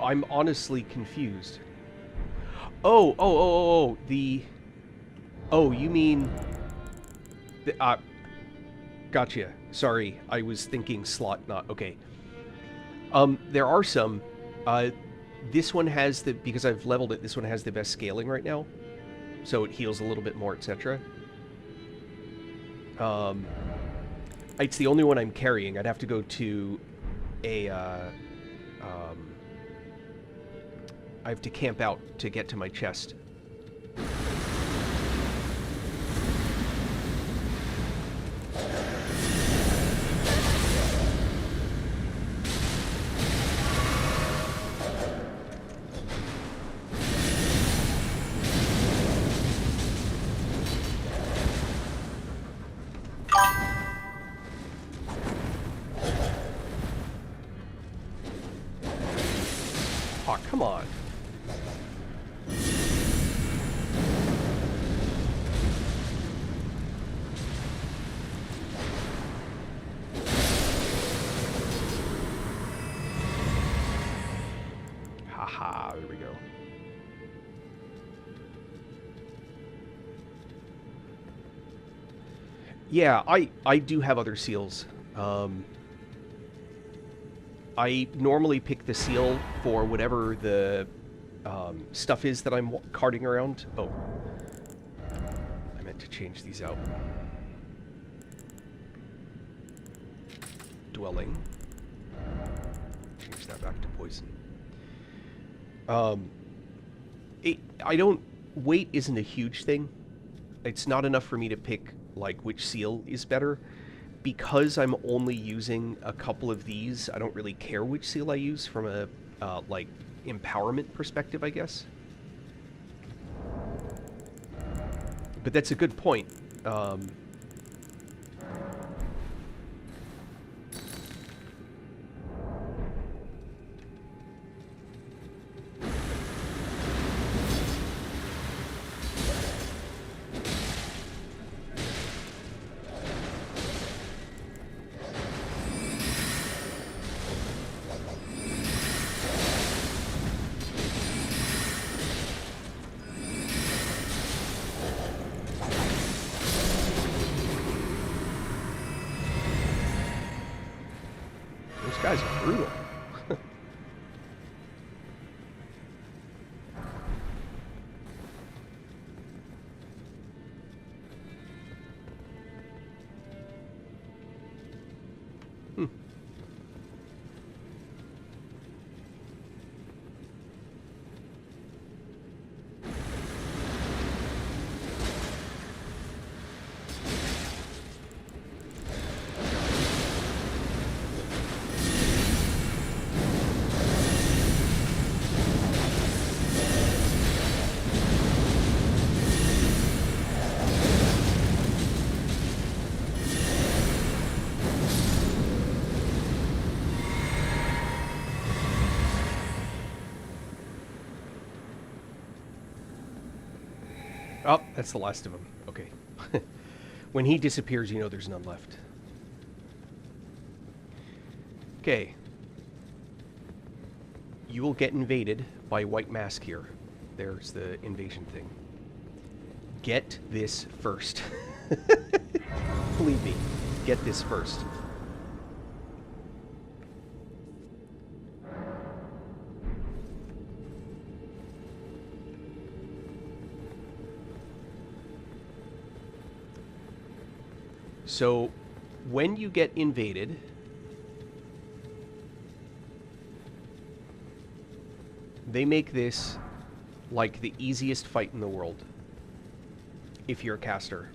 I'm honestly confused. Oh, the... oh, you mean... the, gotcha. Sorry, I was thinking slot, not... okay. There are some. This one has the... because I've leveled it, this one has the best scaling right now. So it heals a little bit more, etc. It's the only one I'm carrying. I'd have to go to a... I have to camp out to get to my chest. come on. Haha, there we go. Yeah, I do have other seals. I normally pick the seal for whatever the stuff is that I'm carting around. Oh, I meant to change these out. Dwelling. Change that back to poison. I don't... Weight isn't a huge thing. It's not enough for me to pick, like, which seal is better. Because I'm only using a couple of these, I don't really care which seal I use from a, like, empowerment perspective, I guess. But that's a good point. Those guys are brutal. Oh, that's the last of them. Okay. When he disappears, you know there's none left. Okay. You will get invaded by White Mask here. There's the invasion thing. Get this first. Believe me, get this first. So, when you get invaded, they make this like the easiest fight in the world if you're a caster.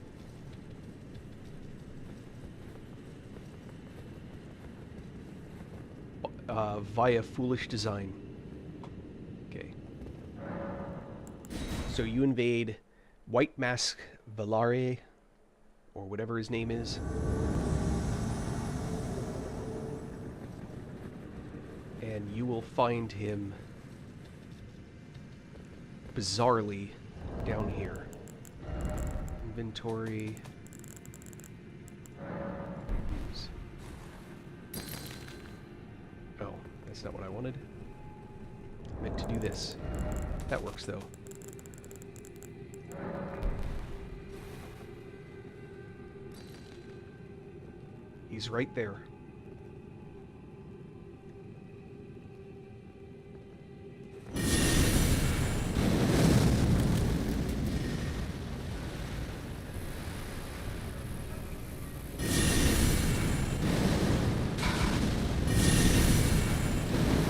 Via foolish design. Okay. So you invade White Mask Valare, or whatever his name is. And you will find him bizarrely down here. Inventory. Use. Oh, that's not what I wanted. I meant to do this. That works though. He's right there.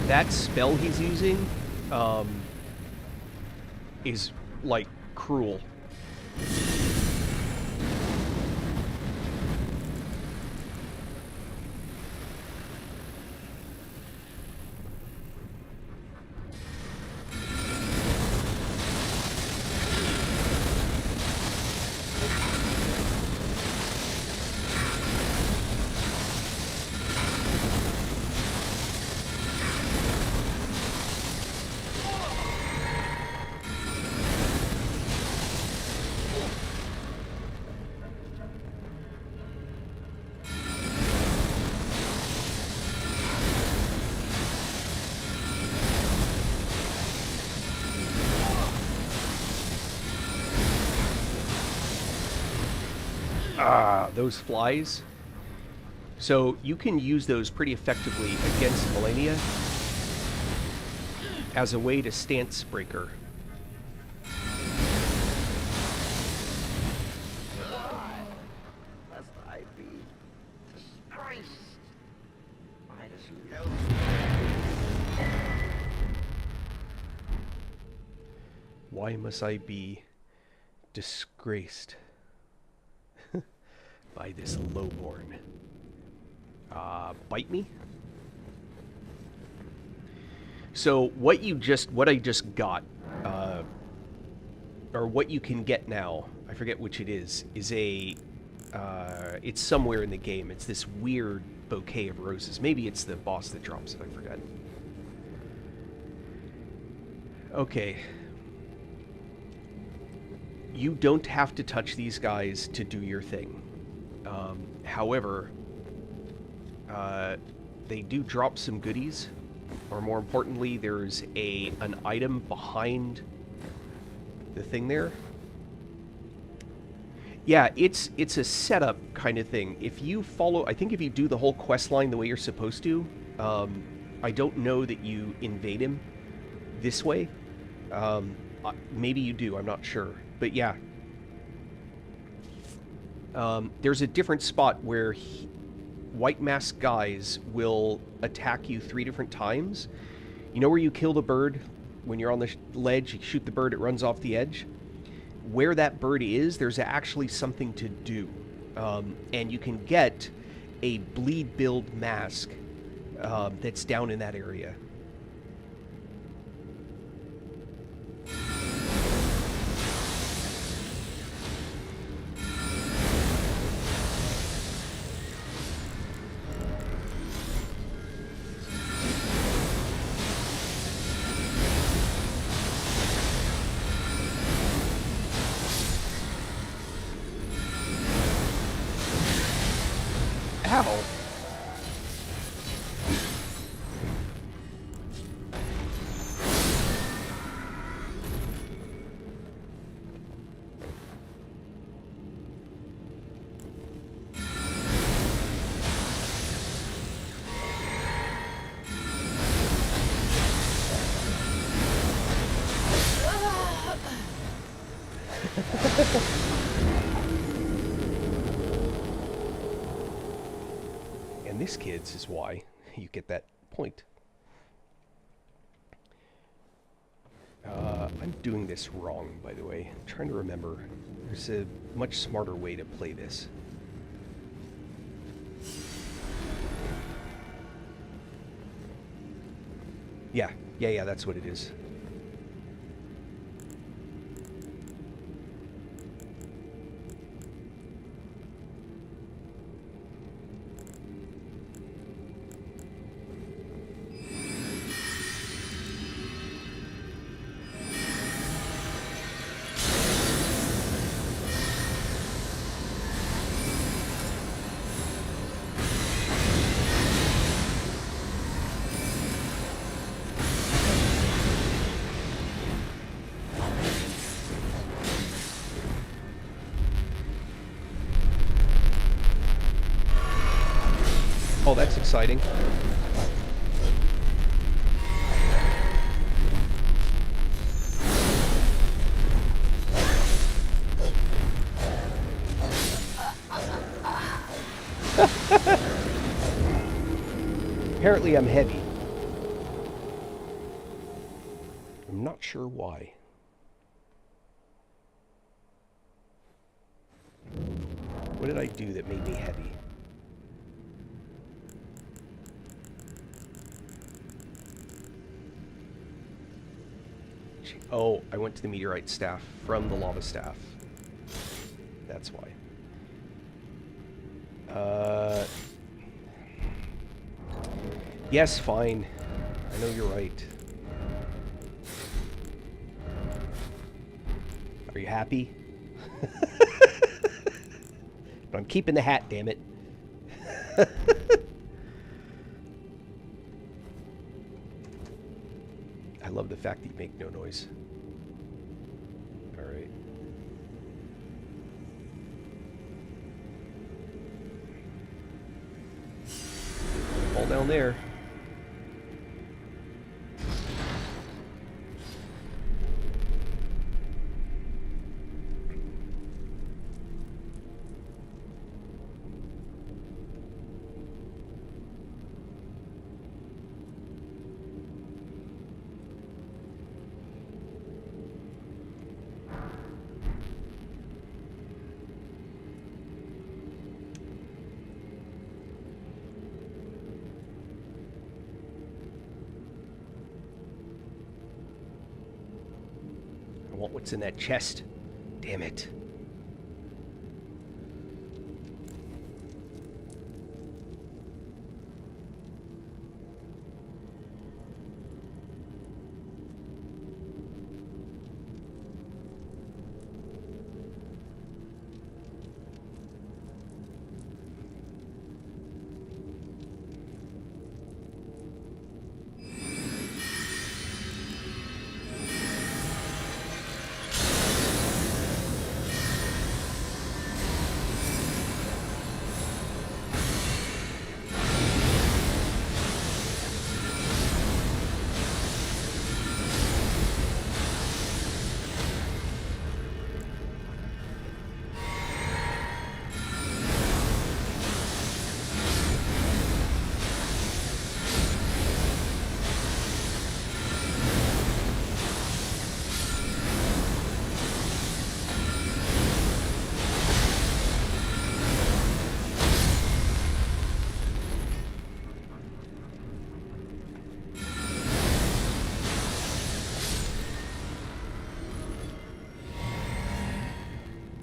That spell he's using is, like, cruel. Ah, those flies. So you can use those pretty effectively against Millennia as a way to stance breaker. Must I be disgraced by this low? Why must I be disgraced by this lowborn? Bite me? So what I just got, or what you can get now, I forget which it is a, it's somewhere in the game. It's this weird bouquet of roses. Maybe it's the boss that drops it, I forget. Okay. You don't have to touch these guys to do your thing. However, they do drop some goodies, or more importantly, there's an item behind the thing there. Yeah, it's a setup kind of thing. If you follow, I think if you do the whole quest line the way you're supposed to, I don't know that you invade him this way. Maybe you do, I'm not sure. But yeah. There's a different spot where white mask guys will attack you 3 different times. You know where you kill the bird? When you're on the ledge, you shoot the bird, it runs off the edge. Where that bird is, there's actually something to do. And you can get a bleed build mask that's down in that area. Ow. And this, kids, is why you get that point. I'm doing this wrong, by the way. I'm trying to remember. There's a much smarter way to play this. Yeah, that's what it is. Oh, that's exciting. Apparently I'm heavy. I'm not sure why. What did I do that made me heavy? Oh, I went to the meteorite staff from the lava staff. That's why. Yes, fine. I know you're right. Are you happy? But I'm keeping the hat, damn it. I love the fact that you make no noise. Alright. down there. I want what's in that chest. Damn it.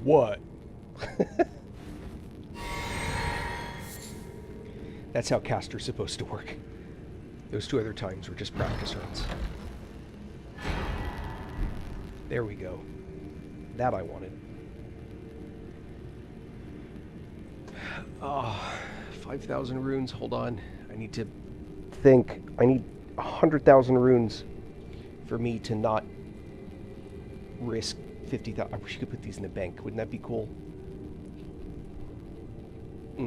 What? That's how caster's supposed to work. Those 2 other times were just practice runs. There we go. That I wanted. Oh, 5,000 runes. Hold on. I need to think. I need 100,000 runes for me to not risk 50,000. I wish you could put these in the bank. Wouldn't that be cool? I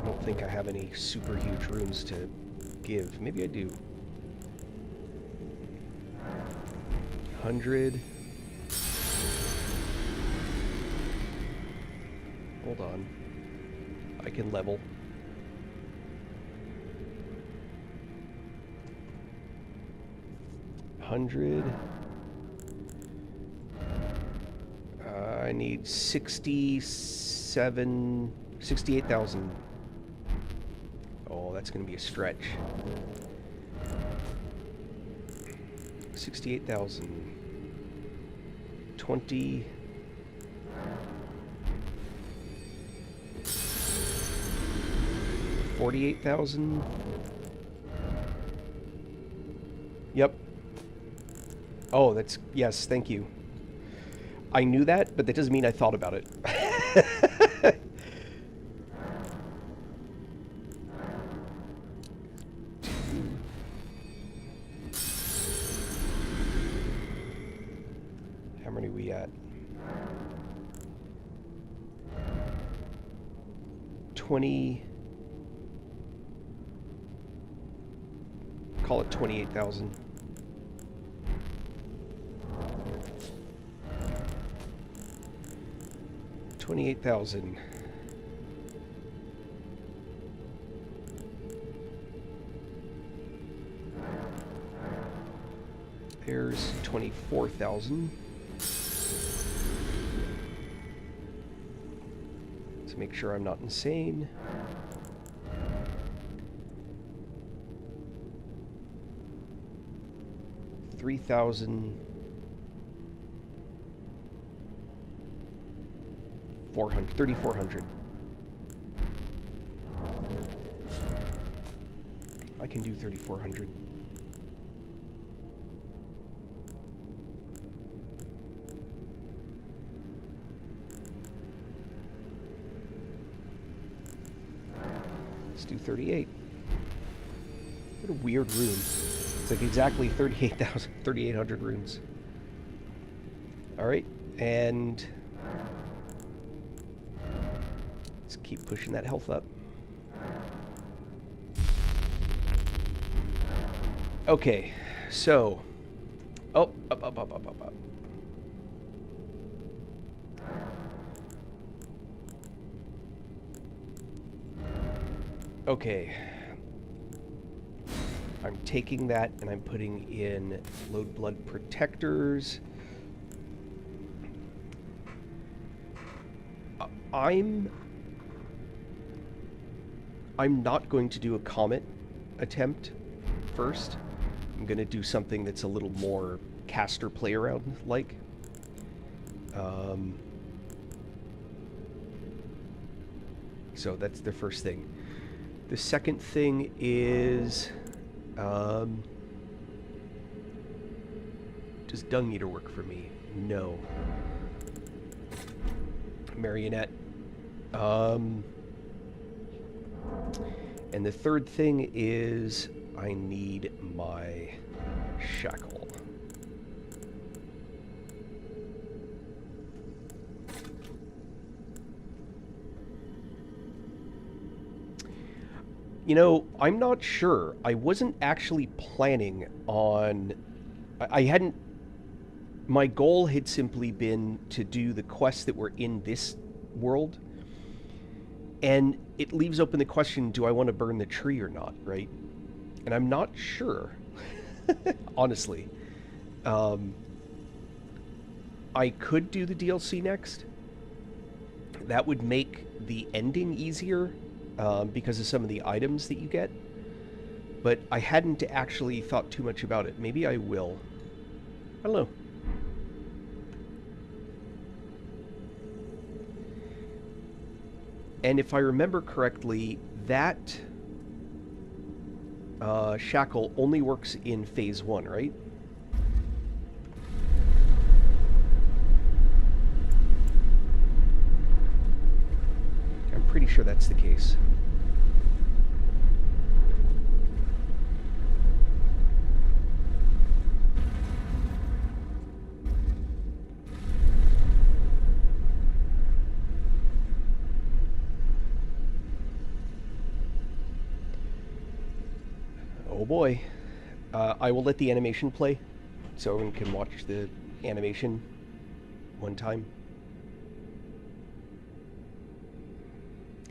don't think I have any super huge runes to give. Maybe I do. 100. Hold on. I can level. I need 68,000. Oh, that's going to be a stretch. 68,000. 20. $48,000. Yep. Oh, that's... Yes, thank you. I knew that, but that doesn't mean I thought about it. How many are we at? 20... Call it 28,000. $28,000. There's 24,000. To make sure I'm not insane. $3,400. 3,400. I can do 3,400. Let's do 38. What a weird rune. It's like exactly 3,800 runes. All right, and Let's keep pushing that health up. Okay, so... Oh, up. Okay. I'm taking that and I'm putting in load blood protectors. I'm not going to do a comet attempt first. I'm going to do something that's a little more caster play around like. So that's the first thing. The second thing is, does Dung Eater work for me? No. Marionette. And the third thing is I need my shackle. You know, I'm not sure. I wasn't actually planning on... I hadn't... My goal had simply been to do the quests that were in this world. And it leaves open the question, do I want to burn the tree or not, right? And I'm not sure, honestly. I could do the DLC next. That would make the ending easier because of some of the items that you get. But I hadn't actually thought too much about it. Maybe I will. I don't know. And if I remember correctly, that shackle only works in Phase 1, right? I'm pretty sure that's the case. Oh boy. I will let the animation play so everyone can watch the animation one time.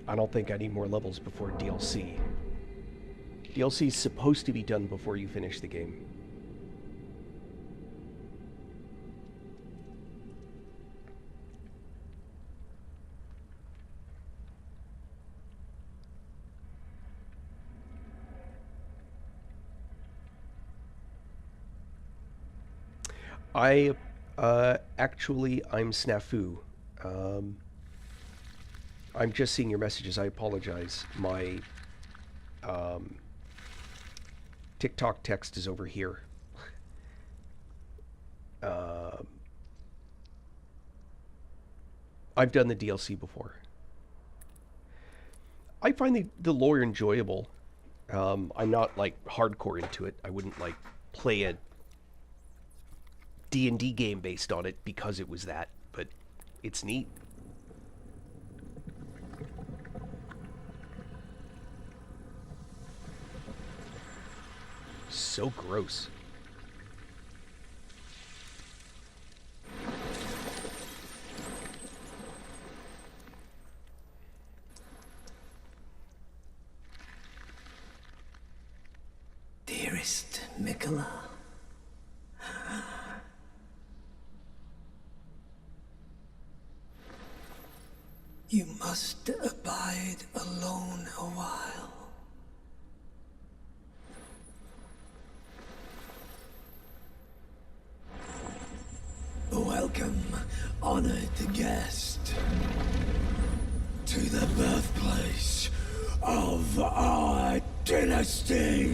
I don't think I need more levels before DLC. DLC is supposed to be done before you finish the game. Actually, I'm Snafu. I'm just seeing your messages. I apologize. My TikTok text is over here. I've done the DLC before. I find the lore enjoyable. I'm not like hardcore into it. I wouldn't like play a D&D game based on it because it was that, but it's neat. So gross. Dearest Mikola, you must abide alone a while. Welcome, honored guest, to the birthplace of our dynasty.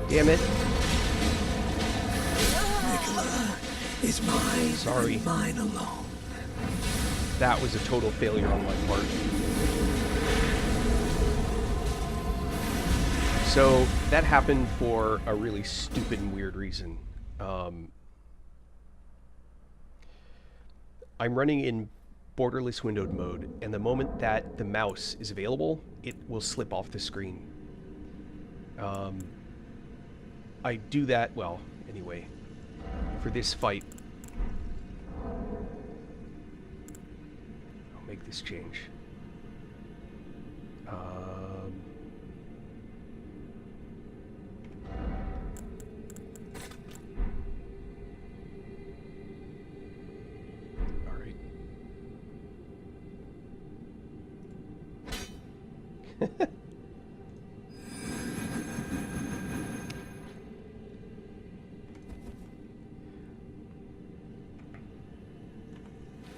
Damn it. Nicola is mine. Sorry. And mine alone. That was a total failure on my part. So that happened for a really stupid and weird reason. I'm running in borderless windowed mode, and the moment that the mouse is available, it will slip off the screen. I do that, well, anyway, for this fight. I'll make this change.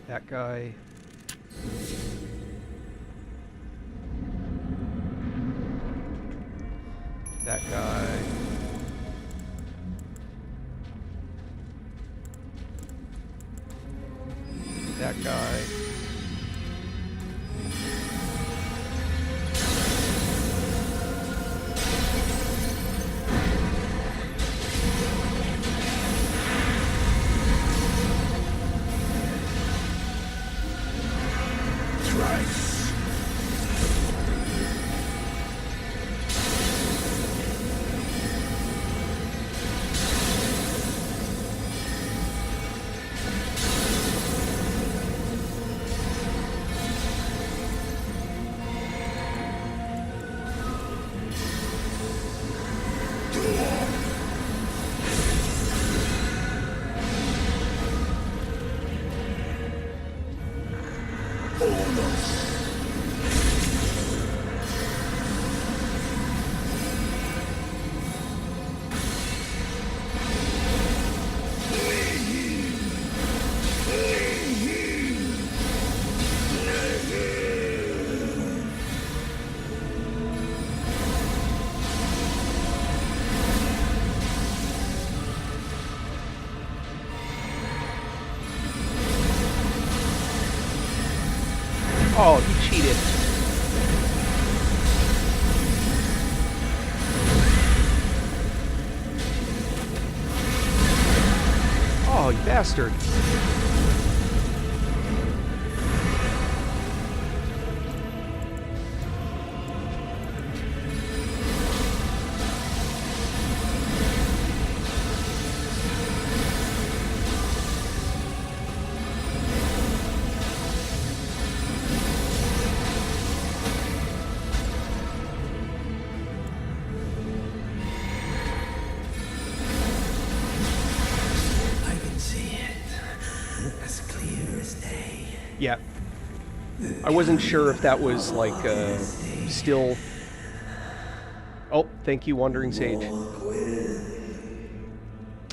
That guy. That guy. That guy. Oh, he cheated. Oh, you bastard. Yeah. I wasn't sure if that was, like, still... Oh, thank you, Wandering Sage.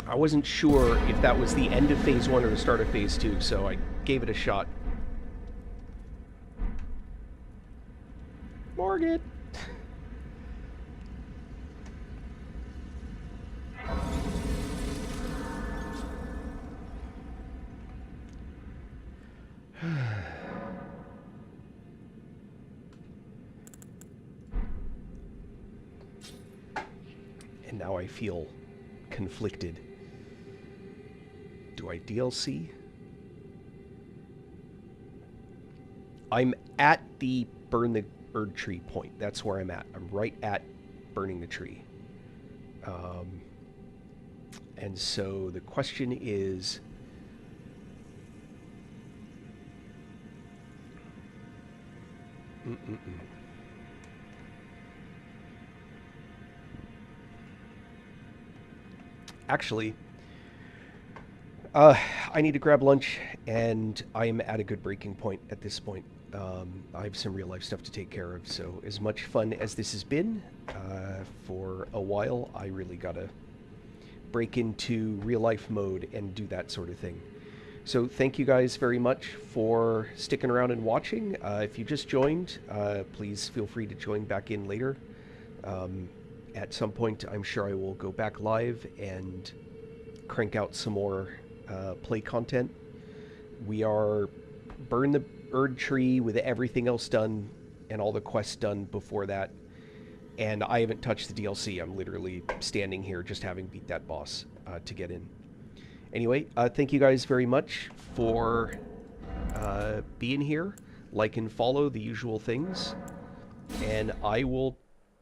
I wasn't sure if that was the end of Phase 1 or the start of Phase 2, so I gave it a shot. Morgan! And now I feel conflicted. Do I DLC? I'm at the burn the bird tree point. That's where I'm at. I'm right at burning the tree. And so the question is... Actually, I need to grab lunch, and I'm at a good breaking point at this point. I have some real life stuff to take care of, so as much fun as this has been for a while, I really gotta break into real life mode and do that sort of thing. So thank you guys very much for sticking around and watching. If you just joined, please feel free to join back in later. at some point, I'm sure I will go back live and crank out some more play content. We are burn the Erd tree with everything else done and all the quests done before that. And I haven't touched the DLC. I'm literally standing here just having beat that boss to get in. Anyway, thank you guys very much for being here. Like and follow, the usual things. And I will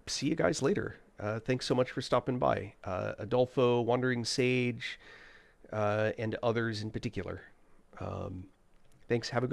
see you guys later. Thanks so much for stopping by. Adolfo, Wandering Sage, and others in particular. Thanks. Have a good one.